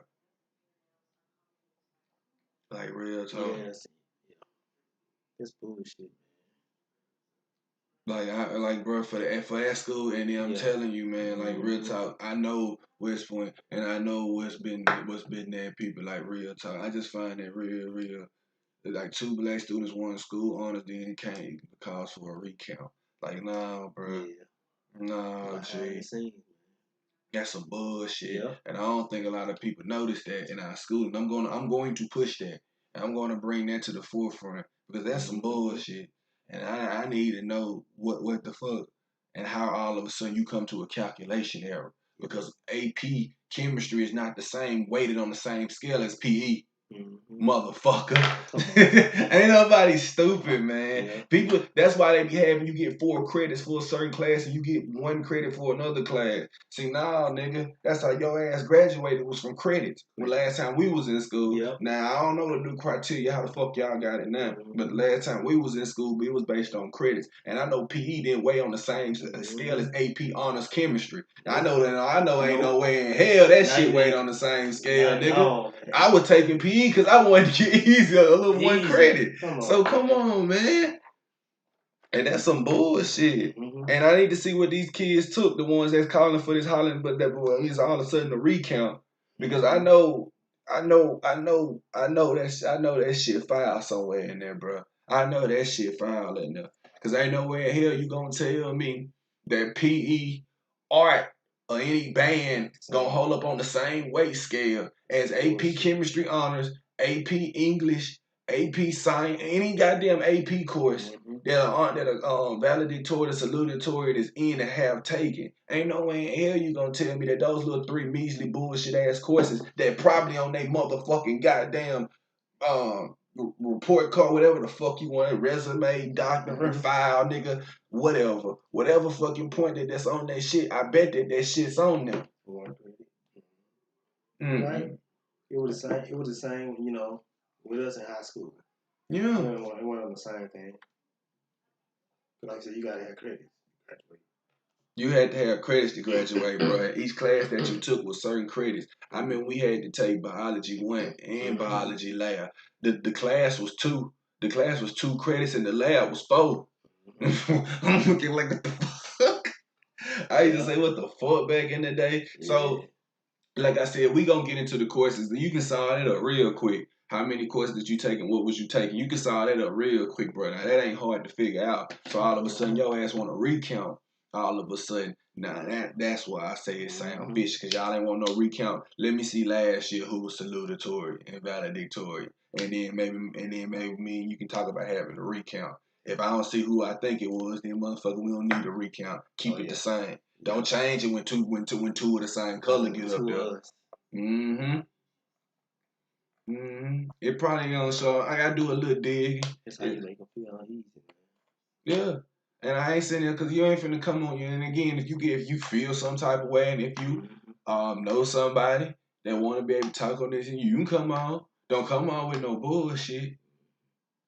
Like real talk. Yes. It's bullshit. Like bro, for that school, and then I'm telling you, man, like real talk. I know West Point, and I know what's been there. People like real talk. I just find it real. Like 2 black students, 1 school honors, then came calls for a recount. Like nah, bro. Nah, G. That's some bullshit. Yeah. And I don't think a lot of people notice that in our school. And I'm going to push that. And I'm going to bring that to the forefront, because that's some bullshit. And I need to know what the fuck and how all of a sudden you come to a calculation error. Because AP chemistry is not the same weighted on the same scale as PE. Motherfucker. Ain't nobody stupid, man. Yeah. People, that's why they be having you get 4 credits for a certain class and you get 1 credit for another class. See, nah, nigga, that's how your ass graduated was from credits. When last time we was in school. Yep. Now, I don't know the new criteria, how the fuck y'all got it now. But the last time we was in school, it was based on credits. And I know PE didn't weigh on the same scale as AP honors chemistry. I know ain't no way in hell that shit weighed on the same scale, nigga. I was taking PE because I wanted to get easier, a little 1 credit. Come on, man. And that's some bullshit. And I need to see what these kids took, the ones that's calling for this hollering, but that is all of a sudden a recount. Because I know that shit foul somewhere in there, bro. I know that shit foul in there. Because ain't nowhere in hell you gonna tell me that PE, art, or any band gonna hold up on the same weight scale as AP Chemistry Honors, AP English, AP Science, any goddamn AP course that are valedictorian, salutatorian is in and have taken. Ain't no way in hell you gonna tell me that those little 3 measly bullshit ass courses that probably on they motherfucking goddamn report card, whatever the fuck you want, resume, document, file, nigga, whatever fucking point that's on that shit, I bet that shit's on them. Right? It was the same, you know, with us in high school. Yeah. It went on the same thing. Like I said, you gotta have credits to graduate. You had to have credits to graduate, bro. Each class that you took was certain credits. I mean, we had to take biology 1 and biology lab. The class was 2. The class was 2 credits and the lab was 4. I'm looking like, what the fuck? I used to say, what the fuck back in the day? Yeah. So, like I said, we gonna get into the courses. You can solve that up real quick. How many courses did you take and what was you taking? You can solve that up real quick, bro. Now, that ain't hard to figure out. So all of a sudden, your ass want to recount. All of a sudden, that's why I say it sound vicious, because y'all ain't want no recount. Let me see last year who was salutatory and valedictorian. And then maybe me and you can talk about having a recount. If I don't see who I think it was, then motherfucker, we don't need a recount. Keep it the same. Don't change it when two of the same color get up there. It probably gonna show. I gotta do a little digging. That's how you make them feel uneasy. Yeah. And I ain't saying that because you ain't finna come on you. And again, if you feel some type of way, and if you know somebody that want to be able to talk on this, and you can come on. Don't come on with no bullshit.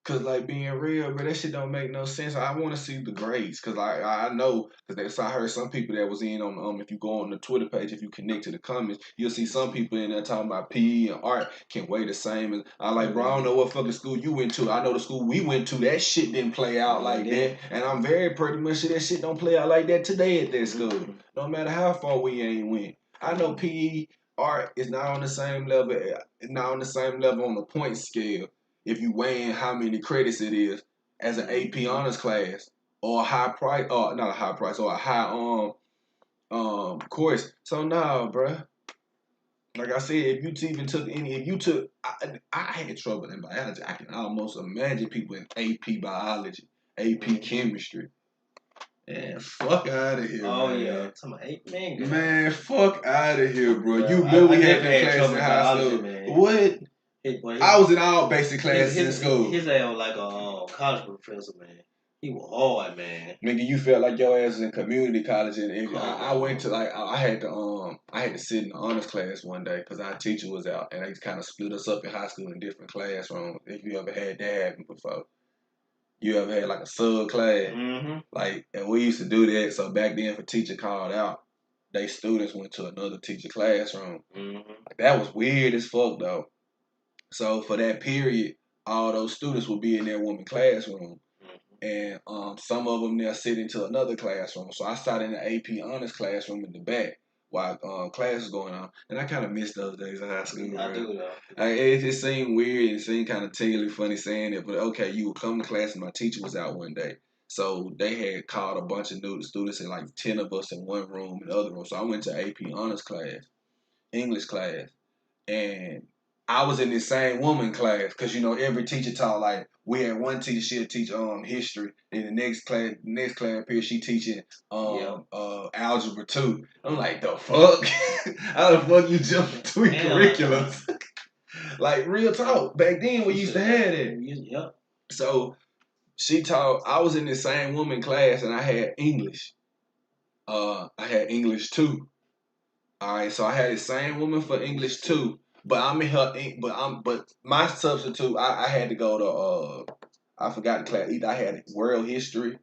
Cause like being real, bro, that shit don't make no sense. I want to see the grades, cause I know, cause I heard some people that was in on if you go on the Twitter page, if you connect to the comments, you'll see some people in there talking about PE and art can weigh the same. And I like, bro, I don't know what fucking school you went to. I know the school we went to. That shit didn't play out like that, and I'm very pretty much sure that shit don't play out like that today at that school. No matter how far we ain't went. I know PE art is not on the same level. Not on the same level on the point scale. If you weighing how many credits it is as an AP honors class or a high price, or not a high price, or a high course. So nah, bruh. Like I said, if you took, I had trouble in biology. I can almost imagine people in AP biology, AP chemistry. Man, fuck out of here, man. Yeah, man. Man, fuck out of here, bro. You knew we had that class in high school. Man. What? I was in all basic classes in school. His ass was like a college professor, man. He was hard, man. Nigga, you felt like your ass was in community college, and I went to I had to sit in the honors class one day because our teacher was out, and they kind of split us up in high school in different classrooms. If you ever had that happen before, you ever had like a sub class, like, and we used to do that. So back then, if a teacher called out, they students went to another teacher classroom. Like, that was weird as fuck though. So for that period, all those students would be in their woman classroom. And some of them, they'll sit into another classroom. So I sat in the AP honors classroom in the back while class was going on. And I kind of missed those days in high school. I do, though. It just seemed weird and seemed kind of tingly funny saying it. But okay, you would come to class and my teacher was out one day. So they had called a bunch of new students and like 10 of us in one room in the other room. So I went to AP honors class, English class. And I was in this same woman class because, you know, every teacher taught, like, we had one teacher, she'll teach history. In the next class period, she teaching algebra 2. I'm like, the fuck? How the fuck you jump between curriculums? Like, real talk. Back then, we used to have that. Yep. So, she taught, I was in the same woman class, and I had English. I had English 2. All right, so I had the same woman for English 2. But I'm in her, but my substitute, I had to go to, I forgot the class. Either I had world history,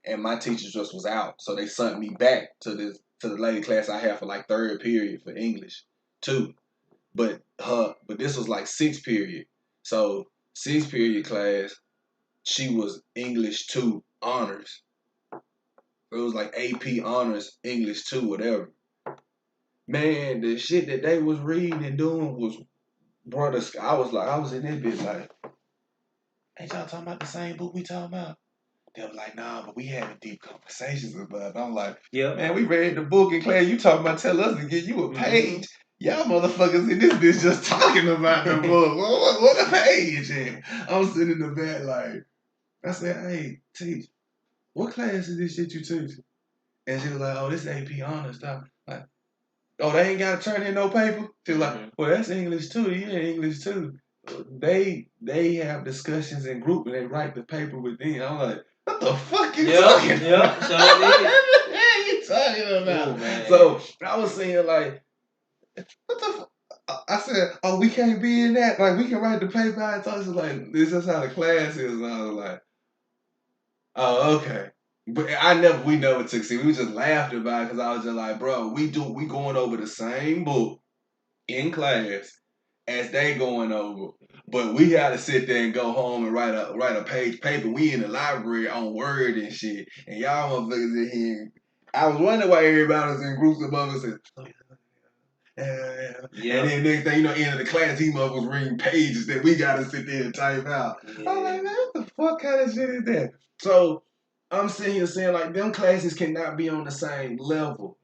and my teacher just was out, so they sent me back to the lady class I had for like 3rd period for English 2. But this was like 6th period. So 6th period class, she was English 2 honors. It was like AP honors English 2, whatever. Man, the shit that they was reading and doing was, brother. I was in that bitch like, ain't y'all talking about the same book we talking about? They were like, nah, but we having deep conversations about it. I'm like, yeah, man, we read the book in class. You talking about tell us to give you a page. Y'all motherfuckers in this bitch just talking about the book. What a page? And I'm sitting in the back like, I said, hey, teach, what class is this shit you teach? And she was like, oh, this AP honors stuff. Like, oh, they ain't got to turn in no paper? She was like, well, that's English too. Yeah, English too. They have discussions in group and they write the paper within. I'm like, what the fuck you talking about? So what you talking about? Ooh, so I was saying like, what the fuck? I said, oh, we can't be in that. Like, we can write the paper out. So I was like, this is how the class is. And I was like, oh, okay. But we never took it. We just laughed about it because I was just like, bro, we going over the same book in class as they going over. But we had to sit there and go home and write a page paper. We in the library on Word and shit. And y'all motherfuckers in here. I was wondering why everybody was in groups of us and and then next thing you know, end of the class, he was reading pages that we gotta sit there and type out. Yeah. I'm like, man, what the fuck kind of shit is that? So I'm sitting here saying like them classes cannot be on the same level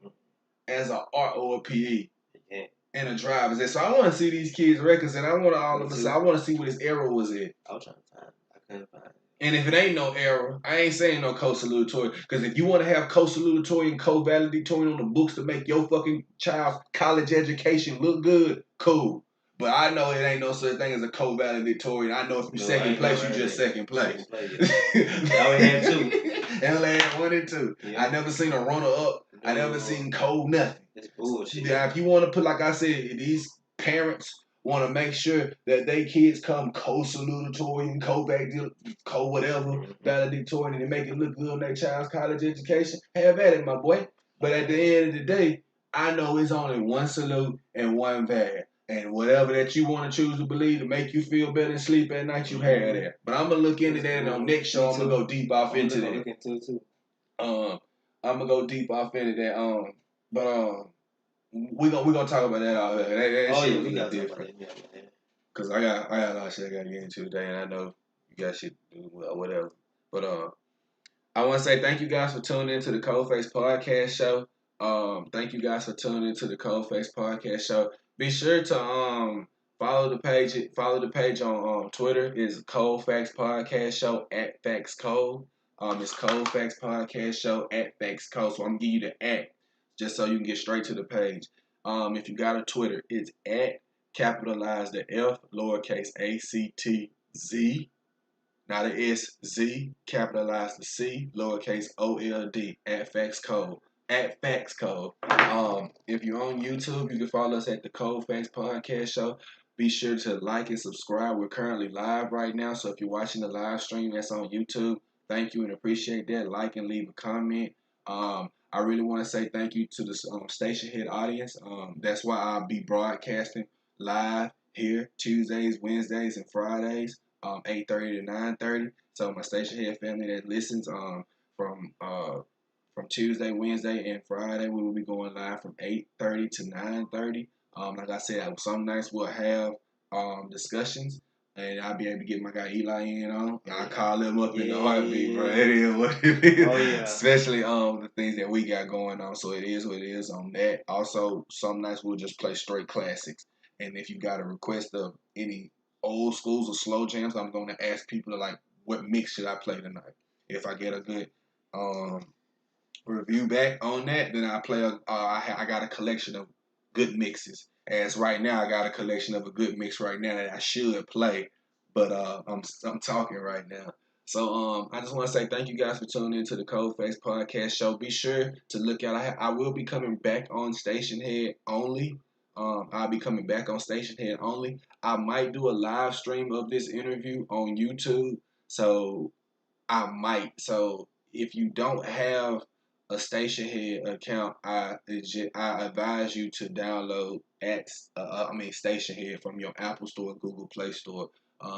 as an art or a PE. Yeah. And a driver's ed. So I want to see these kids' records, and I want all of us. I want to see what his error was at. I was trying to find it. I couldn't find it. And if it ain't no error, I ain't saying no co-salutatory. Because if you want to have co-salutatory and co-valedictory on the books to make your fucking child's college education look good, cool. But I know it ain't no such thing as a co-valedictory. I know if you second place, you just second place. I only had 2. I only had 1 and 2. Yeah. I never seen a runner-up. I never seen co-nothing. It's bullshit. Yeah, if you want to put, like I said, these parents want to make sure that they kids come co-salutatory and co-whatever, valedictorian, and make it look good on their child's college education, have at it, my boy. But at the end of the day, I know it's only one salute and one VAD. And whatever that you want to choose to believe to make you feel better and sleep at night, you have that. But I'm going to look into that, and on next show, I'm going to go deep off into that. I'm going to go deep off into that. But we're gonna talk about that out here. That shit was different. Cause I got a lot of shit I gotta get into today, and I know you got shit to do, whatever. But I want to say thank you guys for tuning into the Cold Factz Podcast Show. Thank you guys for tuning into the Cold Factz Podcast Show. Be sure to follow the page. Follow the page on Twitter. It's Cold Factz Podcast Show at Factz Code. It's Cold Factz Podcast Show at Factz Code. So I'm gonna give you the at, just so you can get straight to the page. If you got a Twitter, it's at capitalize the F, lowercase ACTZ, not a SZ, capitalize the C, lowercase OLD, at Factz Code. At Factz Code. If you're on YouTube, you can follow us at the Cold Factz Podcast Show. Be sure to like and subscribe. We're currently live right now, so if you're watching the live stream that's on YouTube, thank you and appreciate that. Like and leave a comment. I really want to say thank you to the station head audience. That's why I'll be broadcasting live here Tuesdays, Wednesdays, and Fridays, 8:30 to 9:30. So my station head family that listens from Tuesday, Wednesday, and Friday, we will be going live from 8:30 to 9:30. Like I said, some nights we'll have discussions. And I'll be able to get my guy Eli in on. I'll call him up in the heartbeat, bro. It is what it is. Oh, yeah. Especially the things that we got going on. So it is what it is on that. Also, some nights we'll just play straight classics. And if you got a request of any old schools or slow jams, I'm going to ask people to, like, what mix should I play tonight? If I get a good review back on that, then I play I got a collection of good mixes. As right now, I got a collection of a good mix right now that I should play, but I'm talking right now. So I just want to say thank you guys for tuning into the Cold Face Podcast Show. Be sure to look out. I will be coming back on Station Head only. I'll be coming back on Station Head only. I might do a live stream of this interview on YouTube. So I might. So if you don't have a Station Head account, I advise you to download Station Head from your Apple Store, Google Play Store.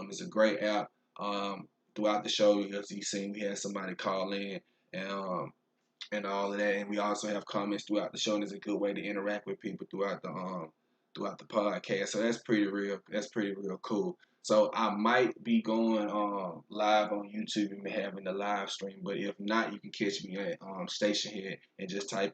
It's a great app. Throughout the show, as you seen, we had somebody call in and all of that, and we also have comments throughout the show. And it's a good way to interact with people throughout the podcast. So that's pretty real. That's pretty real cool. So I might be going live on YouTube and having the live stream, but if not, you can catch me at Station Head and just type